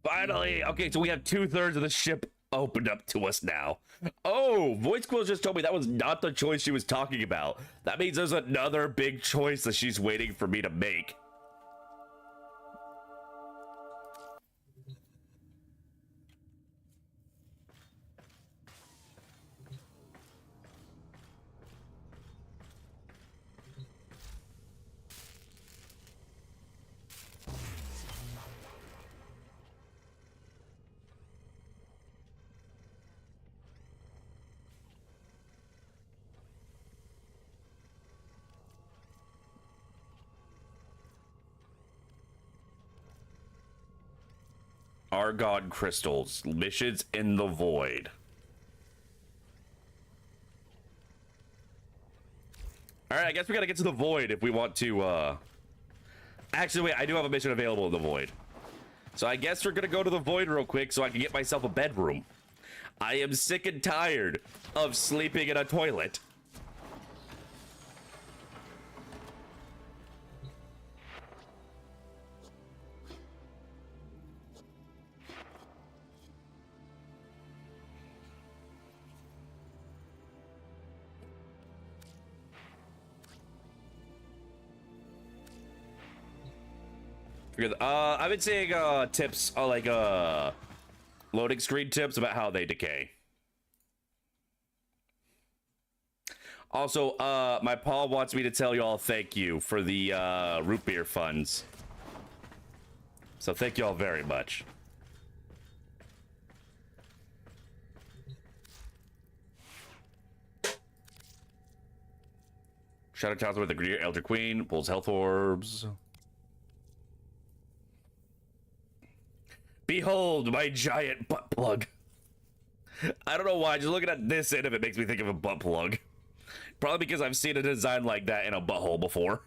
Finally! Okay, so we have 2/3 of the ship opened up to us now. Oh, Voice Quill just told me that was not the choice she was talking about. That means there's another big choice that she's waiting for me to make. Argon crystals, missions in the void. All right, I guess we gotta get to the void if we want to. Actually, wait, I do have a mission available in the void, so I guess we're gonna go to the void real quick so I can get myself a bedroom. I am sick and tired of sleeping in a toilet. I've been seeing tips, like loading screen tips about how they decay. Also, my paw wants me to tell y'all thank you for the root beer funds. So thank y'all very much. Shadow Towns with the Great Elder Queen pulls health orbs. Behold my giant butt plug. I don't know why, just looking at this end of it makes me think of a butt plug. Probably because I've seen a design like that in a butthole before.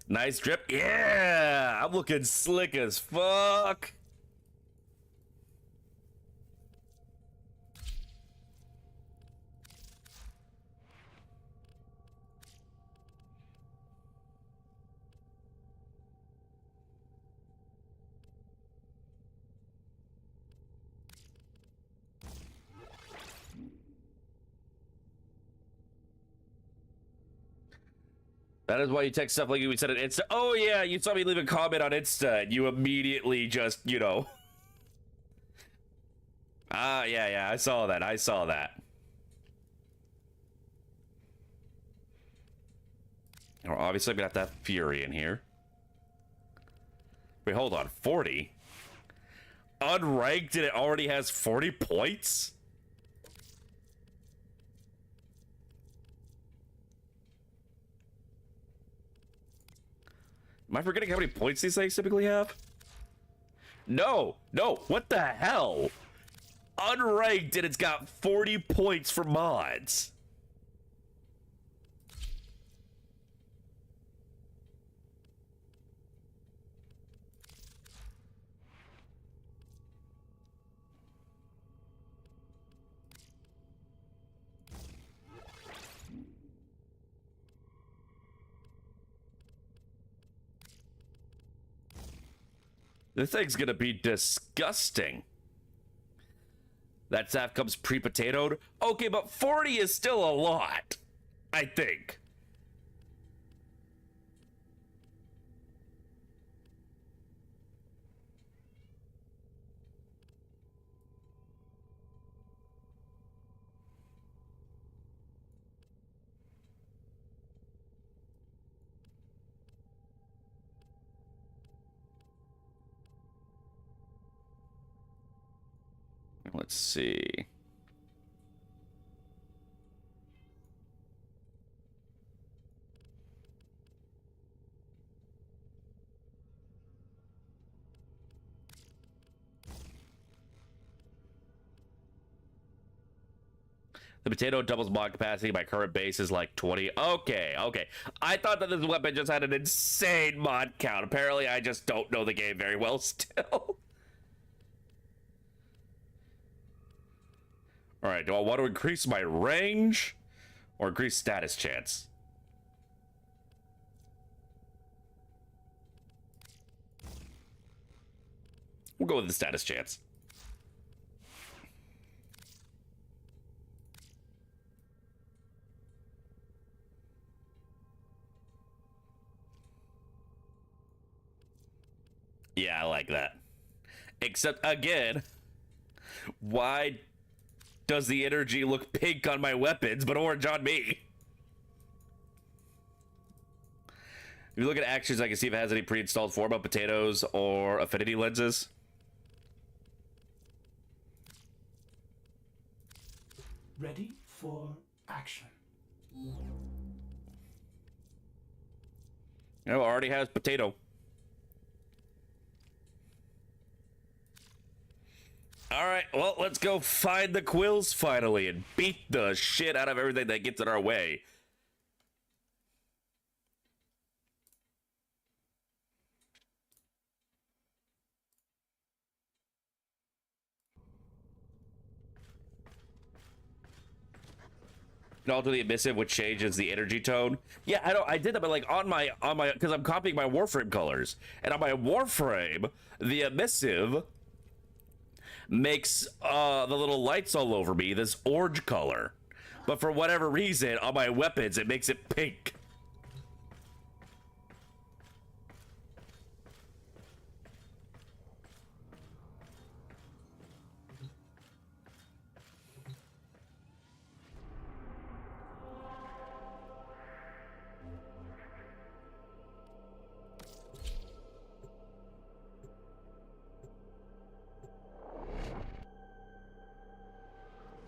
Nice drip. Yeah, I'm looking slick as fuck. That is why you text stuff like you said on Insta. Oh yeah, you saw me leave a comment on Insta and you immediately just, you know. Ah, yeah, I saw that. Or obviously I'm gonna have to have Fury in here. Wait, hold on, 40? Unranked and it already has 40 points? Am I forgetting how many points these things typically have? No, what the hell? unranked and it's got 40 points for mods. This thing's gonna be disgusting. That staff comes pre-potatoed. Okay, but 40 is still a lot, I think. Let's see. The potato doubles mod capacity. My current base is like 20. Okay, okay. I thought that this weapon just had an insane mod count. Apparently, I just don't know the game very well still. All right, do I want to increase my range or increase status chance? We'll go with the status chance. Yeah, I like that. Except, again, why does the energy look pink on my weapons but orange on me? If you look at actions, I can see if it has any pre-installed form of potatoes or affinity lenses. Ready for action. No, already has potato. All right, well, let's go find the quills finally and beat the shit out of everything that gets in our way. And alter the emissive, which changes the energy tone. Yeah, I did that, but like on my because I'm copying my warframe colors, and on my warframe, the emissive makes the little lights all over me this orange color, but for whatever reason on my weapons it makes it pink.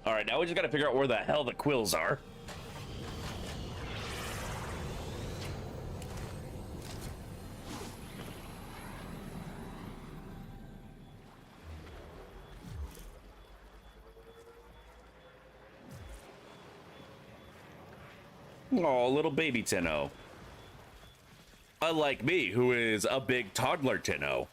All right, now we just got to figure out where the hell the quills are. Oh, little baby Tenno. Unlike me, who is a big toddler Tenno.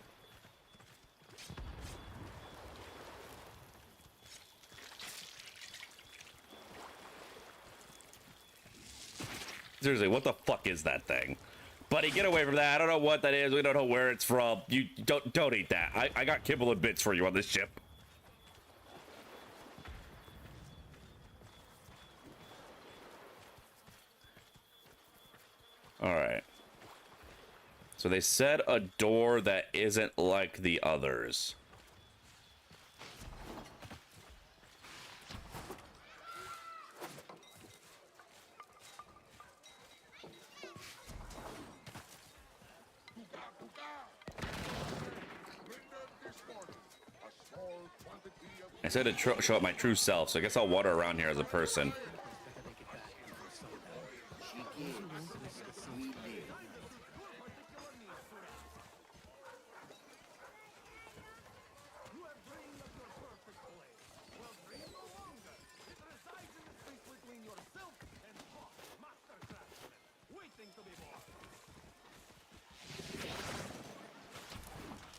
Seriously, what the fuck is that thing? Buddy, get away from that. I don't know what that is. We don't know where it's from. You don't eat that. I got kibble and bits for you on this ship. All right. So they said a door that isn't like the others. I said to show up my true self, so I guess I'll wander around here as a person.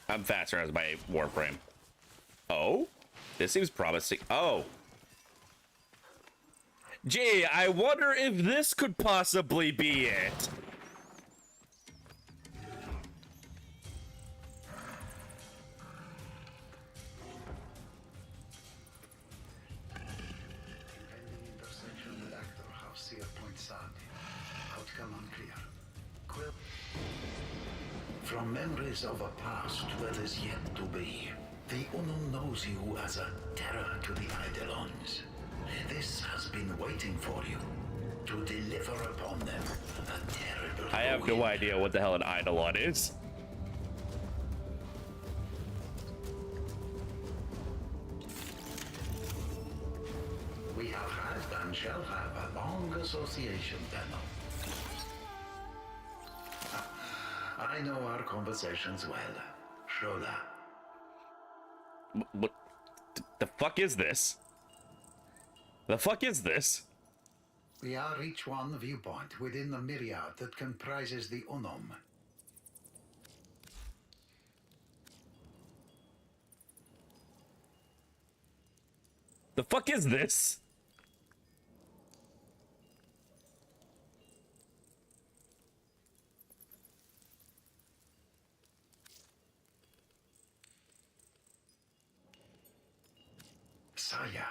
I'm faster as my warframe. Oh, this seems promising. Oh. Gee, I wonder if this could possibly be it. From memories of a past that is yet to be, the Unknown knows you as a terror to the Eidolons. This has been waiting for you, to deliver upon them a terrible I have no idea what the hell an Eidolon is. We have had and shall have a long association, Daniel. I know our conversations well. Shola. What the fuck is this? The fuck is this? We are each one viewpoint within the myriad that comprises the Unum. The fuck is this? Saya,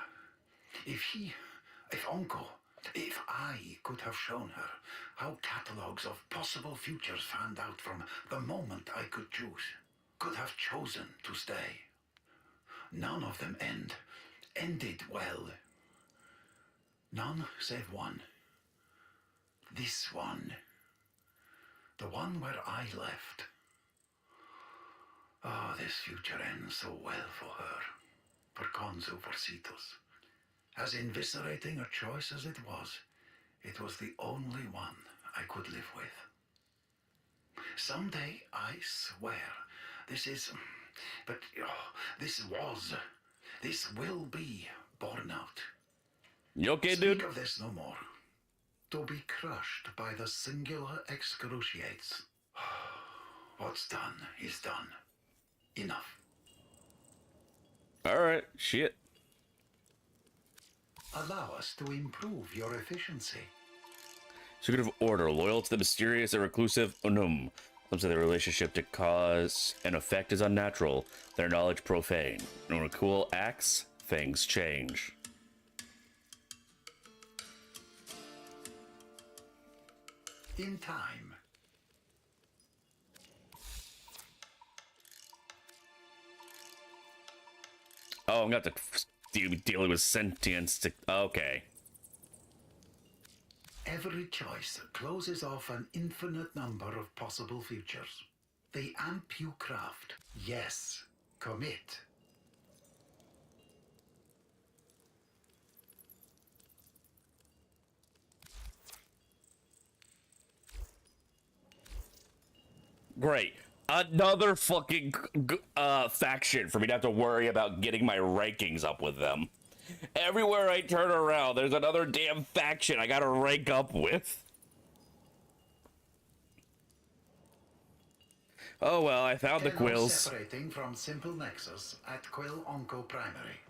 if Uncle, if I could have shown her how catalogs of possible futures fanned out from the moment I could choose, could have chosen to stay. None of them ended well. None save one. This one. The one where I left. Oh, this future ends so well for her. For Konzu Forcitos. As inviscerating a choice as it was the only one I could live with. Someday, I swear, this will be borne out. You okay, dude? Speak of this no more. To be crushed by the singular excruciates. What's done is done. Enough. Alright, shit. Allow us to improve your efficiency. Secret of order, loyal to the mysterious and reclusive Unum. Some say their relationship to cause and effect is unnatural, their knowledge profane. When a cool acts, things change. In time. Oh, I'm gonna have to dealing with sentience to... Okay. Every choice closes off an infinite number of possible futures. They amp you craft. Yes, commit. Great. Another fucking faction for me to have to worry about getting my rankings up with them. Everywhere I turn around, there's another damn faction I gotta rank up with. Oh well, I found the quills. Separating from Simple Nexus at Quill Onco Primary.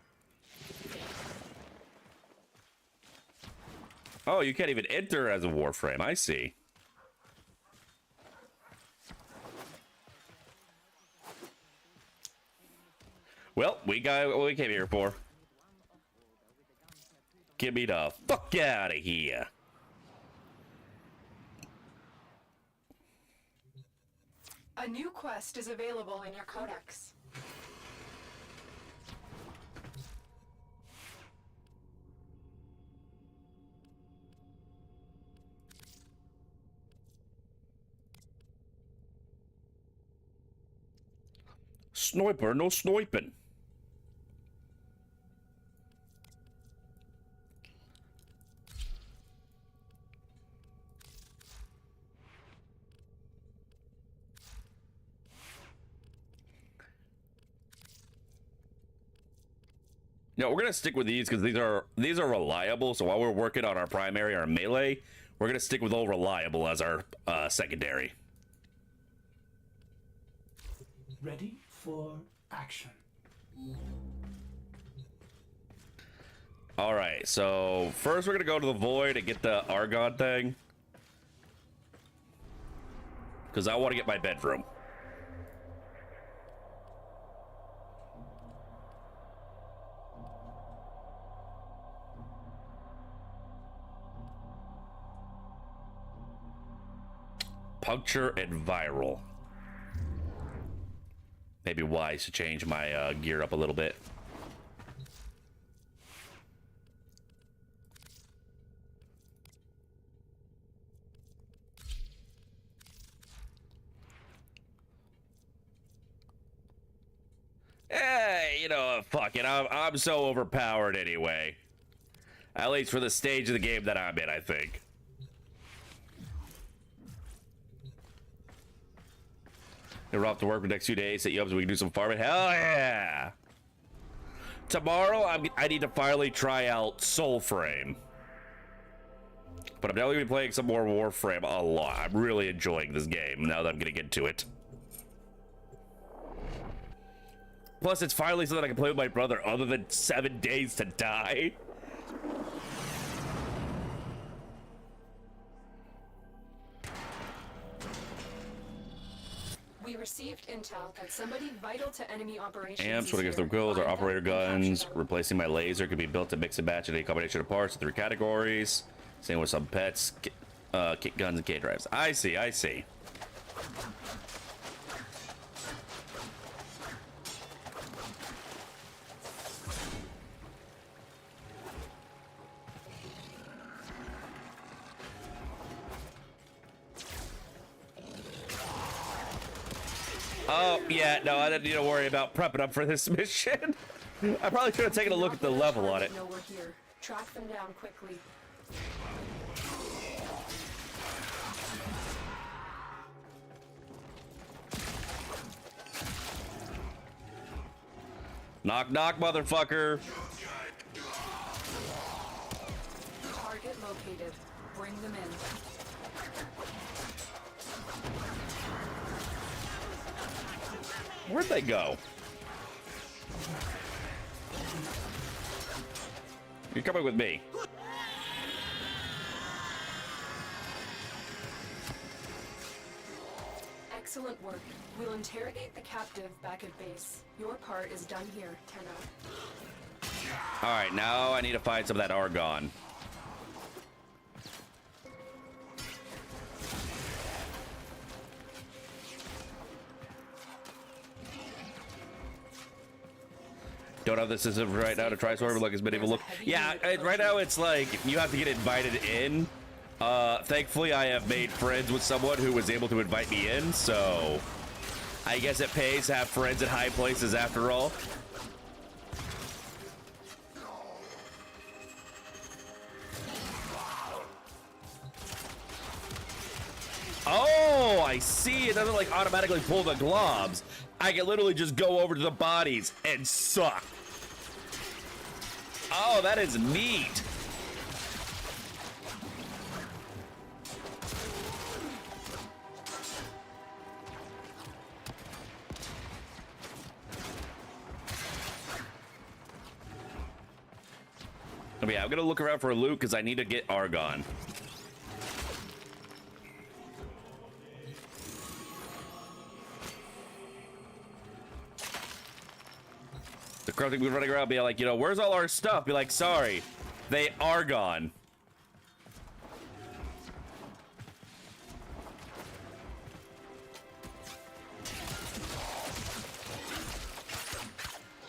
Oh, you can't even enter as a warframe. I see. Well, we got what we came here for. Get me the fuck out of here. A new quest is available in your codex. Sniper, no sniping. No, we're gonna stick with these because these are reliable. So while we're working on our primary, our melee, we're gonna stick with all reliable as our secondary. Ready for action. All right, so first we're gonna go to the void and get the Argon thing, because I want to get my bedroom. Puncture and viral. Maybe wise to change my gear up a little bit. You know, fuck it. I'm so overpowered anyway. At least for the stage of the game that I'm in, I think. We're off to work for the next 2 days. Set you up so we can do some farming. Hell yeah! Tomorrow, I need to finally try out Soulframe. But I'm definitely going to be playing some more Warframe a lot. I'm really enjoying this game now that I'm getting into it. Plus, it's finally something I can play with my brother other than 7 days to die. We received intel that somebody vital to enemy operations. Amps, what I guess the goals are operator guns. Replacing my laser could be built to mix and match in a combination of parts in 3 categories. Same with some pets, kit guns, and K drives. I see, I see. Oh, yeah, no, I didn't need to worry about prepping up for this mission. I probably should have taken a look at the level on it. No, we're here. Track them down quickly. Knock, knock, motherfucker. Target located. Bring them in. Where'd they go? You're coming with me. Excellent work. We'll interrogate the captive back at base. Your part is done here, Tenno. Alright, now I need to find some of that Argon. Don't have the system right now to try sort of like as many will look. Yeah, right now it's like you have to get invited in. Thankfully I have made friends with someone who was able to invite me in, so I guess it pays to have friends at high places after all. Oh, I see. It doesn't like automatically pull the globs. I can literally just go over to the bodies and suck. Oh, that is neat. Oh, yeah, I'm gonna look around for a loot because I need to get Argon. The crowd will be running around, be like, you know, where's all our stuff? Be like, sorry, they are gone.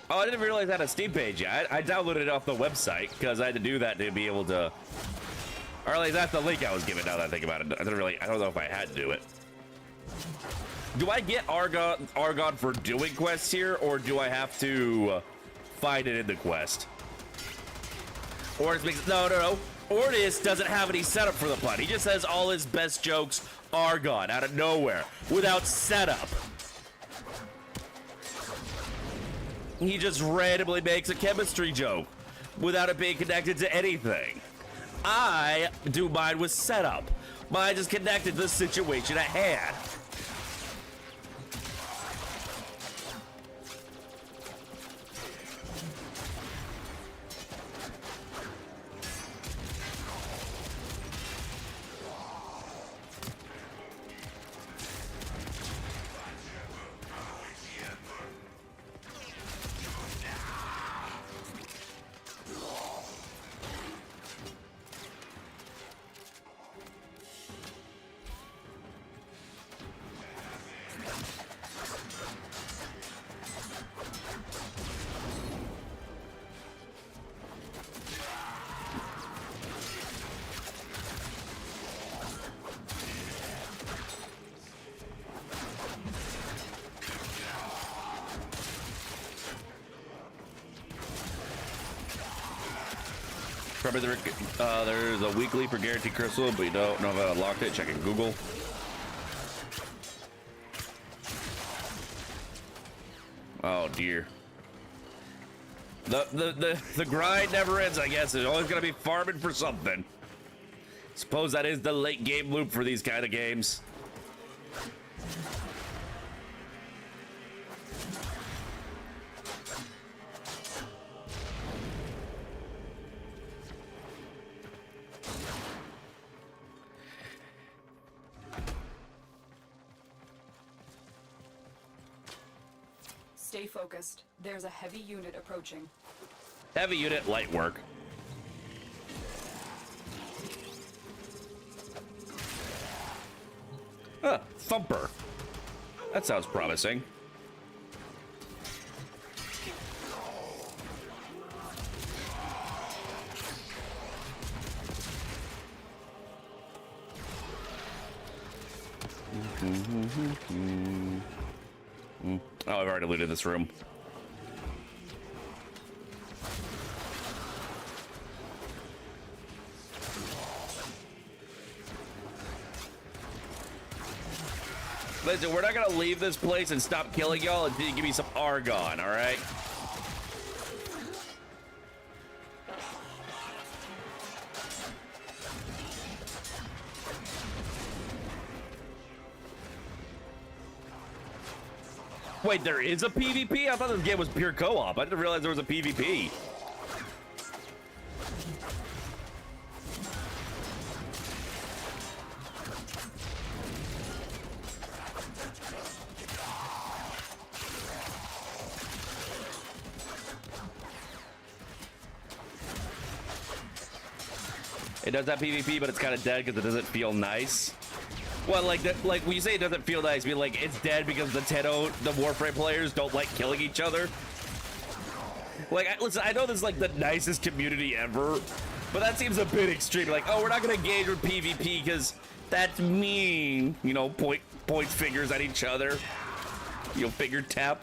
Oh, I didn't realize I had a Steam page yet. I downloaded it off the website because I had to do that to be able to. Or at least that's the link I was given. Now that I think about it, I don't know if I had to do it. Do I get Argon for doing quests here, or do I have to find it in the quest? Ordis no. Ordis doesn't have any setup for the plot. He just says all his best jokes are gone out of nowhere without setup. He just randomly makes a chemistry joke without it being connected to anything. I do mine with setup. Mine is connected to the situation at hand. There's a weekly for guaranteed crystal, but you don't know if I unlocked it. Check in Google. Oh dear. The grind never ends, I guess. There's always gonna be farming for something. Suppose that is the late game loop for these kind of games. Stay focused. There's a heavy unit approaching. Heavy unit, light work. Thumper. That sounds promising. Oh, I've already looted this room. Listen, we're not gonna leave this place and stop killing y'all until you give me some argon, all right? Wait, there is a PvP? I thought this game was pure co-op. I didn't realize there was a PvP. It does have PvP, but it's kind of dead because it doesn't feel nice. Well, like when you say it doesn't feel nice, I mean like it's dead because the Warframe players don't like killing each other. Like, listen, I know this is like the nicest community ever, but that seems a bit extreme. Like, oh, we're not gonna engage with PvP because that's mean. You know, point fingers at each other. You know, finger tap.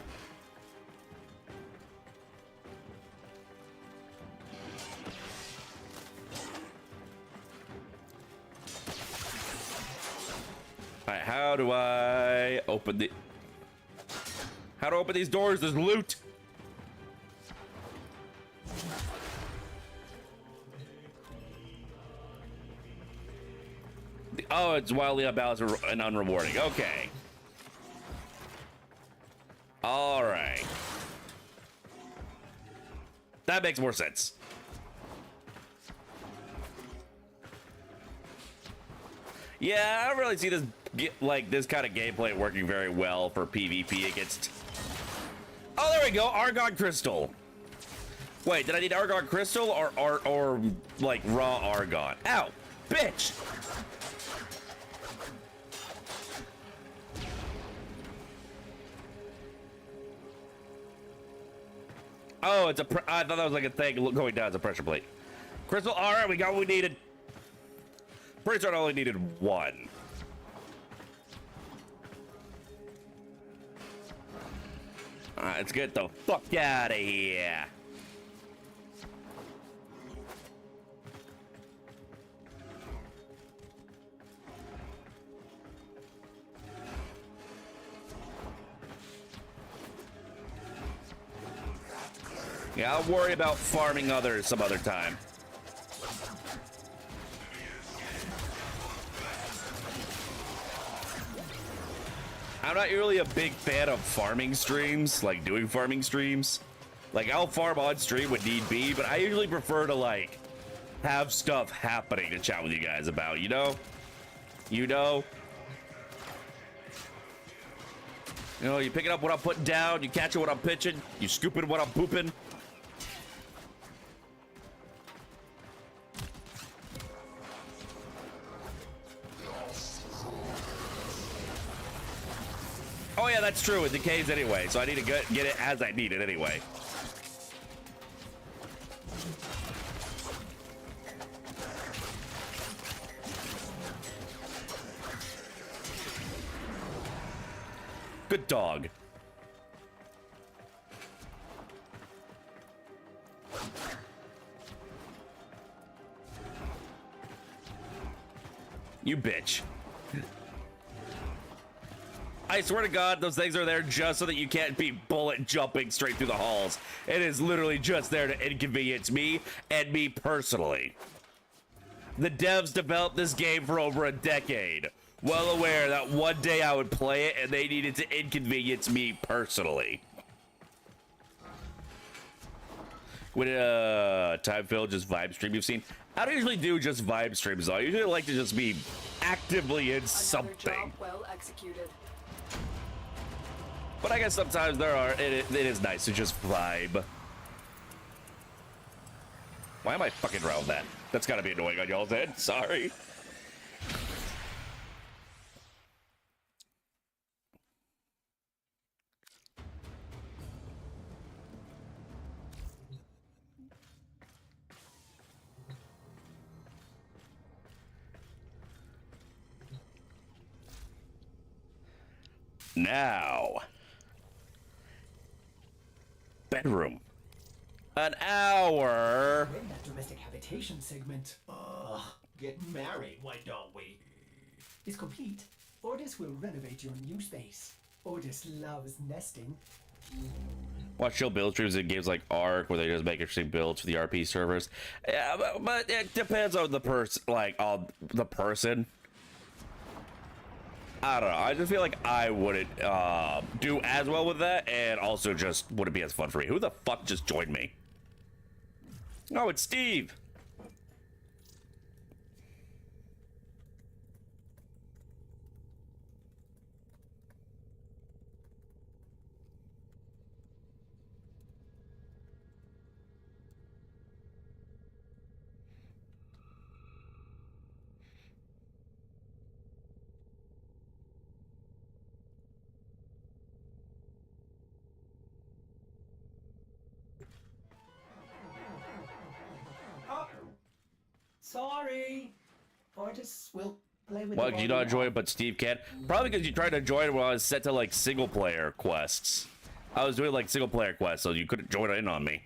Alright, how do I open the... How to open these doors? There's loot! Oh, it's wildly unbalanced and unrewarding. Okay. Alright. That makes more sense. Yeah, I don't really see this this kind of gameplay working very well for PvP against... Oh, there we go, Argon Crystal. Wait, did I need Argon Crystal or like raw Argon? Ow, bitch! Oh, it's a... I thought that was like a thing going down as a pressure plate. Crystal, all right, we got what we needed. Pretty sure I only needed one. Alright, let's get the fuck out of here. Yeah, I'll worry about farming others some other time. I'm not really a big fan of farming streams, like doing farming streams. Like, I'll farm on stream when need be, but I usually prefer to, like, have stuff happening to chat with you guys about, you know? You know? You know, you picking up what I'm putting down, you catching what I'm pitching, you scooping what I'm pooping. Oh yeah, that's true. It decays anyway, so I need to get it as I need it anyway. Good dog. You bitch. I swear to God, those things are there just so that you can't be bullet jumping straight through the halls. It is literally just there to inconvenience me and me personally. The devs developed this game for over a decade, well aware that one day I would play it and they needed to inconvenience me personally. When time filled just vibe stream you've seen? I don't usually do just vibe streams though. I usually like to just be actively in something. Job well executed. But I guess sometimes it is nice to just vibe. Why am I fucking around that? That's gotta be annoying on y'all's end. Sorry. Now, bedroom. An hour. In that domestic habitation segment, Get married, why don't we? is complete. Ordis will renovate your new space. Ordis loves nesting. Watch chill build streams in games like Ark, where they just make interesting builds for the RP servers. Yeah, but it depends on the person, like on the person. I don't know. I just feel like I wouldn't do as well with that, and also just wouldn't be as fun for me. Who the fuck just joined me? Oh, it's Steve. Oh, sorry. Ordis will play with. Why did you not join it, but Steve can? Probably because you tried to join when I was set to like single player quests. I was doing like single player quests, so you couldn't join in on me.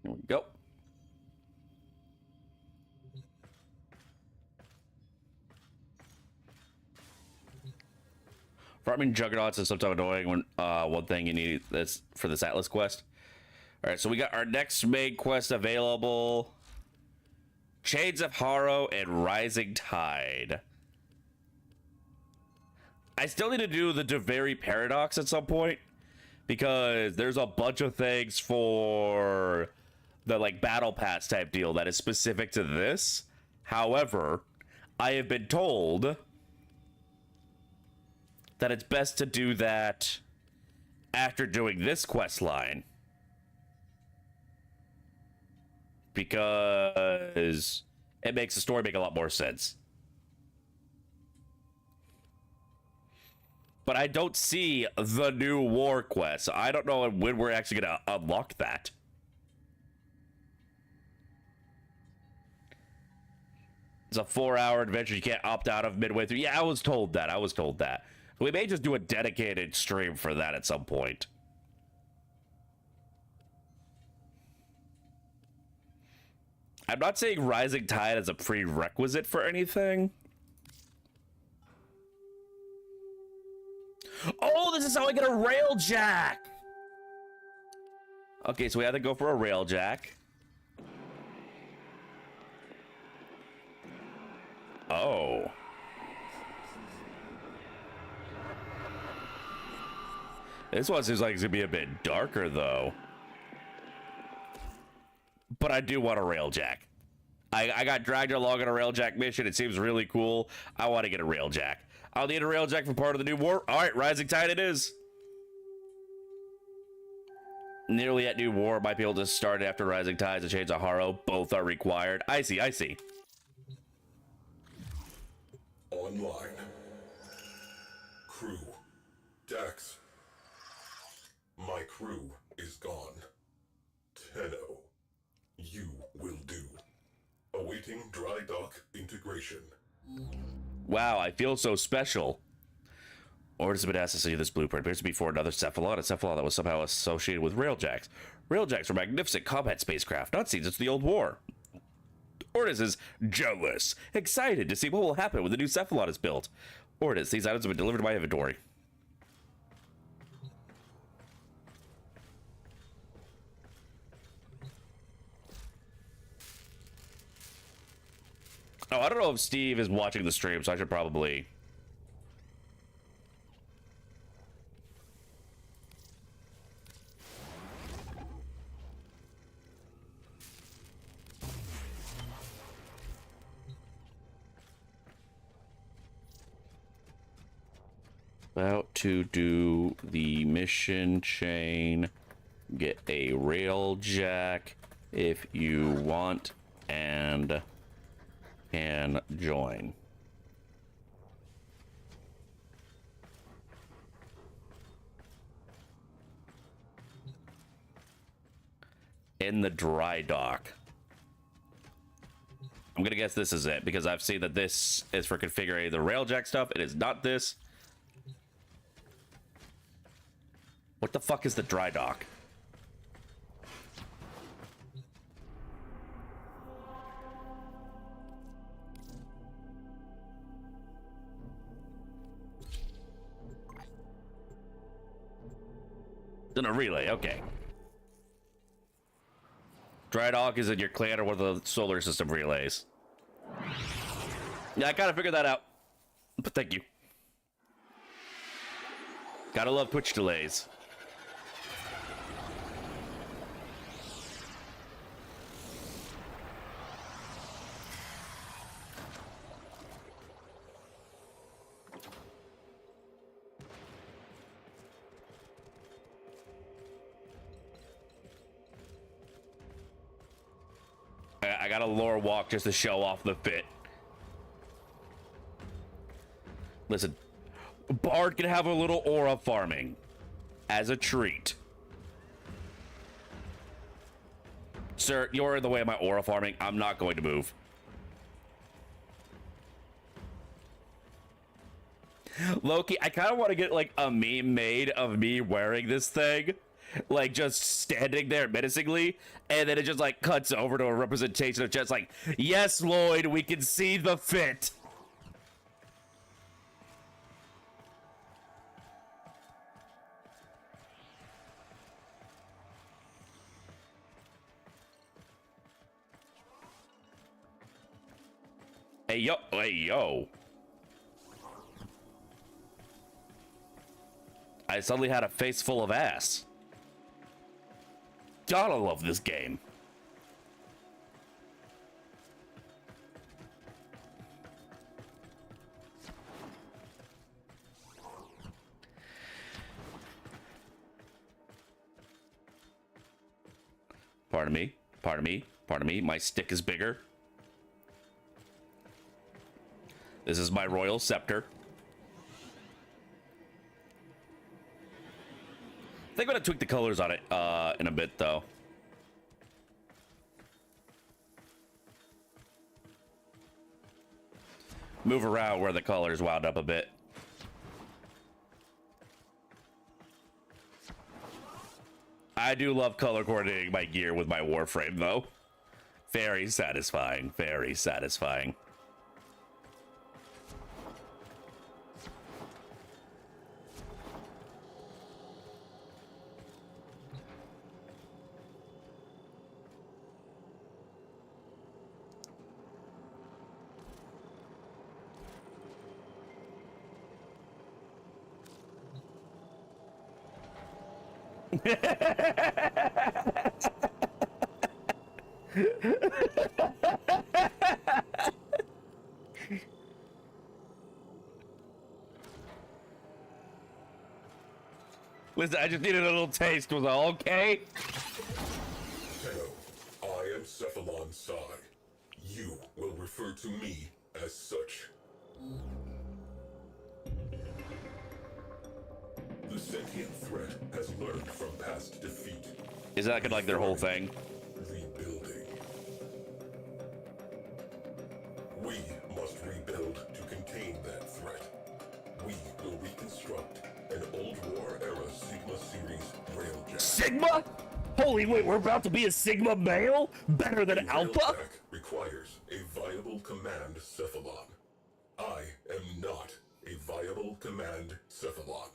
Here we go. Farming juggernauts is sometimes annoying when one thing you need that's for this Atlas quest. All right, so we got our next main quest available: Chains of Harrow and Rising Tide. I still need to do the Deveri Paradox at some point because there's a bunch of things for the like battle pass type deal that is specific to this. However, I have been told that it's best to do that after doing this quest line, because it makes the story make a lot more sense. But I don't see the new war quest. So I don't know when we're actually going to unlock that. It's a 4-hour adventure you can't opt out of midway through. Yeah, I was told that. We may just do a dedicated stream for that at some point. I'm not saying Rising Tide is a prerequisite for anything. Oh, this is how I get a railjack. Okay, so we have to go for a railjack. Oh. This one seems like it's gonna be a bit darker though. But I do want a railjack. I got dragged along on a railjack mission. It seems really cool. I want to get a railjack. I'll need a railjack for part of the new war. All right, Rising Tide it is. Nearly at new war. Might be able to start after Rising Tides and Chains of Haro. Both are required. I see, I see. Online. Crew. Dax. My crew is gone. Tenno. You will do. Awaiting dry dock integration. Wow, I feel so special. Orders have been asked to see this blueprint. Appears to be for another cephalon, a cephalon that was somehow associated with railjacks. Railjacks were magnificent combat spacecraft, not seen since the old war. Orders is jealous, excited to see what will happen when the new cephalon is built. Orders, these items have been delivered to my inventory. Oh, I don't know if Steve is watching the stream, so I should probably... About to do the mission chain. Get a railjack if you want, and can join. In the dry dock. I'm gonna guess this is it because I've seen that this is for configuring the railjack stuff. It is not this. What the fuck is the dry dock? In a relay, okay. Dry dock is in your clan or one of the solar system relays. Yeah, I kind of figured that out. But thank you. Gotta love Twitch delays. I got a lore walk just to show off the fit. Listen, Bard can have a little aura farming as a treat. Sir, you're in the way of my aura farming. I'm not going to move. Loki, I kind of want to get like a meme made of me wearing this thing. Like just standing there menacingly, and then it just like cuts over to a representation of just like, yes, Lloyd, we can see the fit. Hey yo, hey yo. I suddenly had a face full of ass. Gotta love this game. Pardon me, pardon me, pardon me. My stick is bigger. This is my royal scepter. I think I'm gonna tweak the colors on it in a bit, though. Move around where the colors wound up a bit. I do love color coordinating my gear with my warframe, though. Very satisfying, very satisfying. Listen, I just needed a little taste. Was all okay? Tenno, I am Cephalon Sai. You will refer to me as such. The sentient threat has learned from past defeat. Is that like their whole thing? Rebuilding. We must rebuild to contain that threat. We will reconstruct an old war-era Sigma series railjack. Sigma? Holy wait, we're about to be a Sigma male? Better than Alpha? Railjack requires a viable command Cephalon. I am not a viable command Cephalon.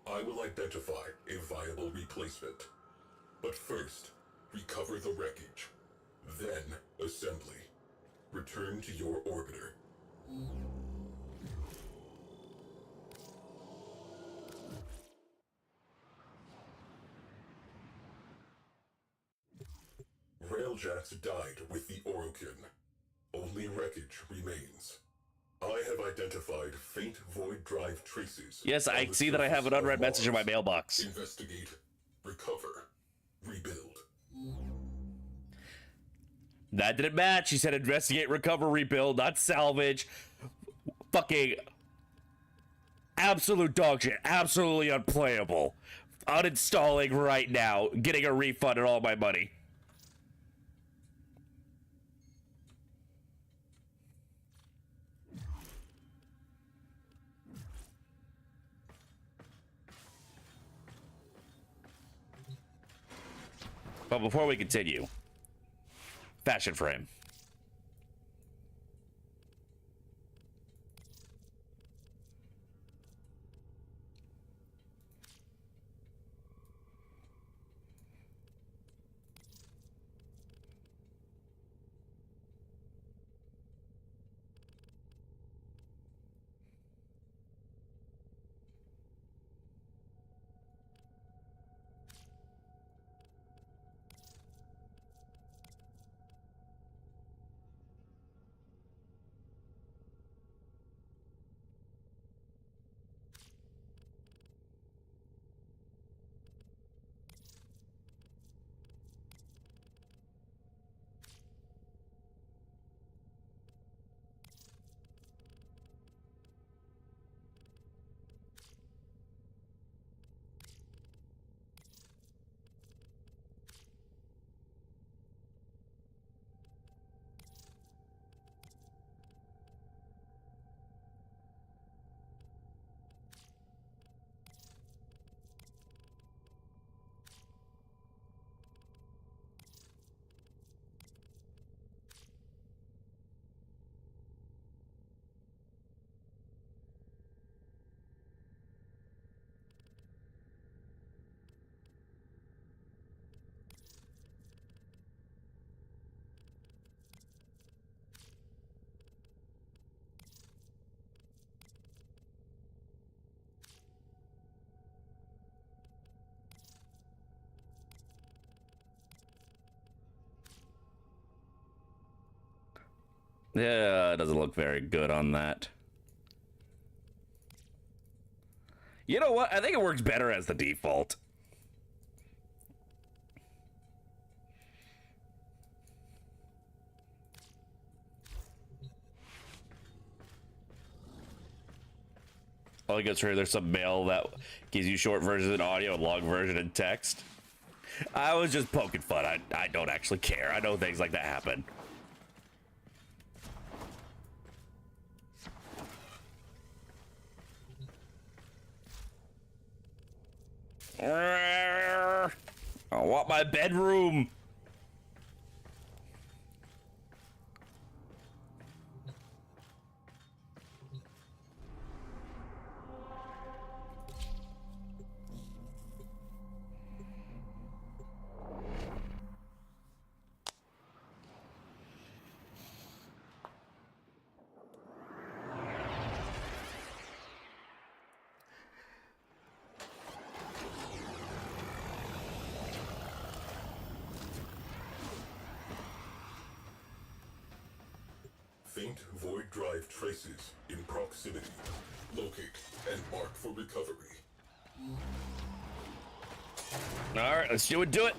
I will identify a viable replacement. But first, recover the wreckage. Then, assembly. Return to your orbiter. Railjacks died with the Orokin. Only wreckage remains. I have identified faint void drive traces. Yes, I see that I have an unread message in my mailbox. Investigate, recover, rebuild. That didn't match. He said investigate, recover, rebuild, not salvage. Fucking absolute dog shit. Absolutely unplayable. Uninstalling right now. Getting a refund and all my money. But before we continue, fashion frame. Yeah, it doesn't look very good on that. You know what? I think it works better as the default. All it goes through, there's some mail that gives you short version in audio and long version in text. I was just poking fun. I don't actually care. I know things like that happen. I want my bedroom. faint void drive traces in proximity. Locate and mark for recovery. All right, let's do it. Do it.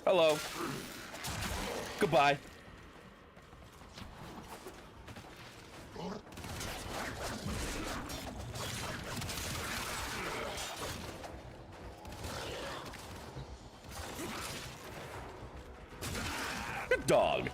Hello. Goodbye. Good dog.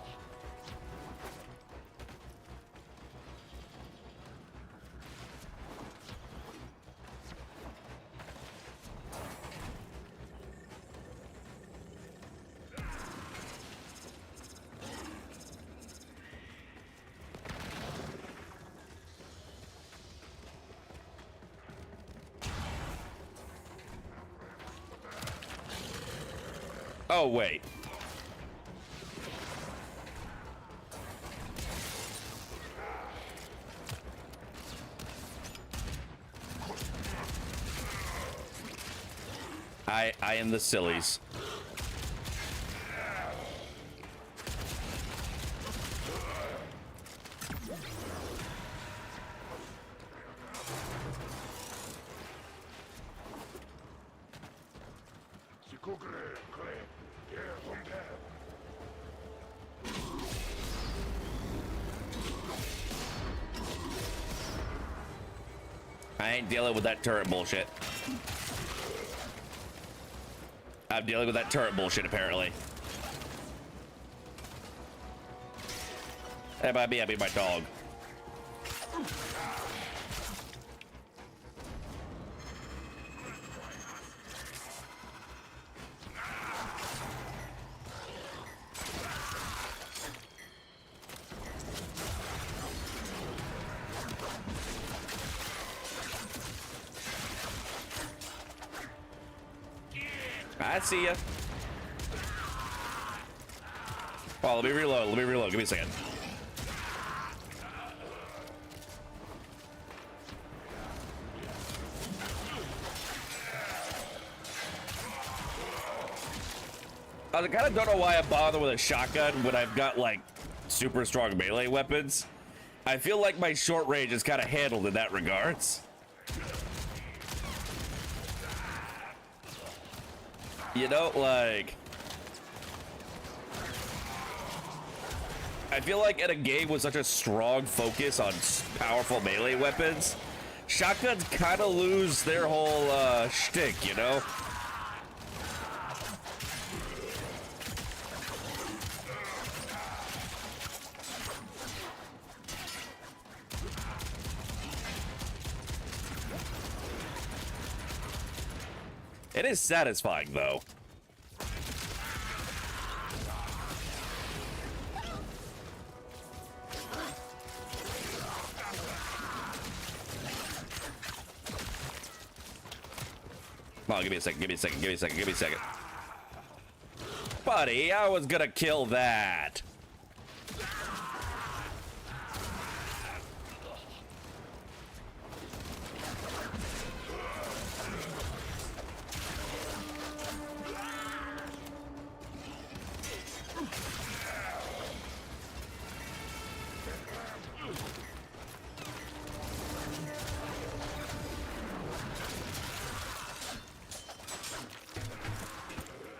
Oh, wait. I am the sillies. I ain't dealing with that turret bullshit. I'm dealing with that turret bullshit, apparently. That might be my dog. I see ya. Oh, let me reload. Let me reload. Give me a second. I kind of don't know why I bother with a shotgun when I've got like super strong melee weapons. I feel like my short range is kind of handled in that regards. You know, like, I feel like in a game with such a strong focus on powerful melee weapons, shotguns kind of lose their whole shtick, you know? It is satisfying, though. Come on, give me a second, give me a second, give me a second, give me a second. Buddy, I was gonna kill that.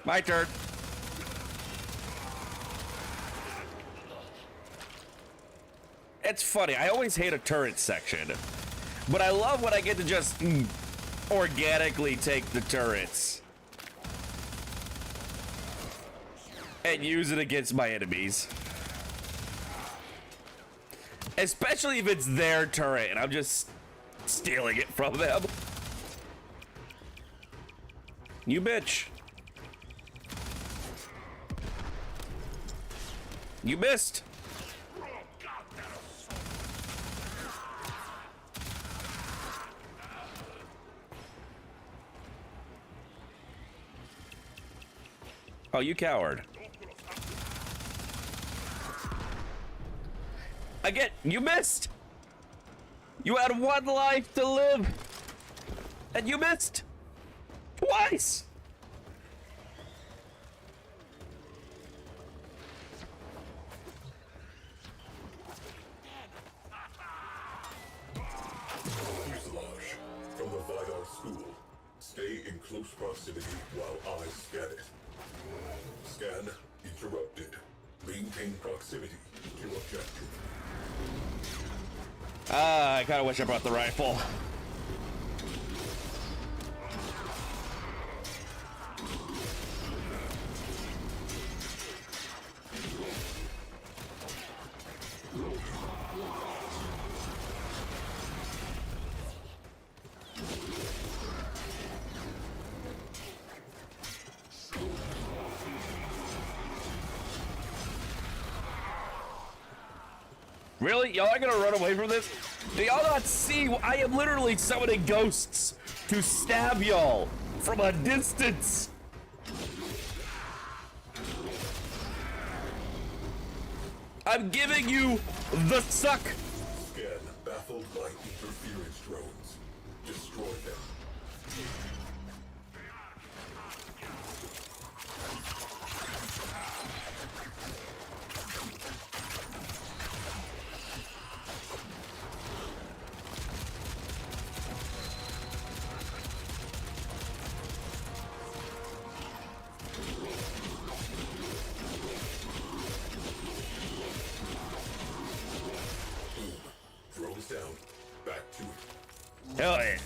My turn. It's funny, I always hate a turret section, but I love when I get to just organically take the turrets and use it against my enemies. Especially if it's their turret and I'm just stealing it from them. You bitch. You missed. Oh, you coward. Again, you missed. You had one life to live. And you missed. twice! Fuselage. From the Vidar School. Stay in close proximity while I scan it. Scan interrupted. Maintain proximity to objective. Ah, I kinda wish I brought the rifle. Really? Y'all are gonna run away from this? Do y'all not see? I am literally summoning ghosts to stab y'all from a distance. I'm giving you the suck. Scan baffled by interference drones. Destroy them. Drones down. Back to it. Hell yeah.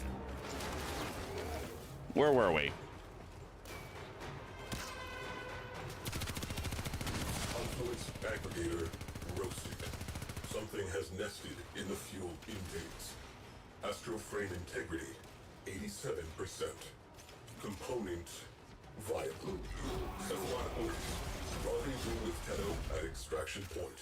Where were we? Confluence aggregator roasted. Something has nested in the fuel intakes. Astroframe integrity 87%. Component viable. Cephalon orders. Rendezvous with Tenno at extraction point.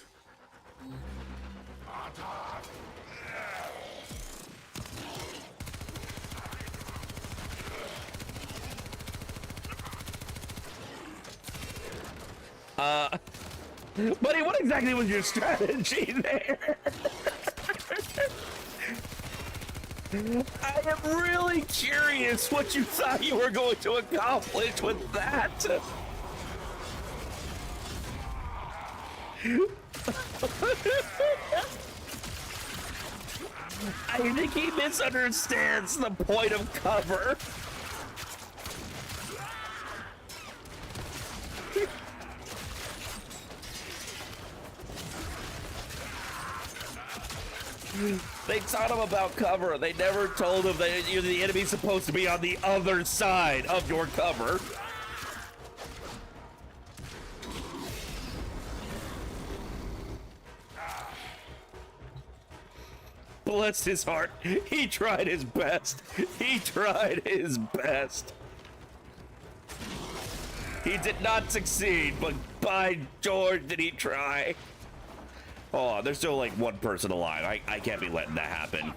Buddy, what exactly was your strategy there? I am really curious what you thought you were going to accomplish with that. I think he misunderstands the point of cover. They taught him about cover. They never told him that the enemy's supposed to be on the other side of your cover. Bless his heart. He tried his best. He tried his best. He did not succeed, but by George, did he try. Oh, there's still like one person alive. I can't be letting that happen.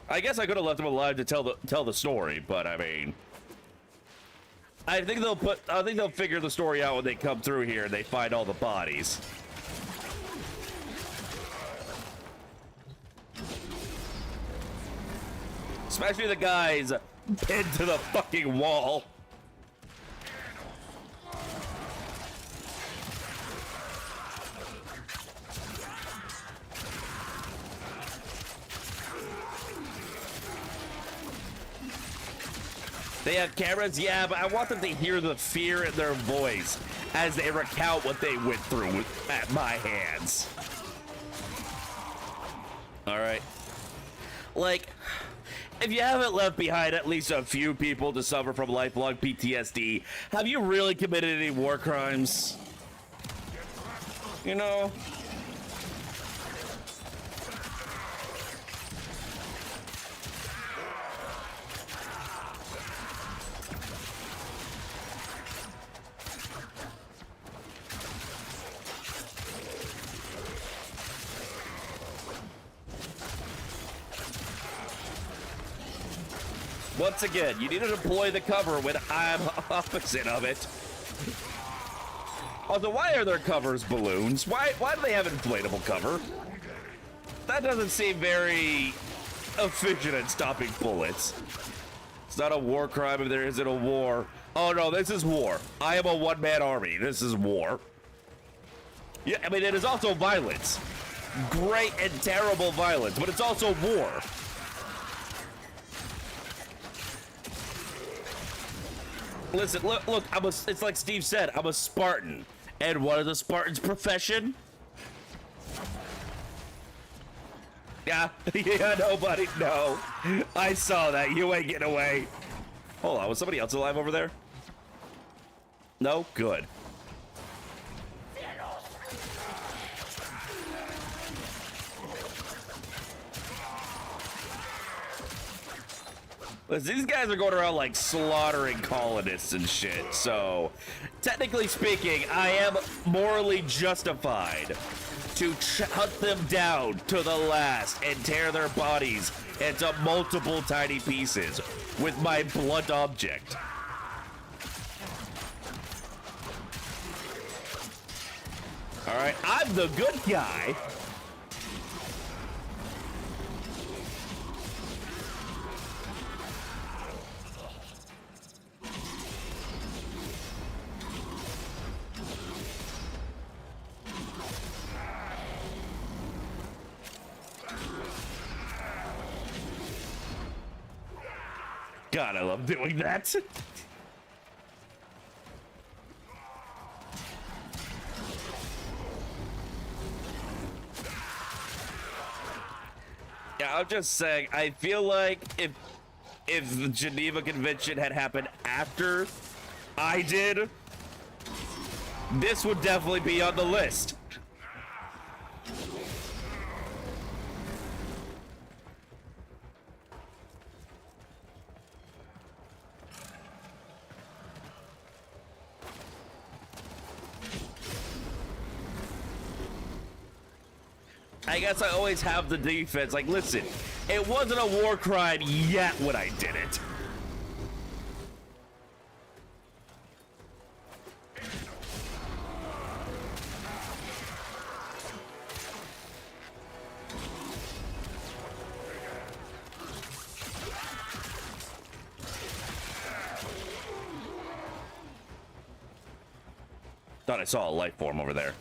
I guess I could have left him alive to tell the story, but I mean, I think they'll figure the story out when they come through here and they find all the bodies. Especially the guys pinned to the fucking wall. They have cameras, yeah, but I want them to hear the fear in their voice as they recount what they went through at my hands. All right. Like, if you haven't left behind at least a few people to suffer from lifelong PTSD, have you really committed any war crimes? You know? Once again, you need to deploy the cover when I'm opposite of it. Also, why are their covers balloons? Why do they have inflatable cover? That doesn't seem very efficient at stopping bullets. It's not a war crime if there isn't a war. Oh no, this is war. I am a one-man army. This is war. Yeah, I mean, it is also violence. Great and terrible violence, but it's also war. Listen, look, it's like Steve said, I'm a Spartan. And what is a Spartan's profession? Yeah, yeah, nobody, no. I saw that, you ain't getting away. Hold on, was somebody else alive over there? No? Good. Listen, these guys are going around like slaughtering colonists and shit, so technically speaking, I am morally justified to hunt them down to the last and tear their bodies into multiple tiny pieces with my blunt object. All right, I'm the good guy. God, I love doing that. Yeah, I'm just saying, I feel like if the Geneva Convention had happened after I did, this would definitely be on the list. I guess I always have the defense. Like, listen, it wasn't a war crime yet when I did it. Thought I saw a life form over there.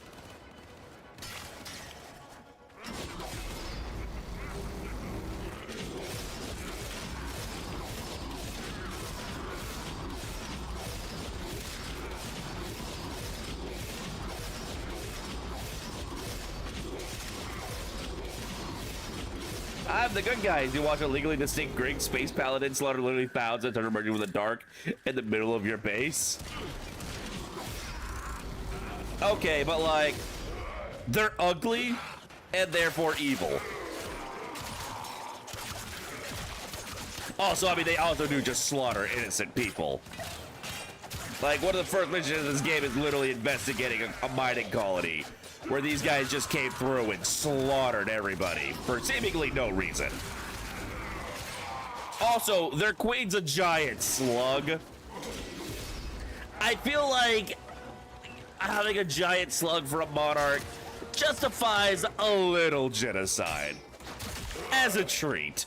I'm the good guys. You watch a legally distinct Greek space paladin slaughter literally thousands and emerging from the dark in the middle of your base. Okay, but like, they're ugly and therefore evil. Also, I mean, they also do just slaughter innocent people. Like, one of the first missions in this game is literally investigating a mining colony where these guys just came through and slaughtered everybody for seemingly no reason. Also, their queen's a giant slug. I feel like having a giant slug for a monarch justifies a little genocide as a treat.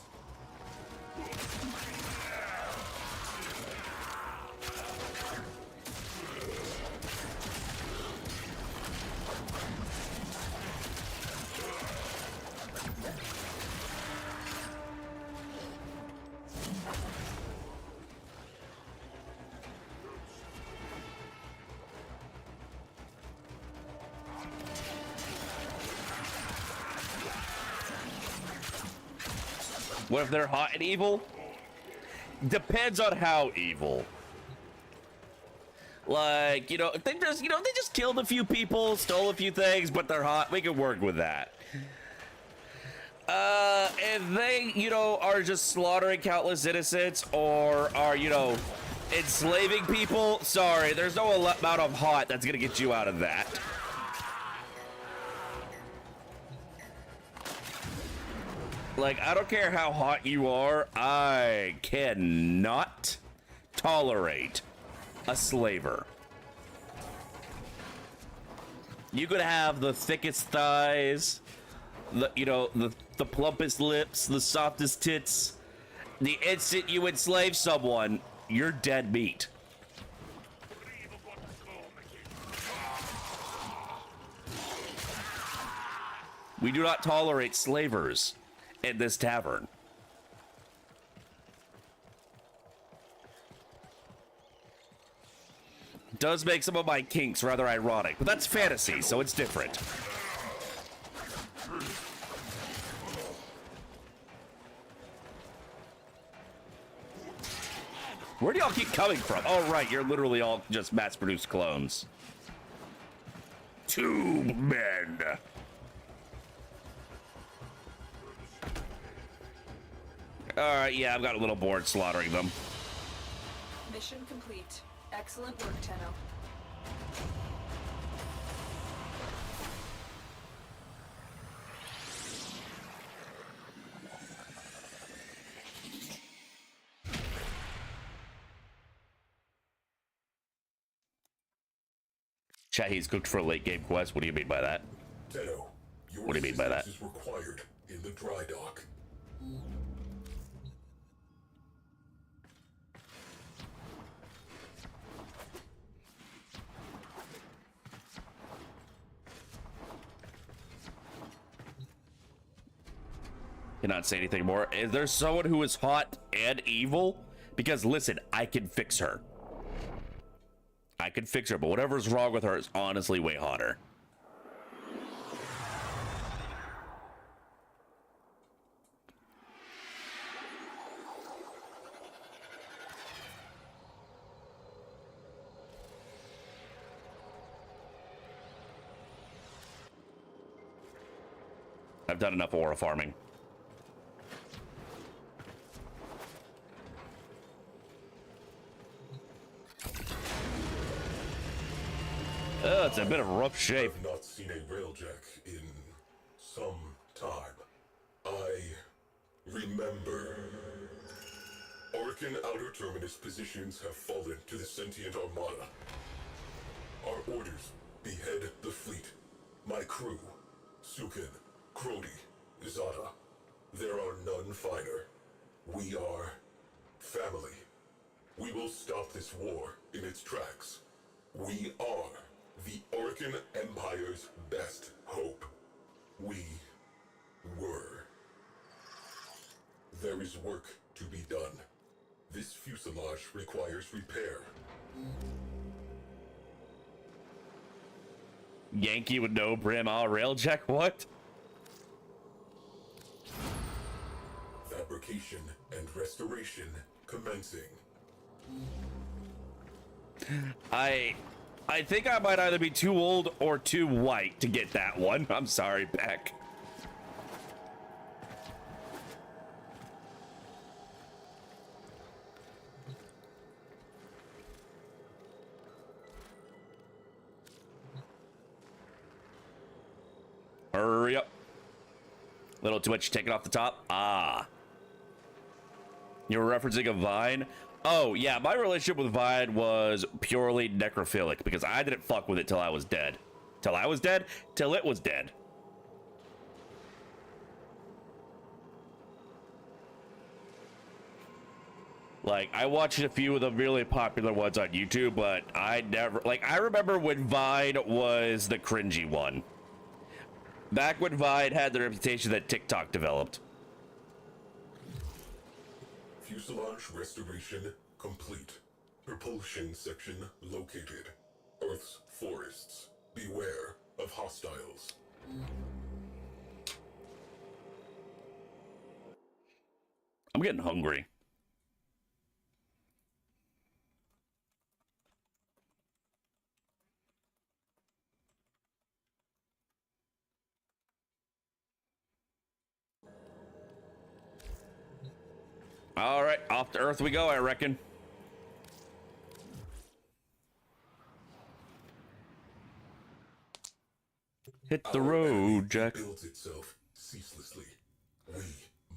What if they're hot and evil? Depends on how evil. Like, you know, if they just, they just killed a few people, stole a few things, but they're hot, we can work with that. If they, are just slaughtering countless innocents or are, enslaving people, sorry, there's no amount of hot that's gonna get you out of that. Like, I don't care how hot you are, I cannot tolerate a slaver. You could have the thickest thighs, the plumpest lips, the softest tits. The instant you enslave someone, you're dead meat. We do not tolerate slavers in this tavern. Does make some of my kinks rather ironic, but that's fantasy, so it's different. Where do y'all keep coming from? Oh, right, you're literally all just mass-produced clones. Two men. Alright, yeah, I've got a little bored slaughtering them. Mission complete. Excellent work, Tenno. Chat, he's cooked for a late game quest. What do you mean by that? Tenno, What do you mean by that? is required in the dry dock. Cannot say anything more. Is there someone who is hot and evil? Because listen, I can fix her. I can fix her, but whatever's wrong with her is honestly way hotter. I've done enough aura farming. It's a bit of rough shape. I've not seen a railjack in some time. I remember. Orkin outer terminus positions have fallen to the sentient armada. Our orders: behead the fleet. My crew: Sukin, Crody, Zada. There are none finer. We are family. We will stop this war in its tracks. We are the Orkin Empire's best hope. We were. There is work to be done. This fuselage requires repair. Yankee with no brim, all railjack, what? Fabrication and restoration commencing. I think I might either be too old or too white to get that one. I'm sorry, Beck. Hurry up. Little too much taken off the top. Ah. You were referencing a Vine? Oh, yeah, my relationship with Vine was purely necrophilic because I didn't fuck with it till I was dead. Till I was dead? Till it was dead. Like, I watched a few of the really popular ones on YouTube, but I never... Like, I remember when Vine was the cringy one. Back when Vine had the reputation that TikTok developed. Fuselage restoration complete. Propulsion section located. Earth's forests. Beware of hostiles. I'm getting hungry. All right, off to Earth we go, I reckon. Hit the road, Jack. Builds itself ceaselessly. We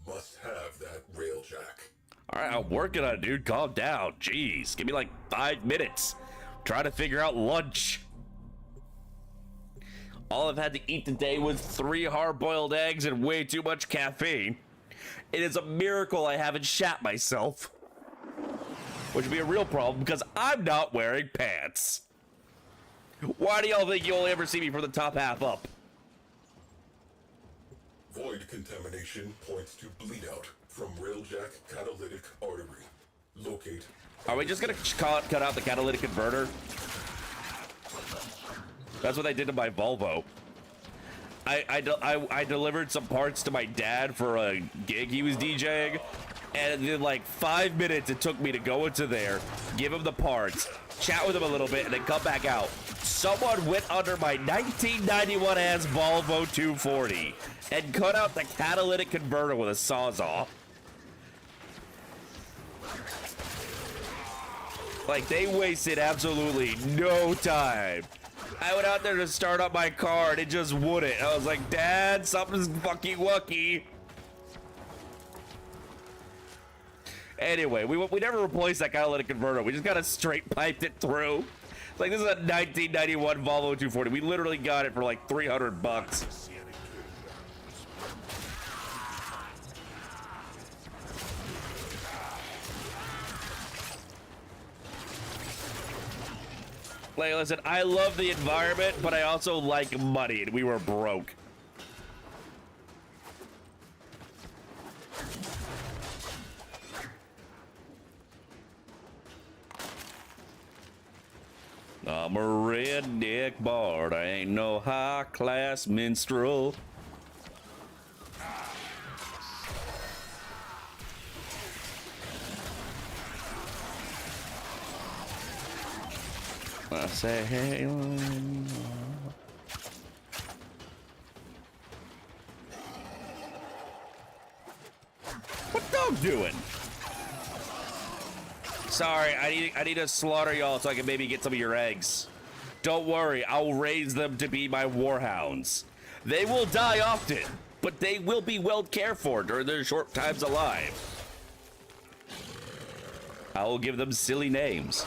must have that railjack. All right, I'm working on it, dude. Calm down. Jeez, give me like 5 minutes. Try to figure out lunch. All I've had to eat today was 3 hard-boiled eggs and way too much caffeine. It is a miracle I haven't shat myself. Which would be a real problem because I'm not wearing pants. Why do y'all think you only ever see me from the top half up? Void contamination points to bleed out from railjack catalytic artery. Locate. Are we just gonna cut out the catalytic converter? That's what they did to my Volvo. I delivered some parts to my dad for a gig he was DJing, and in like 5 minutes it took me to go into there, give him the parts, chat with him a little bit, and then come back out. Someone went under my 1991 ass Volvo 240 and cut out the catalytic converter with a sawzall. Like, they wasted absolutely no time. I went out there to start up my car and it just wouldn't. I was like, Dad, something's fucking wucky. Anyway, we never replaced that catalytic converter. We just kind of straight piped it through. Like, this is a 1991 Volvo 240. We literally got it for like 300 bucks. Like, listen, I love the environment, but I also like money, and we were broke. I'm a redneck bard. I ain't no high-class minstrel. I say, hey, what dog doing? Sorry, I need to slaughter y'all so I can maybe get some of your eggs. Don't worry, I'll raise them to be my warhounds. They will die often, but they will be well cared for during their short times alive. I will give them silly names.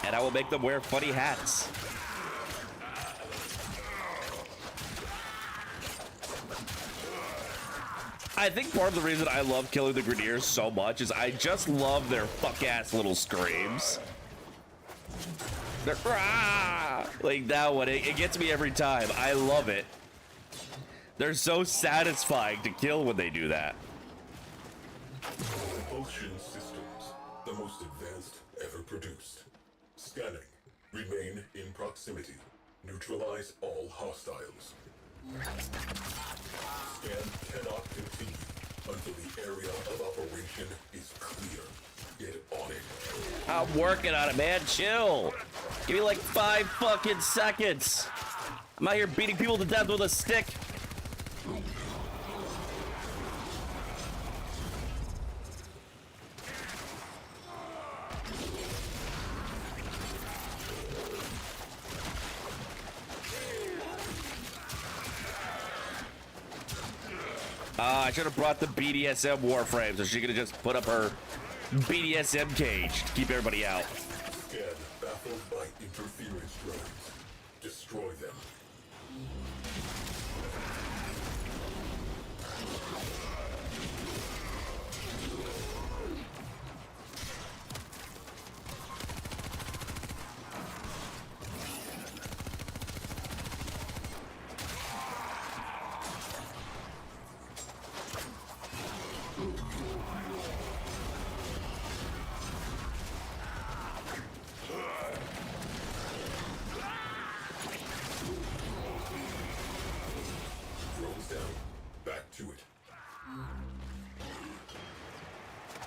And I will make them wear funny hats. I think part of the reason I love killing the Grenadiers so much is I just love their fuck-ass little screams. They're, ah! Like that one, it gets me every time. I love it. They're so satisfying to kill when they do that. Propulsion systems, the most advanced ever produced. Scanning. Remain in proximity. Neutralize all hostiles. Scan cannot continue until the area of operation is clear. Get on it. I'm working on it, man. Chill. Give me like 5 fucking seconds. I'm out here beating people to death with a stick. I should have brought the BDSM warframe, so she could have just put up her BDSM cage to keep everybody out. Scan baffled by interference drones. Destroy them.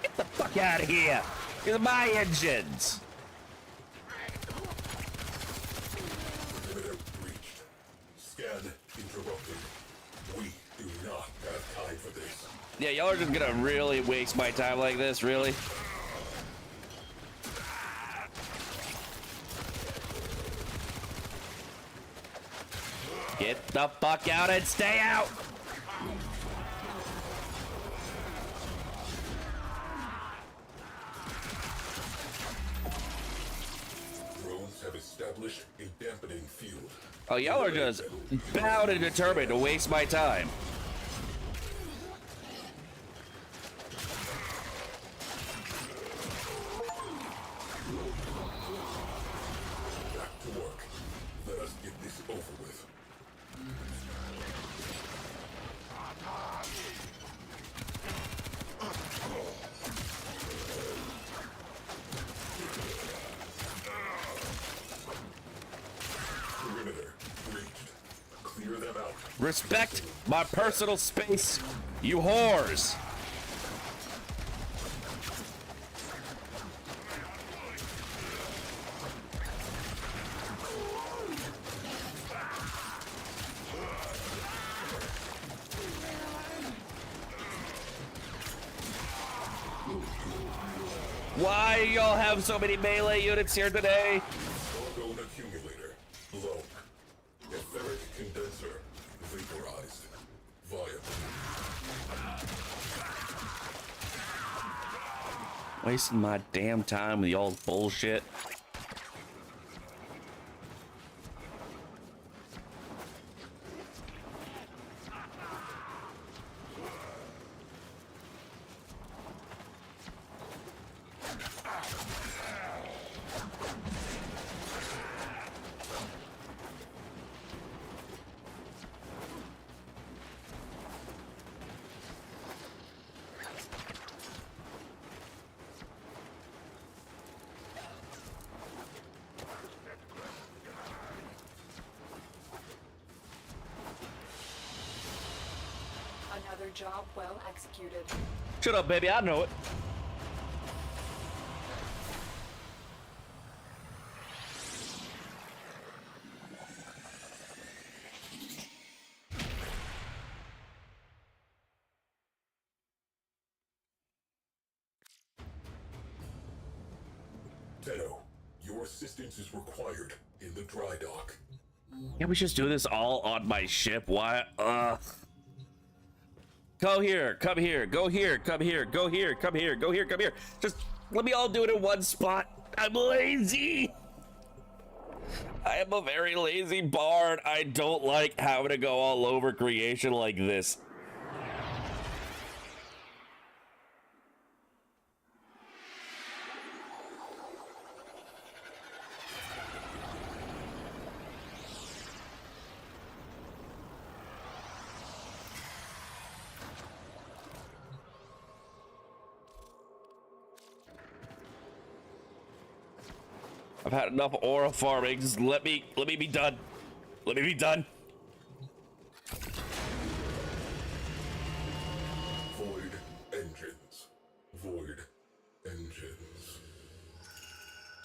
Get the fuck out of here! These are my engines! Perimeter breached. Scan interrupted. We do not have time for this. Yeah, y'all are just gonna really waste my time like this, really? Get the fuck out and stay out! Drones have established established a dampening field. Oh, y'all are just bound and determined to waste my time. Back to work. Let us get this over with. Perimeter breached. Clear them out. Respect my personal space, you whores. Why y'all have so many melee units here today? Stone accumulator. Blown. Etheric condenser. Vaporized. Viable. Wasting my damn time with y'all's bullshit. Another job well executed. Shut up, baby. I know it. Tenno, your assistance is required in the dry dock. Can't we just do this all on my ship? Why? Go here, come here, go here, come here, go here, come here, go here, come here. Just let me all do it in one spot. I'm lazy. I am a very lazy bard. I don't like having to go all over creation like this. I've had enough aura farming. Just let me be done. Let me be done. Void engines. Void engines.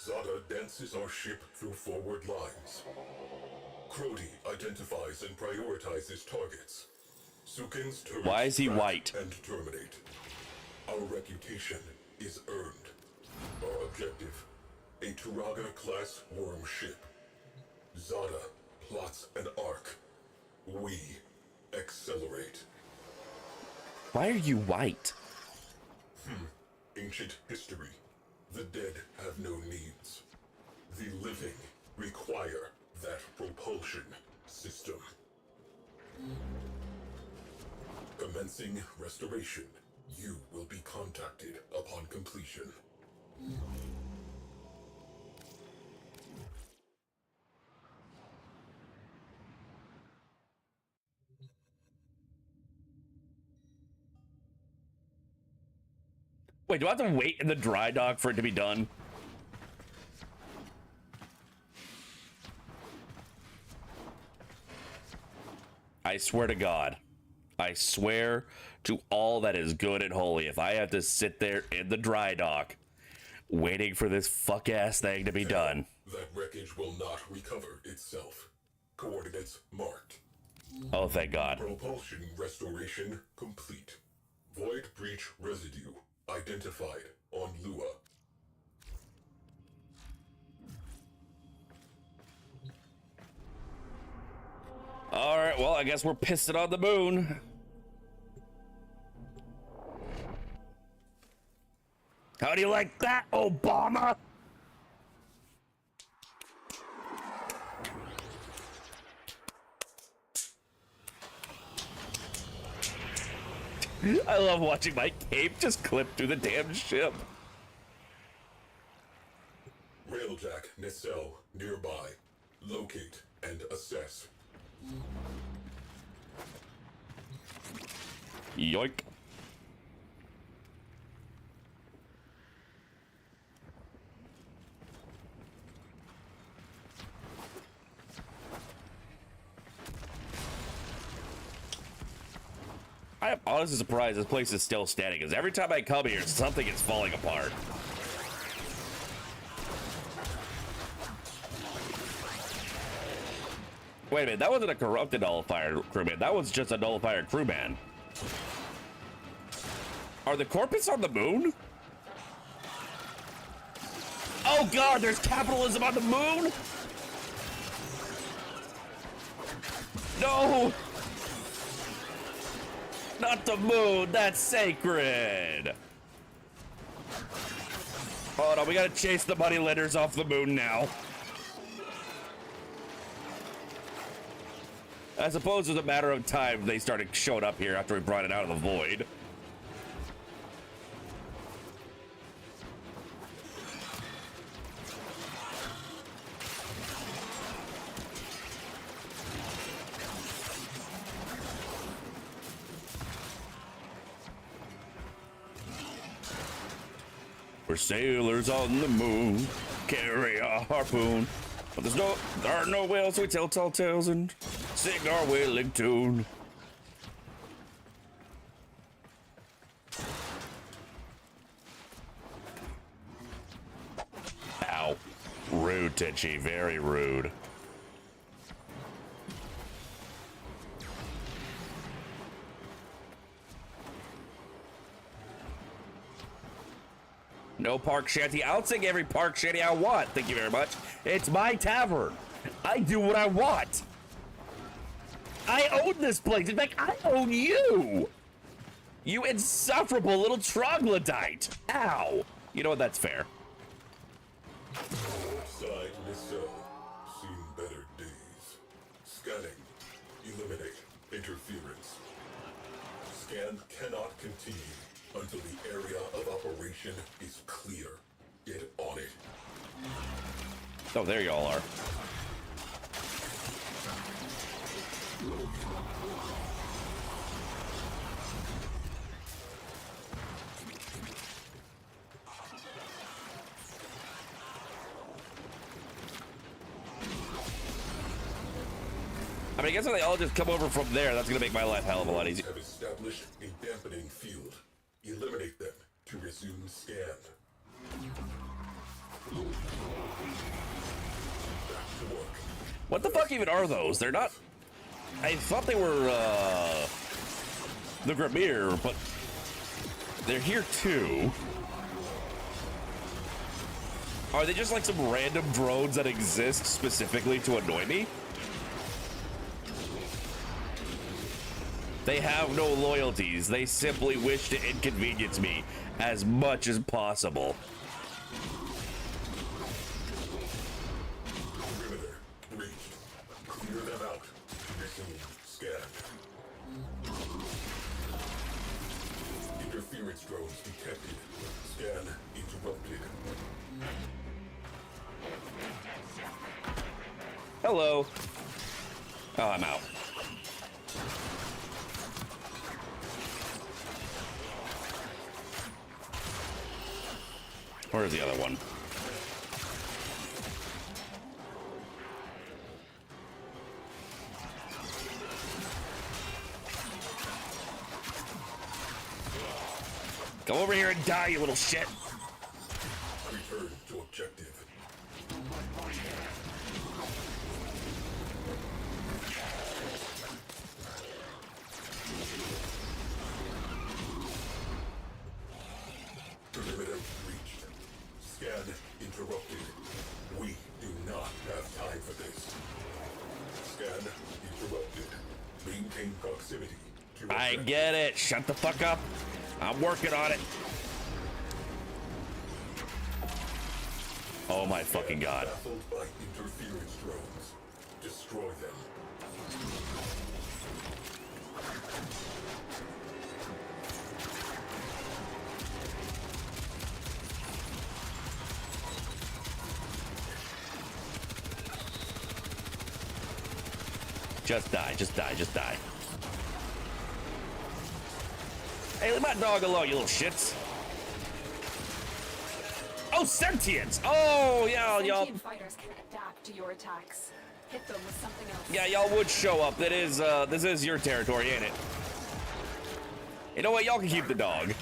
Zada dances our ship through forward lines. Crody identifies and prioritizes targets. Sukin's turrets Why is he track white? and terminate. Our reputation is earned. Our objective, a Turaga-class worm ship. Zada plots an arc. We accelerate. Why are you white? Ancient history. The dead have no needs. The living require that propulsion system. Commencing restoration. You will be contacted upon completion. Wait, do I have to wait in the dry dock for it to be done? I swear to God. I swear to all that is good and holy. If I have to sit there in the dry dock waiting for this fuck-ass thing to be done. That wreckage will not recover itself. Coordinates marked. Oh, thank God. Propulsion restoration complete. Void breach residue identified on Lua. All right, well, I guess we're pissing on the moon. How do you like that, Obama? I love watching my cape just clip through the damn ship. Railjack nacelle nearby. Locate and assess. Yoink. I am honestly surprised this place is still standing, because every time I come here, something is falling apart. Wait a minute, that wasn't a corrupted nullifier crewman. That was just a nullifier crewman. Are the corpus on the moon? Oh god, there's capitalism on the moon? No! Not the moon, that's sacred! Hold on, we gotta chase the moneylenders off the moon now. I suppose it was a matter of time they started showing up here after we brought it out of the void. We're sailors on the moon, carry a harpoon. But there are no whales, so we tell tall tales and sing our whaling tune. Ow. Rude, Tenchi, very rude. No park shanty. I'll take every park shanty I want. Thank you very much. It's my tavern. I do what I want. I own this place. In fact, I own you. You insufferable little troglodyte. Ow. You know what? That's fair. Side nacelle. Seen better days. Scanning. Eliminate interference. Scan cannot continue until the area of operation is clear. Get on it. Oh, there y'all are. I mean, I guess if they all just come over from there, that's gonna make my life a hell of a lot easier. Have established a dampening field. Eliminate them to resume scan. Back to work. What the fuck even are those? They're not... I thought they were, the Grimir, but they're here too. Are they just like some random drones that exist specifically to annoy me? They have no loyalties. They simply wish to inconvenience me as much as possible. Perimeter breached. Clear them out. Resume scan. Interference drones detected. Scan interrupted. Hello. Oh, I'm out. Where's the other one? Come over here and die, you little shit. Return to objective. Perimeter breached. Scan interrupted. We do not have time for this. Scan interrupted. Maintain proximity to I objective. get it. Shut the fuck up. I'm working on it. Oh my fucking god. Baffled by interference drones. Destroy them. Just die, just die, just die. Hey, leave my dog alone, you little shits. Oh, sentience! Oh, yeah, y'all. Sentient fighters can adapt to your attacks. Hit them with something else. Yeah, y'all would show up. That is, this is your territory, ain't it? You know what? Y'all can keep the dog.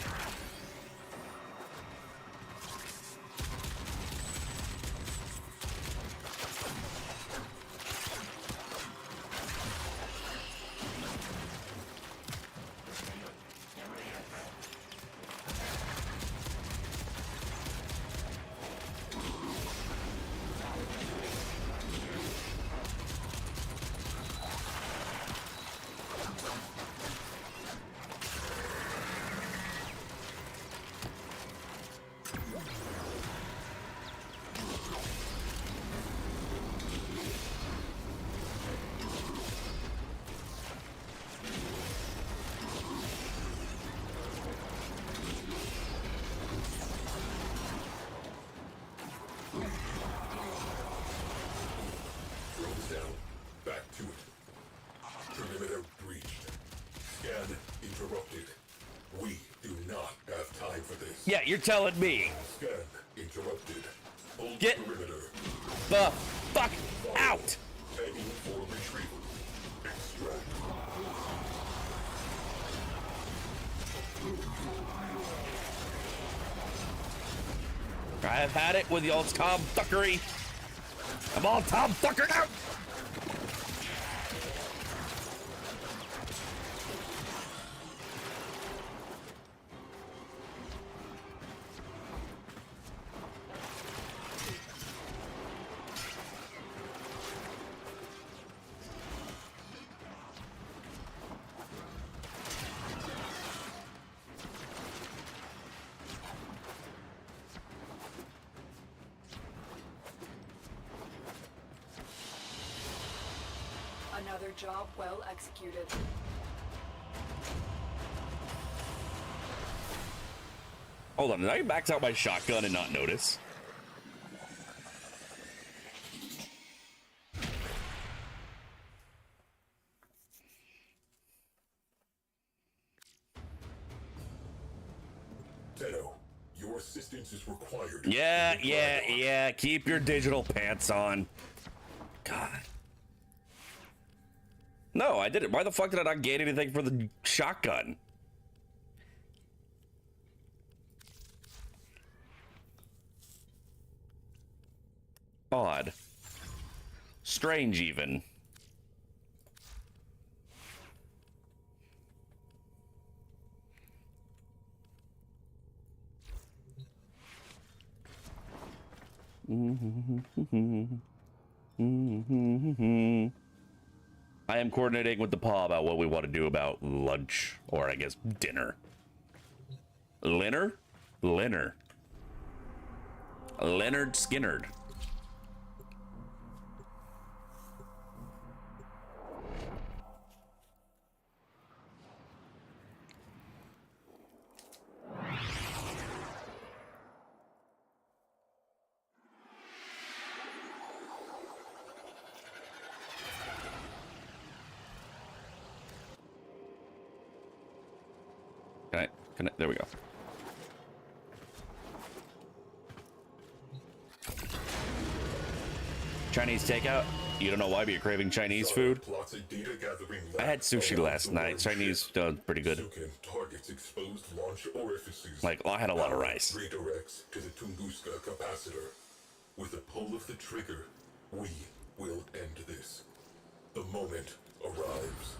Yeah, you're telling me. Scan interrupted. Hold Get perimeter. the fuck out! Tagging for retrieval. Extract. I have had it with the old tomfuckery. I'm all tomfuckered out. Another job well executed. Hold on, did I max out my shotgun and not notice? Tenno, your assistance is required. Yeah. Keep your digital pants on. God. No, I didn't. Why the fuck did I not gain anything for the shotgun? Odd. Strange, even. I am coordinating with the paw about what we want to do about lunch, or I guess dinner. Leonard Skinnerd. Can I, there we go. Chinese takeout? You don't know why, but you're craving Chinese food? I had sushi last night. Chinese pretty good. Like, I had a lot of rice. Redirects to the Tunguska capacitor. With a pull of the trigger, we will end this. The moment arrives.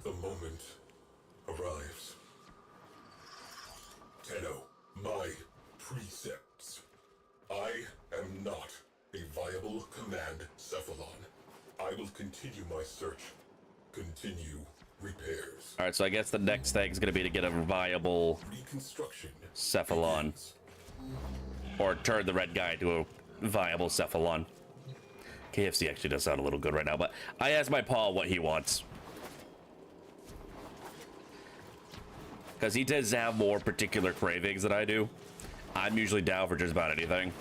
The moment arrives. Tenno, my precepts. I am not a viable command cephalon. I will continue my search. Continue repairs. Alright, so I guess the next thing is going to be to get a viable Reconstruction cephalon. begins. Or turn the red guy into a viable cephalon. KFC actually does sound a little good right now, but I asked my Paul what he wants. Because he tends to have more particular cravings than I do. I'm usually down for just about anything.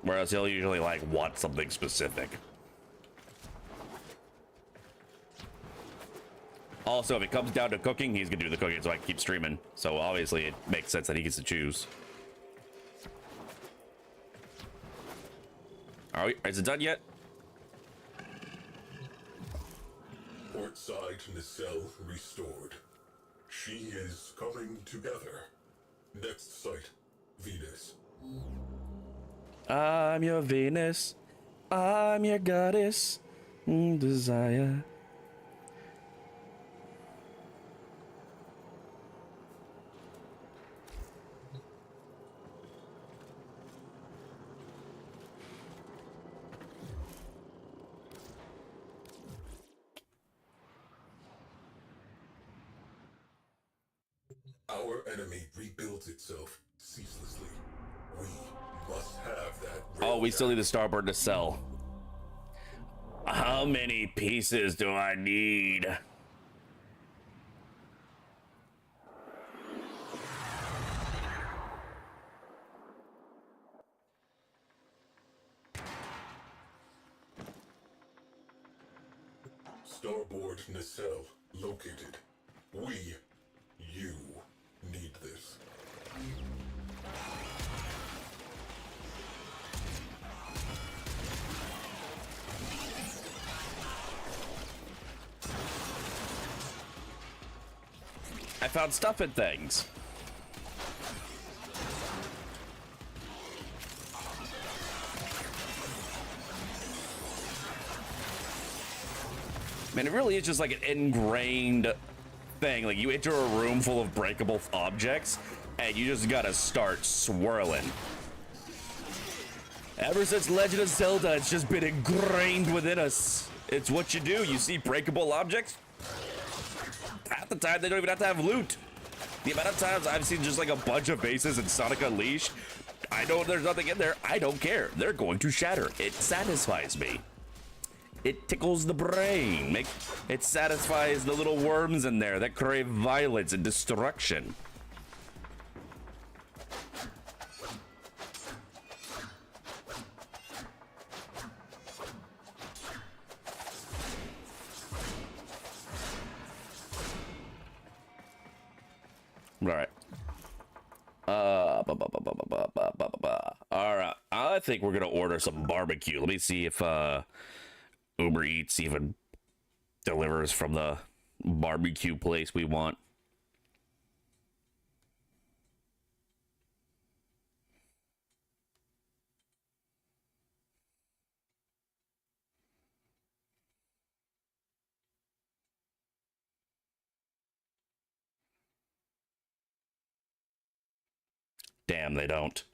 Whereas he'll usually, like, want something specific. Also, if it comes down to cooking, he's gonna do the cooking so I can keep streaming. So obviously it makes sense that he gets to choose. Are we, is it done yet? Portside nacelle restored. She is coming together. Next site, Venus. I'm your Venus. I'm your goddess. Desire. Our enemy rebuilds itself ceaselessly. We must have that. Oh, we still need the starboard to sell. How many pieces do I need? Starboard nacelle located. You need this. I found stuff in things. Man, it really is just like an ingrained thing. Like, you enter a room full of breakable objects and you just gotta start swirling. Ever since Legend of Zelda, it's just been ingrained within us. It's what you do. You see breakable objects, half the time they don't even have to have loot. The amount of times I've seen just like a bunch of bases in Sonic Unleashed, I know there's nothing in there. I don't care. They're going to shatter. It satisfies me. It tickles the brain. It satisfies the little worms in there that crave violence and destruction. All right. All right. I think we're gonna order some barbecue. Let me see if Uber Eats even delivers from the barbecue place we want. Damn, they don't.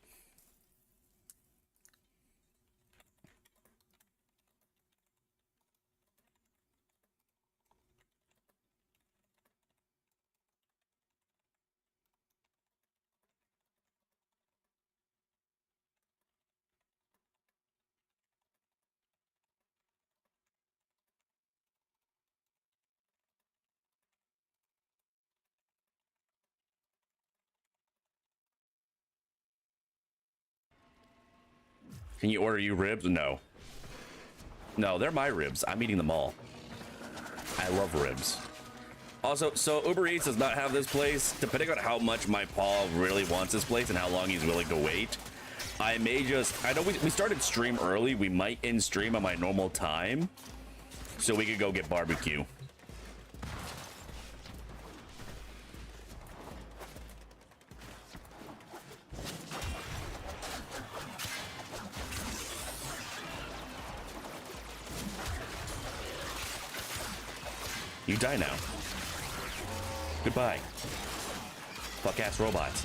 Can you order you ribs? No. No, they're my ribs. I'm eating them all. I love ribs. Also, so Uber Eats does not have this place. Depending on how much my paw really wants this place and how long he's willing to wait, I may just... I know we started stream early. We might end stream on my normal time so we could go get barbecue. You die now. Goodbye. Fuck-ass robots.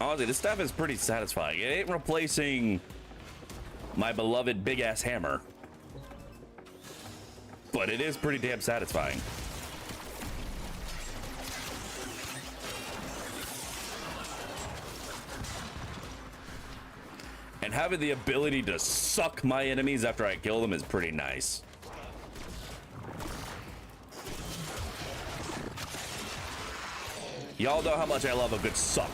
Honestly, this stuff is pretty satisfying. It ain't replacing my beloved big-ass hammer, but it is pretty damn satisfying. And having the ability to suck my enemies after I kill them is pretty nice. Y'all know how much I love a good suck.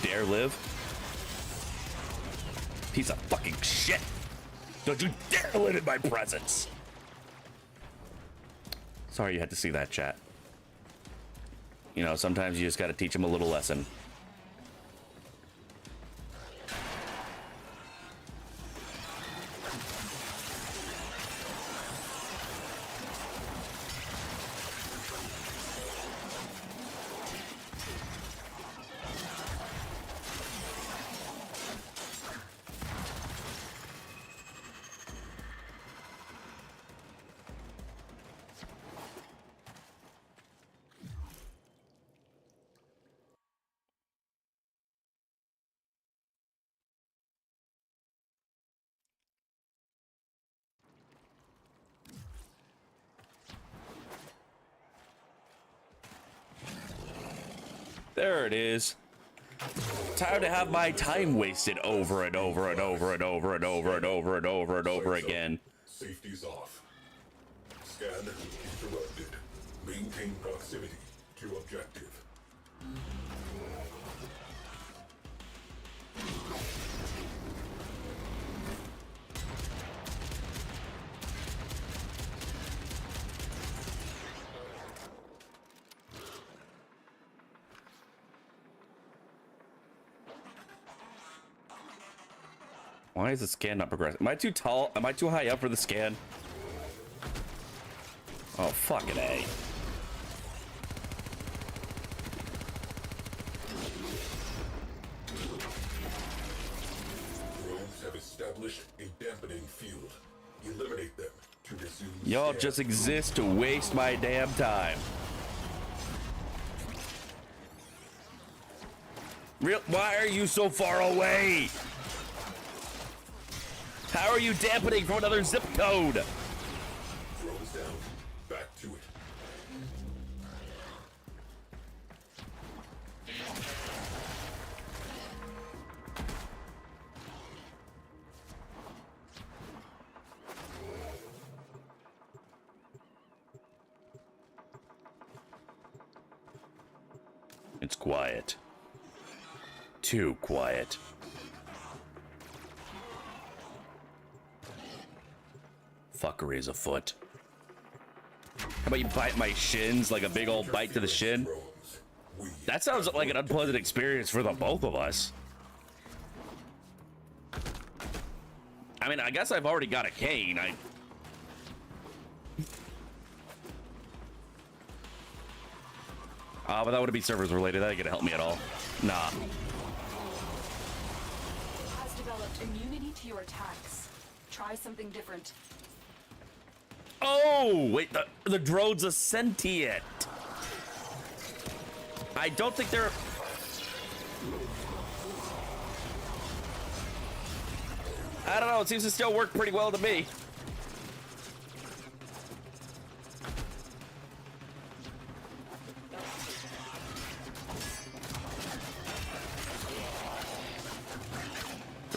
dare live? Piece of fucking shit. Don't you dare live in my presence. Sorry you had to see that, chat. You know, sometimes you just gotta teach them a little lesson. There it is. Time to have my time wasted over and over and over and over and over and over and over and over again. Safety's off. Scan interrupted. Maintain proximity to objective. Why is the scan not progressing? Am I too tall? Am I too high up for the scan? Oh, fucking A. Drones have established a dampening field. Eliminate them to resume. Y'all just exist to waste my damn time. Why are you so far away? How are you dampening from another zip code? Drones down. Back to it. It's quiet. Too quiet. Fuckery is afoot. How about you bite my shins like a big old bite to the shin? That sounds like an unpleasant experience for the both of us. I mean, I guess I've already got a cane. But that would be servers related. That ain't gonna help me at all. Nah. Has developed immunity to your attacks. Try something different. Oh, wait, the drone's a sentient. I don't think they're... I don't know, it seems to still work pretty well to me.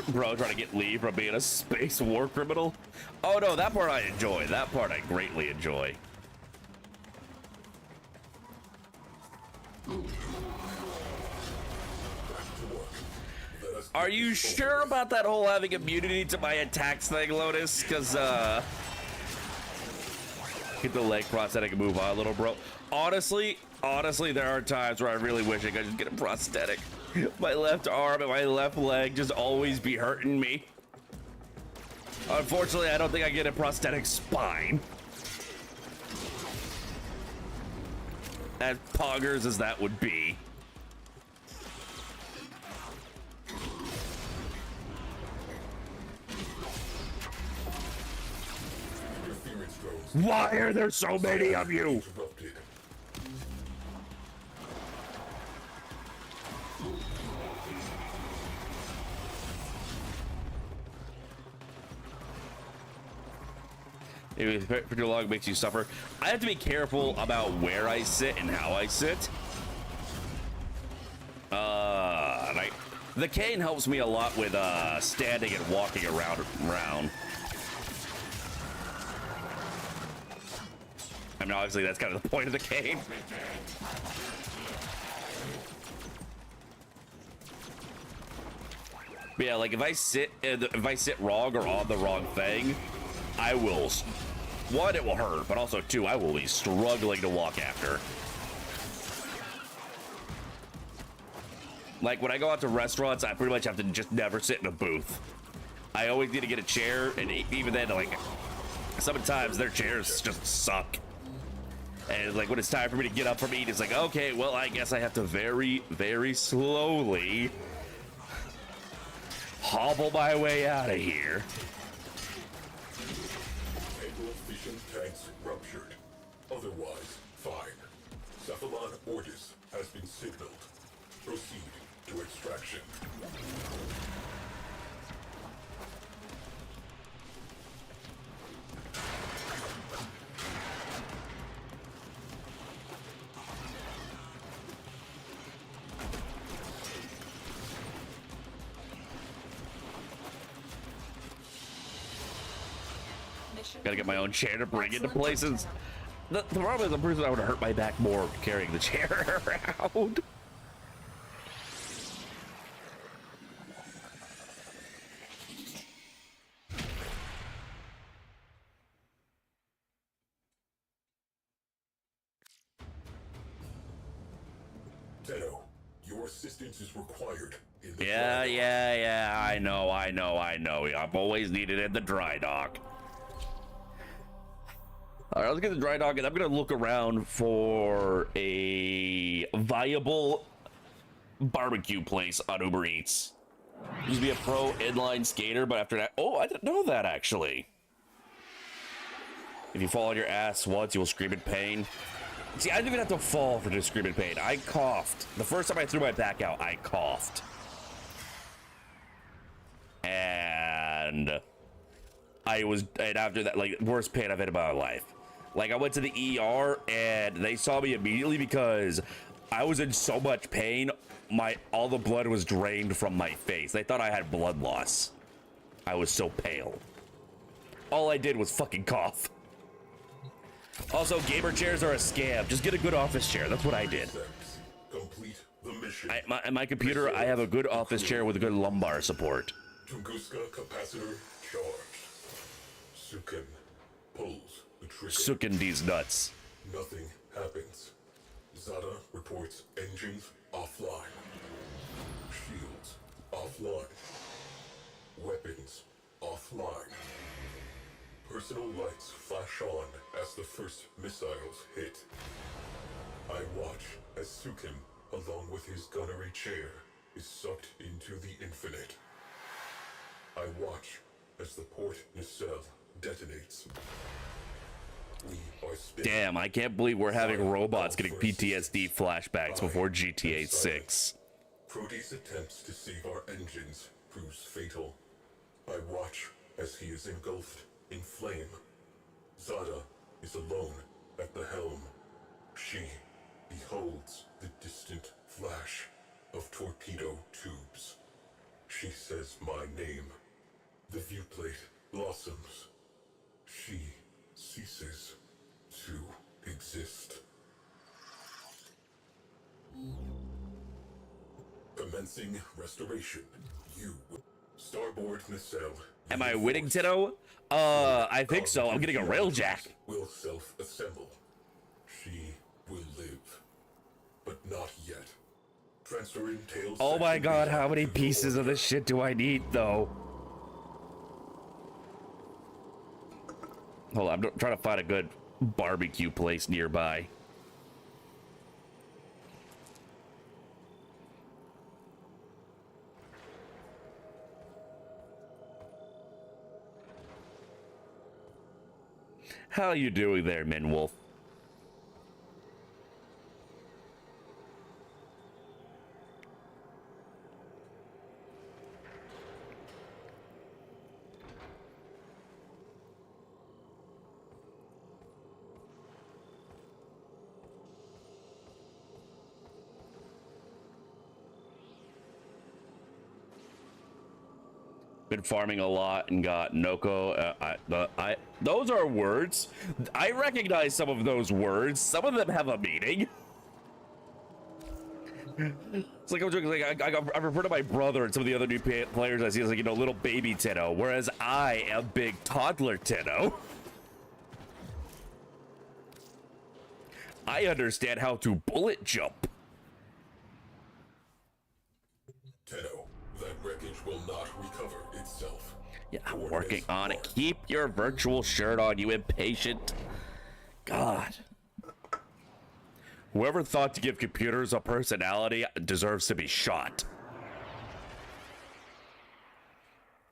Bro, trying to get leave from being a space war criminal. Oh no, that part I enjoy. That part I greatly enjoy. Are you sure about that whole having immunity to my attacks thing, Lotus? Because, get the leg prosthetic and move on a little, bro. Honestly, there are times where I really wish I could just get a prosthetic. My left arm and my left leg just always be hurting me. Unfortunately, I don't think I get a prosthetic spine. As poggers as that would be. Why are there so many of you? If for too long makes you suffer. I have to be careful about where I sit and how I sit. The cane helps me a lot with standing and walking around. I mean, obviously that's kind of the point of the cane. But yeah, like if I sit wrong or on the wrong thing, I will. One, it will hurt, but also two, I will be struggling to walk after. Like when I go out to restaurants, I pretty much have to just never sit in a booth. I always need to get a chair, and even then, like sometimes their chairs just suck. And like when it's time for me to get up from eat, it's like, okay, well, I guess I have to very, very slowly hobble my way out of here. Angle fission tanks ruptured. Otherwise, fine. Cephalon Ortis has been signaled. Proceed to extraction. Gotta get my own chair to bring into places. The problem is I'm pretty sure I would hurt my back more carrying the chair around. Tenno, your assistance is required in the Yeah, I know. I'm always needed in the dry dock. All right, let's get the dry dock, and I'm gonna look around for a viable barbecue place on Uber Eats. Used to be a pro inline skater, but after that, oh, I didn't know that actually. If you fall on your ass once, you will scream in pain. See, I didn't even have to fall for this scream in pain. I coughed. The first time I threw my back out, I coughed. And after that, like, worst pain I've had in my life. Like, I went to the ER and they saw me immediately because I was in so much pain. All the blood was drained from my face. They thought I had blood loss. I was so pale. All I did was fucking cough. Also, gamer chairs are a scam. Just get a good office chair. That's what I did. Complete the mission. My computer, I have a good office chair with a good lumbar support. Tunguska capacitor charged. Sukin pulls the trigger. Sucking these nuts. Nothing happens. Zada reports engines offline. Shields offline. Weapons offline. Personal lights flash on as the first missiles hit. I watch as Sukin, along with his gunnery chair, is sucked into the infinite. I watch as the port nacelle detonates. We are spinning. Damn, I can't believe we're having robots getting PTSD flashbacks before GTA 6. Proteus attempts to save our engines proves fatal. I watch as he is engulfed in flame. Zada is alone at the helm. She beholds the distant flash of torpedo tubes. She says my name. The viewplate blossoms. She ceases to exist. Commencing restoration. You, starboard nacelle. Am I winning, Tito? I think so. I'm getting a railjack. Will self-assemble. She will live, but not yet. Transferring tail. Oh my god, how many pieces of this shit do I need, though? Hold on, I'm trying to find a good barbecue place nearby. How you doing there, Minwolf? Been farming a lot and got Noko. Those are words. I recognize some of those words. Some of them have a meaning. It's like I'm joking. Like I refer to my brother and some of the other new players I see as like, you know, little baby Tenno, whereas I am big toddler Tenno. I understand how to bullet jump. Tenno, that wreckage will not recover itself. Yeah, I'm working on it. Keep your virtual shirt on, you impatient. God. Whoever thought to give computers a personality deserves to be shot.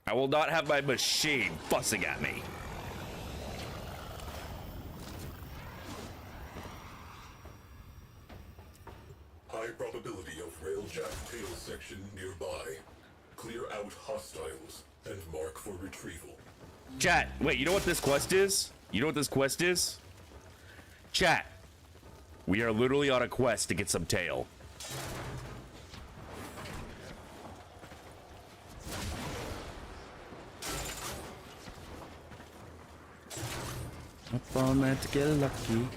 I will not have my machine fussing at me. High probability of railjack tail section nearby. Clear out hostiles and mark for retrieval. Chat, wait, you know what this quest is? You know what this quest is? Chat, we are literally on a quest to get some tail. Up on that to get lucky.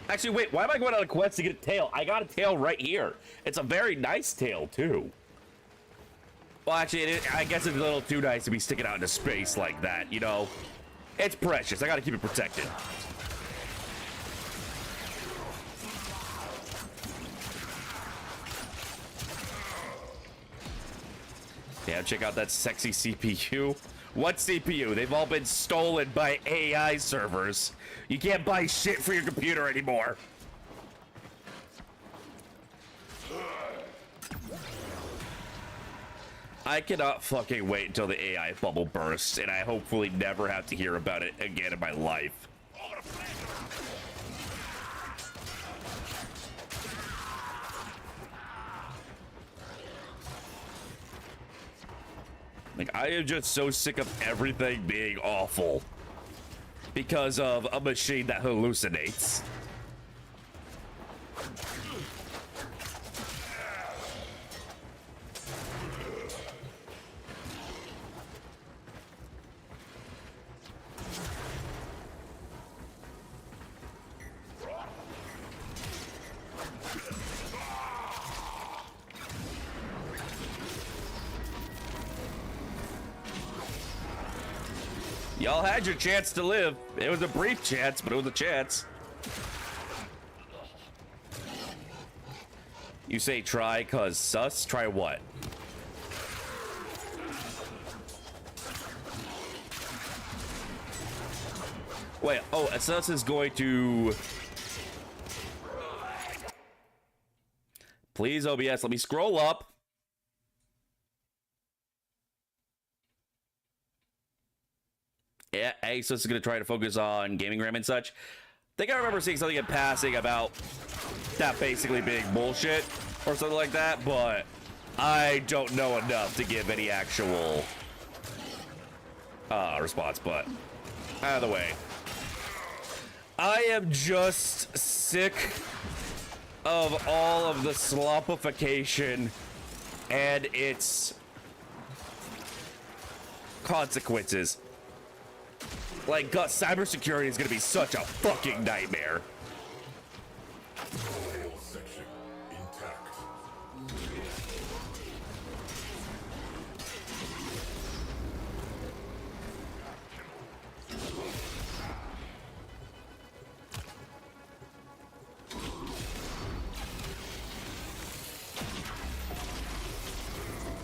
Actually, wait, why am I going on a quest to get a tail? I got a tail right here. It's a very nice tail, too. Well, actually, I guess it's a little too nice to be sticking out into space like that, you know? It's precious. I gotta keep it protected. Yeah, check out that sexy CPU. What CPU? They've all been stolen by AI servers. You can't buy shit for your computer anymore. I cannot fucking wait until the AI bubble bursts, and I hopefully never have to hear about it again in my life. Like, I am just so sick of everything being awful because of a machine that hallucinates. Y'all had your chance to live. It was a brief chance, but it was a chance. You say try cause sus? Try what? Wait, oh, sus is going to... Please, OBS, let me scroll up. Yeah, ASUS is going to try to focus on gaming RAM and such. I think I remember seeing something in passing about that basically being bullshit or something like that, but I don't know enough to give any actual response. But either way, I am just sick of all of the slumpification and its consequences. Like, cybersecurity is gonna be such a fucking nightmare. Tail section intact.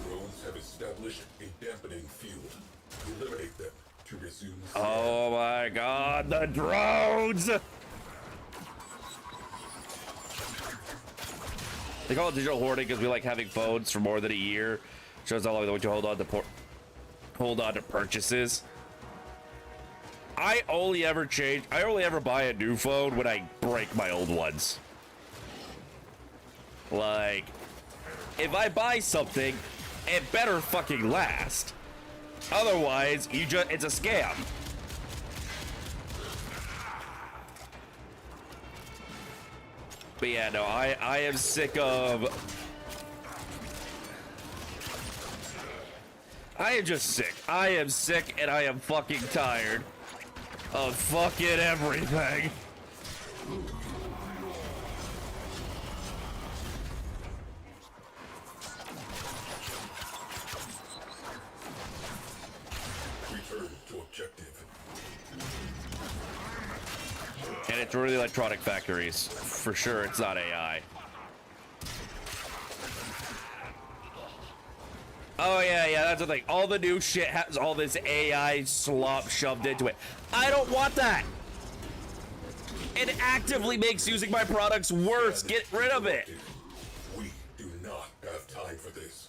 Drones have established a dampening field. Eliminate them to resume. Oh my god, the drones! They call it digital hoarding because we like having phones for more than a year. Shows how long they want you to hold on to purchases. I only ever buy a new phone when I break my old ones. Like, if I buy something, it better fucking last. Otherwise, it's a scam. But yeah, no, I am sick of... I am just sick. I am sick and I am fucking tired of fucking everything. Return to objective. And it's really electronic factories. For sure, it's not AI. Oh, yeah, that's the thing. All the new shit has all this AI slop shoved into it. I don't want that. It actively makes using my products worse. Get rid of it. We do not have time for this.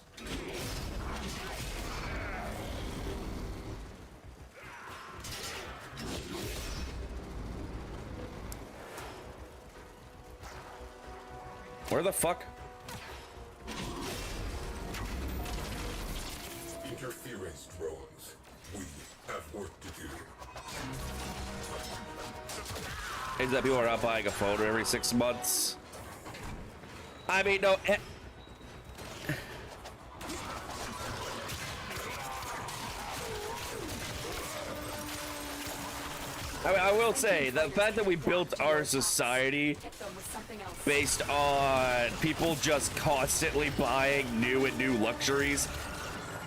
Where the fuck? Interference drones. We have work to do. Is that people are not buying a phone every 6 months? I mean, no. I will say, the fact that we built our society based on people just constantly buying new and new luxuries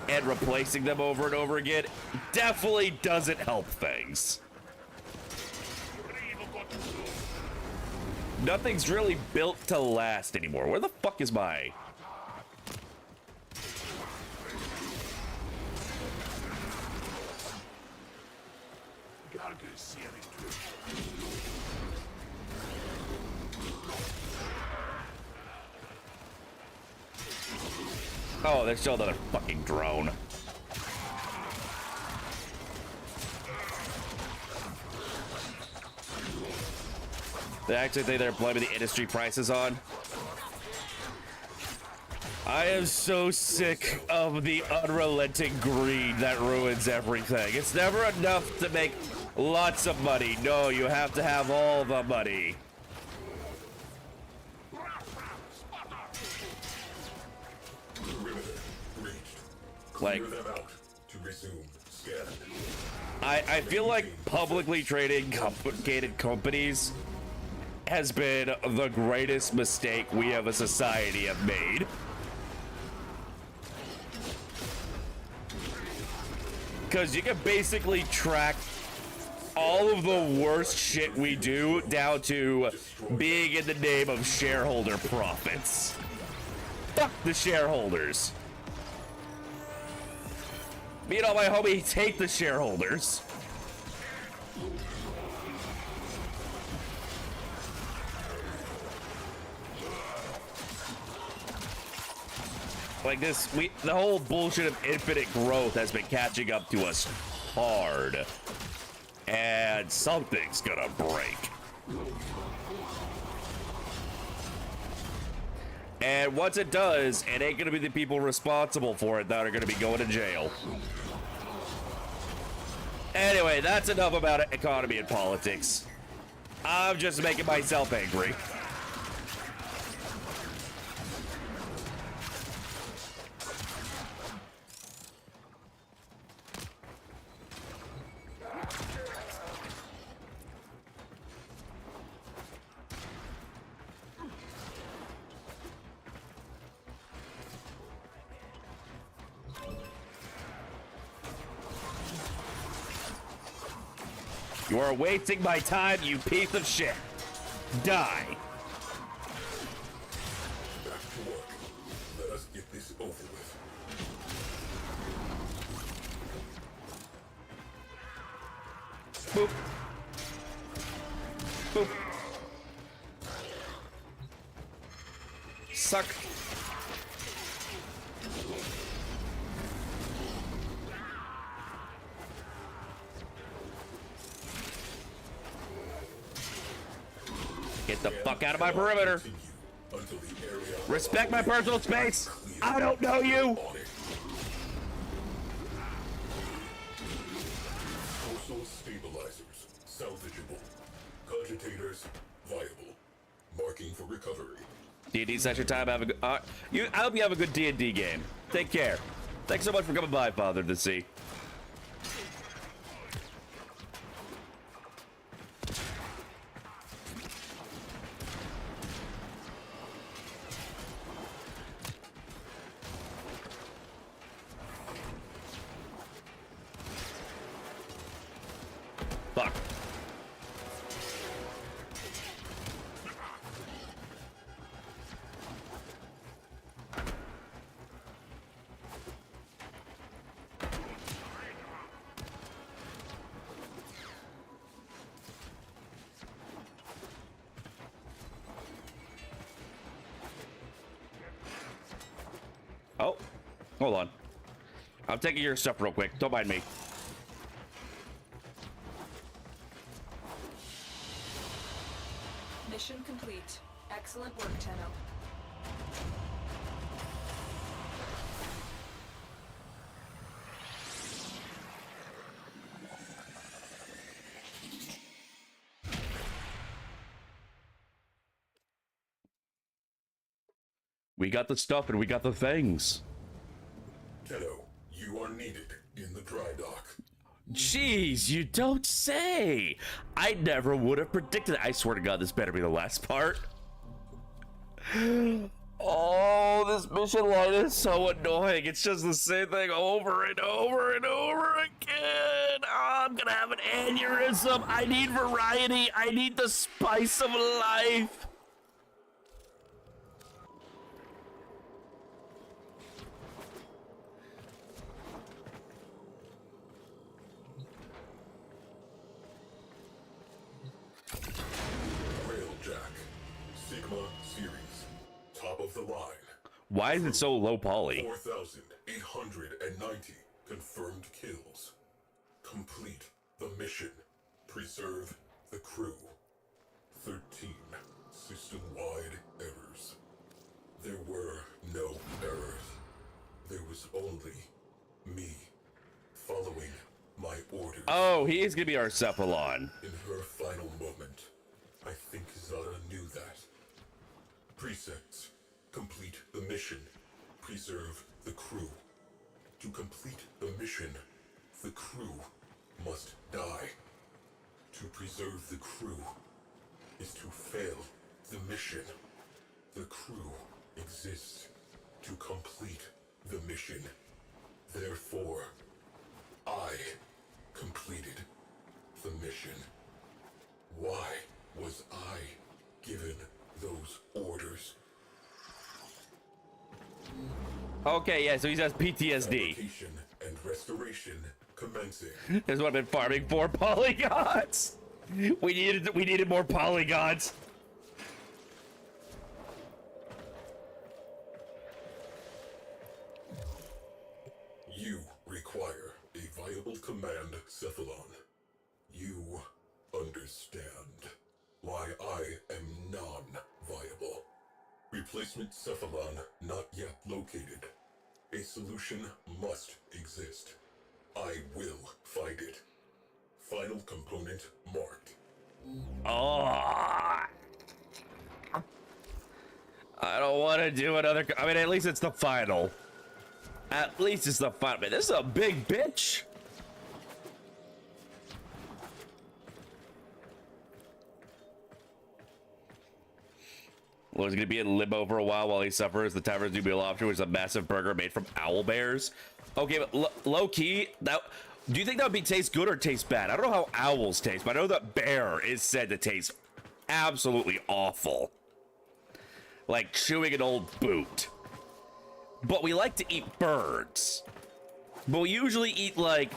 and replacing them over and over again definitely doesn't help things. Nothing's really built to last anymore. Where the fuck is my... Oh, there's still another fucking drone. They actually think they're blaming the industry prices on. I am so sick of the unrelenting greed that ruins everything. It's never enough to make lots of money. No, you have to have all the money. Like, I feel like publicly trading complicated companies has been the greatest mistake we as a society have made. Because you can basically track all of the worst shit we do down to being in the name of shareholder profits. Fuck the shareholders. Me and all my homies hate the shareholders. Like this, the whole bullshit of infinite growth has been catching up to us hard. And something's gonna break. And once it does, it ain't gonna be the people responsible for it that are gonna be going to jail. Anyway, that's enough about economy and politics. I'm just making myself angry. You are wasting my time, you piece of shit. Die. Back to work. Let us get this over with. Boop. Boop. Suck. Get the fuck out of my perimeter. Respect my personal space. I don't know you. Coastal stabilizers, salvageable. Cogitators, viable. Marking for recovery. D&D session time. Have a good. I hope you have a good D&D game. Take care. Thanks so much for coming by, Father of the Sea. Fuck. Oh, hold on. I'm taking your stuff real quick. Don't mind me. Mission complete. Excellent work, Tenno. We got the stuff and we got the things. Tenno, you are needed in the dry dock. Jeez, you don't say. I never would have predicted it. I swear to God, this better be the last part. Oh, this mission line is so annoying. It's just the same thing over and over and over again. Oh, I'm gonna have an aneurysm. I need variety. I need the spice of life. Railjack, Sigma series, top of the line. Why is it so low poly? 4,890 confirmed kills. Complete the mission. Preserve the crew. 13 system-wide errors. There were no errors. There was only me following my orders. Oh, he is gonna be our Cephalon. In her final moment, I think Zara knew that. Precepts. Complete the mission. Preserve the crew. To complete the mission, the crew must die. To preserve the crew is to fail the mission. The crew exists to complete the mission. Therefore, I completed the mission. Why was I given those orders? Okay, yeah, so he has PTSD. Fabrication and restoration commencing. This is what I've been farming for, polygons. We needed more polygons. You require a viable command, Cephalon. You understand why I am non-viable. Replacement Cephalon not yet located. A solution must exist. I will find it. Final component marked. Oh, I don't want to do another. I mean, at least it's the final. At least it's the final. Man, this is a big bitch. Well, he's gonna be in limbo for a while he suffers the Tavern's Nubia Lobster, which is a massive burger made from owl bears. Okay, but low key, that do you think that would be taste good or taste bad? I don't know how owls taste, but I know that bear is said to taste absolutely awful, like chewing an old boot. But we like to eat birds, but we usually eat like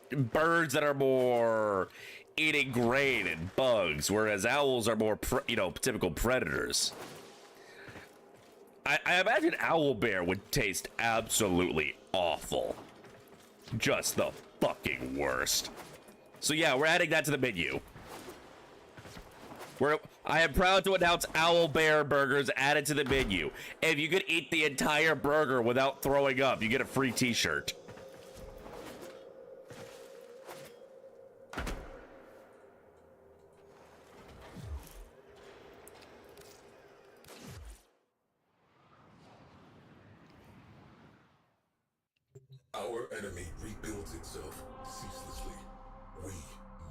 birds that are more eating grain and bugs, whereas owls are more, typical predators. I imagine owl bear would taste absolutely awful. Just the fucking worst. So yeah, we're adding that to the menu. I am proud to announce owl bear burgers added to the menu. If you could eat the entire burger without throwing up, you get a free t-shirt. Our enemy rebuilds itself ceaselessly. We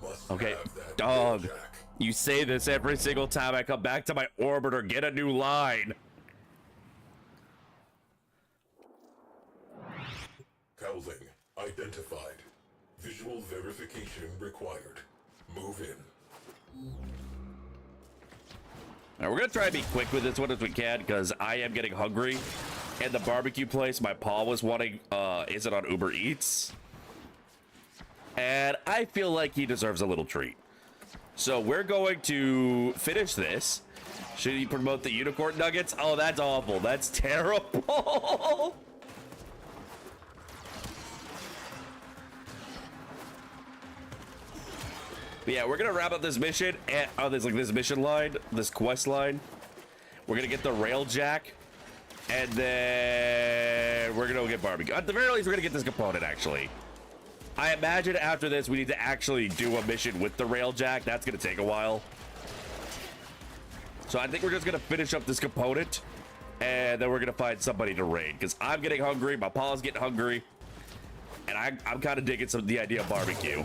must Okay, have that dog. Jack. You say this every single time I come back to my orbiter. Get a new line. Cowling identified. Visual verification required. Move in. Now we're gonna try and be quick with this one as we can, because I am getting hungry. And the barbecue place my paw was wanting isn't on Uber Eats. And I feel like he deserves a little treat. So we're going to finish this. Should he promote the unicorn nuggets? Oh, that's awful. That's terrible. But yeah, we're gonna wrap up this mission. And, oh, there's like this mission line, this quest line. We're gonna get the rail jack, and then we're gonna go get barbecue. At the very least, we're gonna get this component. Actually, I imagine after this, we need to actually do a mission with the rail jack. That's gonna take a while. So I think we're just gonna finish up this component, and then we're gonna find somebody to raid. Because I'm getting hungry, my paw's getting hungry, and I'm kind of digging the idea of barbecue.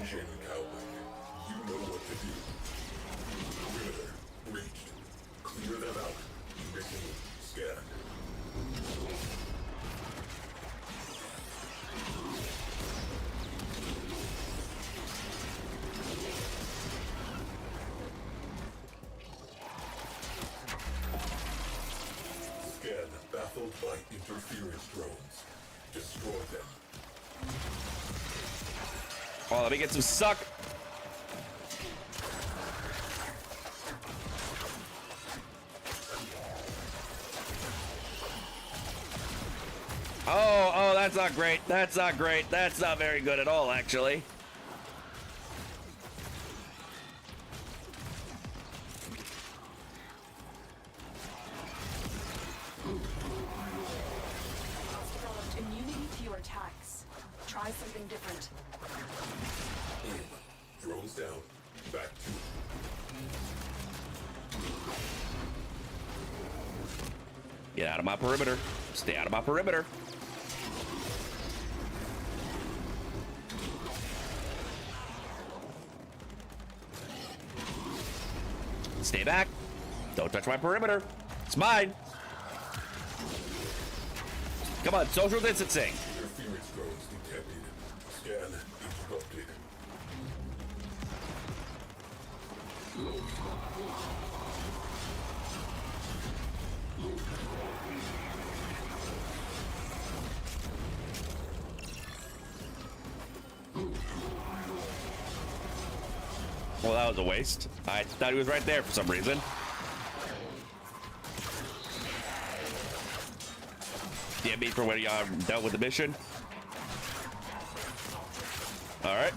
Clear them out. Mission scan. Scan baffled by interference drones. Destroy them. Oh, let me get some suck. Oh, that's not great. That's not great. That's not very good at all, actually. I've developed immunity to your attacks. Try something different. Drones down. Back to. Get out of my perimeter. Stay out of my perimeter. Stay back. Don't touch my perimeter. It's mine. Come on, social distancing. Interference drones detected. Scan interrupted. Well, that was a waste. I thought he was right there for some reason. Get me for when y'all done with the mission. All right.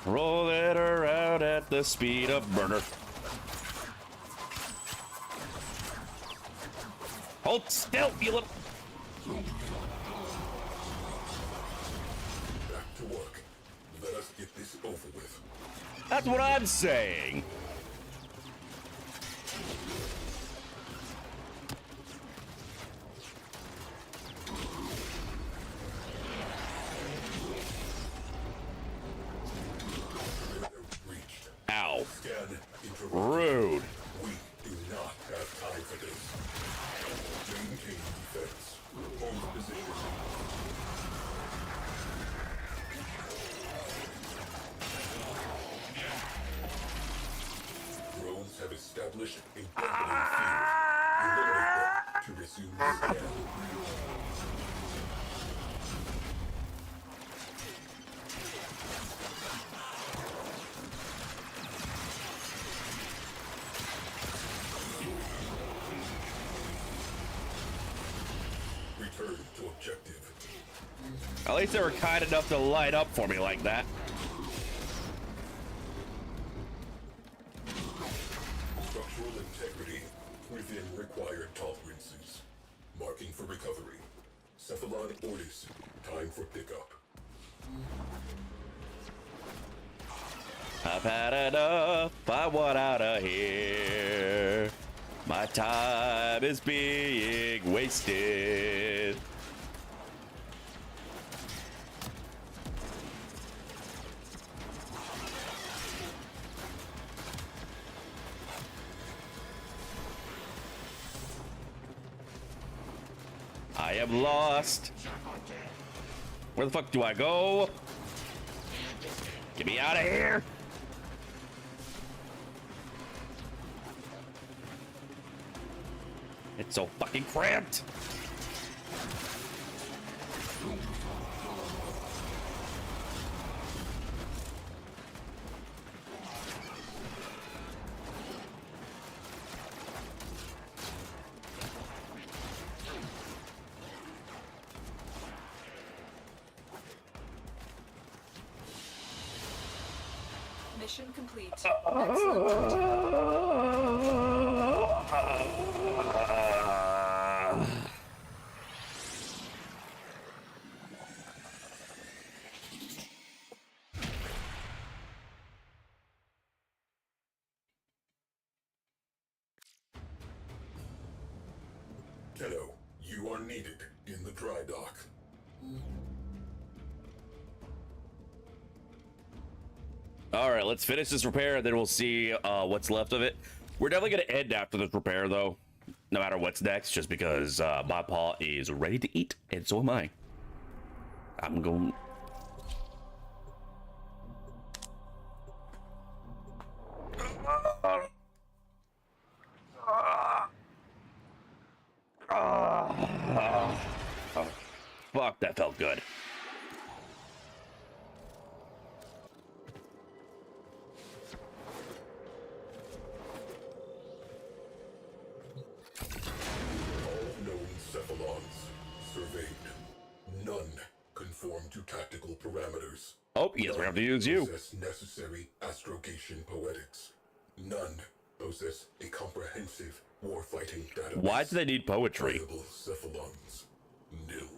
Roll it around at the speed of burner. Hold still, you little. Back to work. Let us get this over with. That's what I'm saying. Ow. Rude. We do not have time for this. Maintain defense. Hold position. Drones have established a deafening field. Eliminate them to resume the scan. Return to objective. At least they were kind enough to light up for me like that. Structural integrity within required tolerances. Marking for recovery. Cephalon orders. Time for pickup. I've had enough. I want out of here. My time is being wasted. I am lost. Where the fuck do I go? Get me out of here. It's so fucking cramped. Mission complete. Excellent. Tenno, you are needed in the dry dock. All right, let's finish this repair, then we'll see what's left of it. We're definitely gonna end after this repair, though, no matter what's next, just because my paw is ready to eat, and so am I. I'm going. Oh, fuck, that felt good. All known cephalons surveyed. None conform to tactical parameters. Oh, yes, we have to use you. Possess necessary astrogation poetics. None possess a comprehensive warfighting database. Why do they need poetry? Viable cephalons. Nil.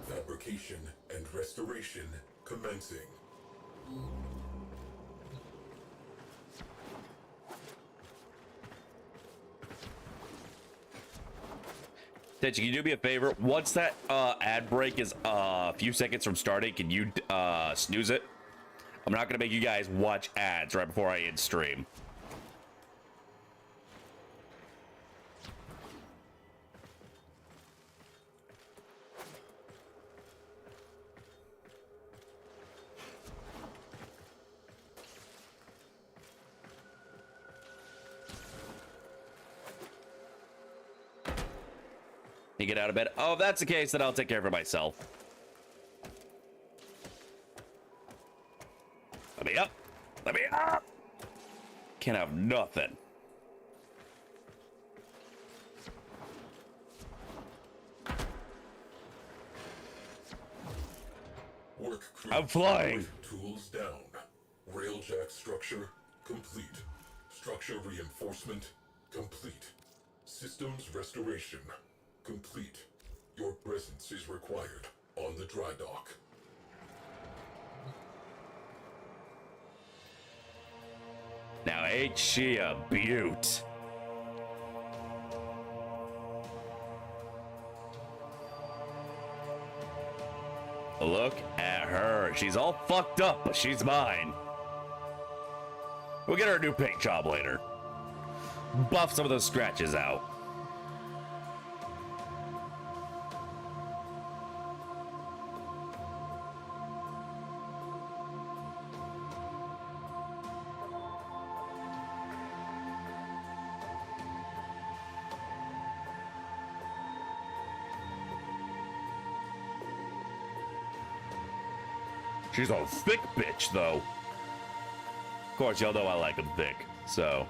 Fabrication and restoration commencing. Tenchi, can you do me a favor? Once that ad break is a few seconds from starting, can you snooze it? I'm not gonna make you guys watch ads right before I end stream. You get out of bed? Oh, if that's the case, then I'll take care of it myself. Let me up. Let me up. Can't have nothing. Work crew. I'm flying. Tools down. Railjack structure complete. Structure reinforcement complete. Systems restoration complete. Your presence is required on the dry dock. Now ain't she a beaut? Look at her. She's all fucked up, but she's mine. We'll get her a new paint job later. Buff some of those scratches out. She's a thick bitch, though. Of course, y'all know I like them thick, so.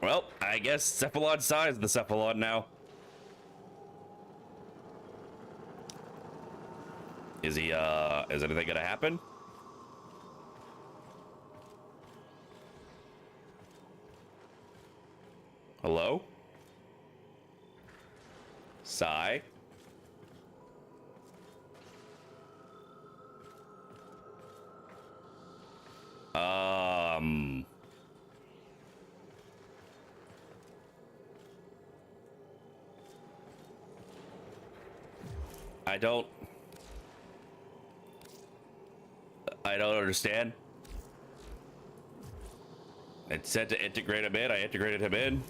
Well, I guess Cephalon size the Cephalon now. Is he, is anything gonna happen? Hello? Sigh? I don't understand. It said to integrate him in. I integrated him in.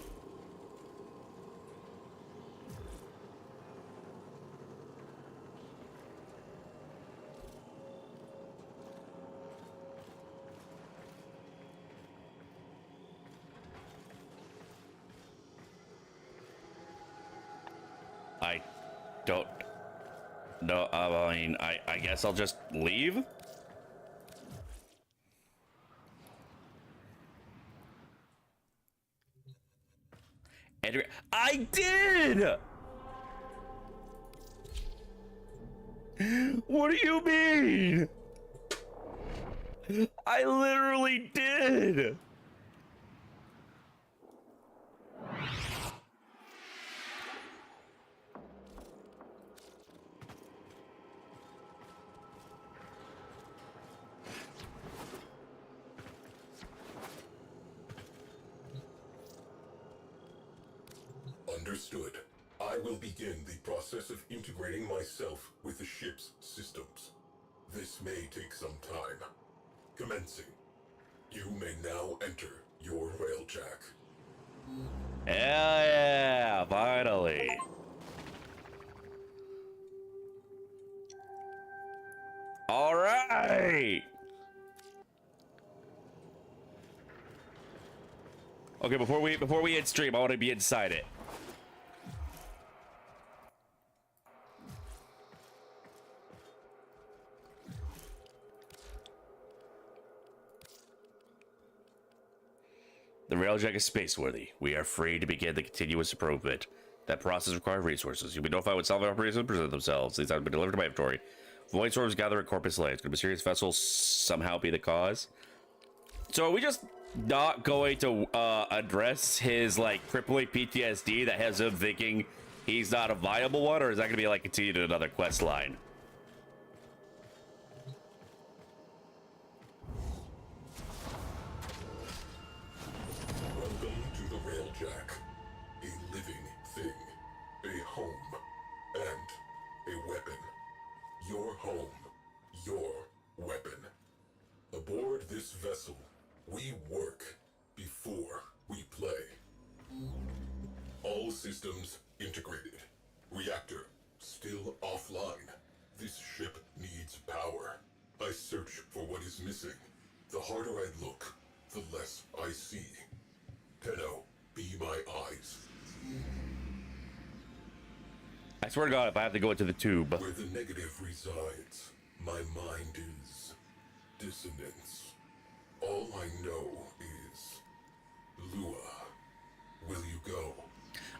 I don't know. I mean, I guess I'll just leave. I did! What do you mean? I literally did! Understood. I will begin the process of integrating myself with the ship's systems. This may take some time. Commencing. You may now enter your railjack. Hell yeah, finally. All right. Okay, before we hit stream, I want to be inside it. The railjack is spaceworthy. We are free to begin the continuous improvement. That process requires resources. You'll be notified when salvage operations present themselves. These have been delivered to my inventory. Void storms gather at Corpus Lands. Could a mysterious vessel somehow be the cause? So are we just not going to address his like crippling PTSD that has him thinking he's not a viable one, or is that going to be like continued in another quest line? Welcome to the railjack. A living thing, a home, and a weapon. Your home, your weapon. Aboard this vessel, we work before we play. All systems integrated. Reactor still offline. This ship needs power. I search for what is missing. The harder I look, the less I see. Tenno, be my eyes. I swear to God, if I have to go into the tube. Where the negative resides, my mind is dissonance. All I know is Lua. Will you go?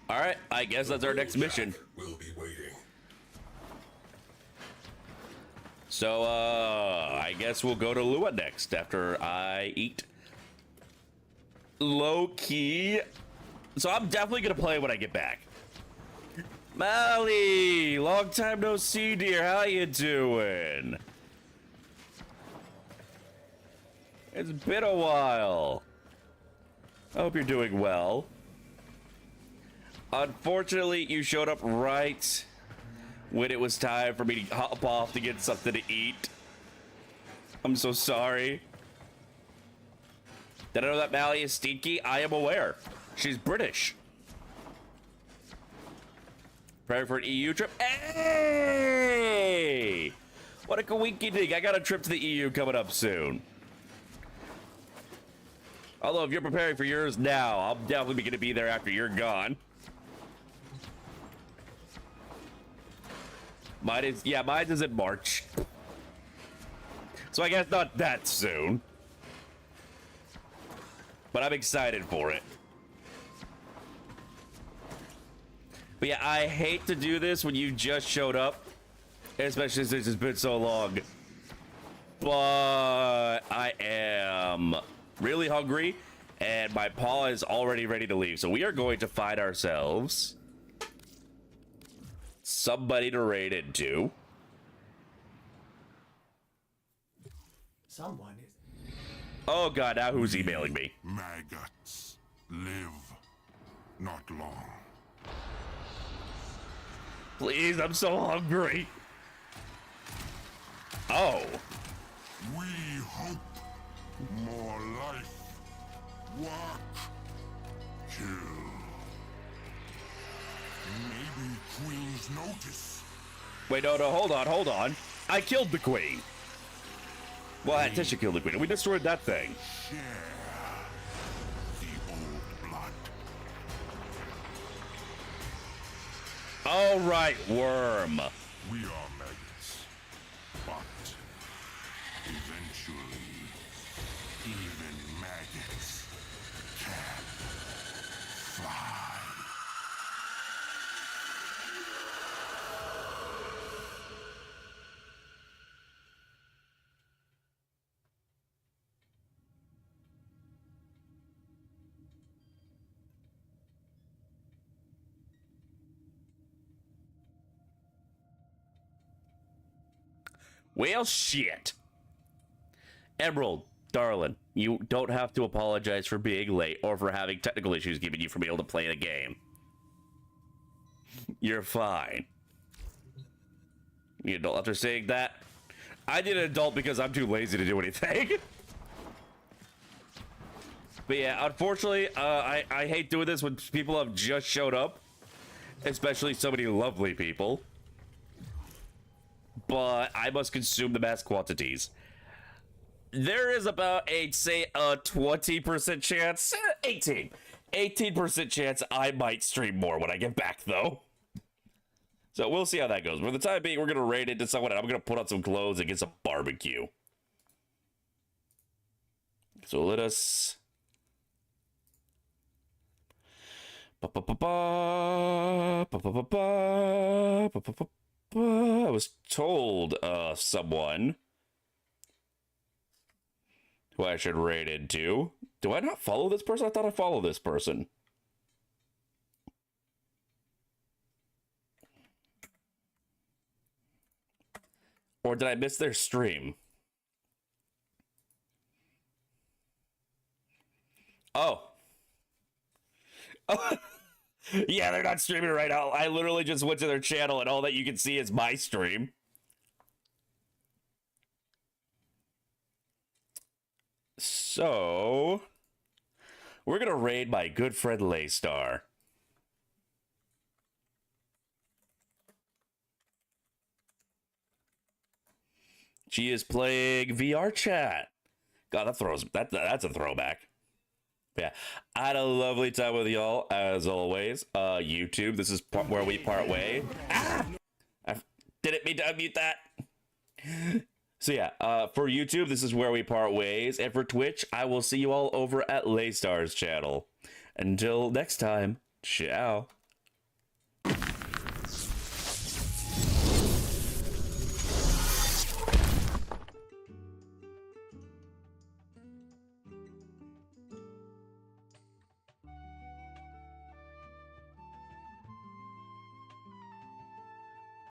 All right, I guess that's our next mission. We'll be waiting. So, I guess we'll go to Lua next after I eat. Low key. So I'm definitely gonna play when I get back. Mally, long time no see, dear. How you doing? It's been a while. I hope you're doing well. Unfortunately, you showed up right when it was time for me to hop off to get something to eat. I'm so sorry. Did I know that Mally is stinky? I am aware. She's British. Preparing for an EU trip? Hey! What a coinky dink. I got a trip to the EU coming up soon. Although if you're preparing for yours now, I'm definitely going to be there after you're gone. Mine is in March. So I guess not that soon. But I'm excited for it. But yeah, I hate to do this when you just showed up. Especially since it's been so long. But I am really hungry. And my paw is already ready to leave. So we are going to find ourselves somebody to raid into. Someone is... Oh god, now who's emailing me? Maggots live not long. Please, I'm so hungry. Oh. We hope more life, What? Kill. Maybe Queen's notice. Wait, no, hold on. I killed the queen. Well, Tisha killed the queen. We destroyed that thing. Share the old blood. All right, worm. We are maggots, but eventually, even maggots can fly. Well, shit. Emerald, darling, you don't have to apologize for being late or for having technical issues keeping you from being able to play the game. You're fine. You adult after saying that? I did an adult because I'm too lazy to do anything. But yeah, unfortunately, I hate doing this when people have just showed up. Especially so many lovely people. But I must consume the mass quantities. There is about a, say, a 20% chance, 18% chance I might stream more when I get back, though. So we'll see how that goes. For the time being, we're going to raid into someone, and I'm going to put on some clothes and get some barbecue. So let us... I was told someone who I should raid into. Do I not follow this person? I thought I followed this person. Or did I miss their stream? Oh. Oh. Yeah, they're not streaming right now. I literally just went to their channel and all that you can see is my stream. So, we're going to raid my good friend Laystar. She is playing VR chat. God, that's a throwback. Yeah, I had a lovely time with y'all, as always. YouTube, this is where we part way. Ah! I didn't mean to unmute that. So yeah, for YouTube, this is where we part ways. And for Twitch, I will see you all over at Laystar's channel. Until next time, ciao.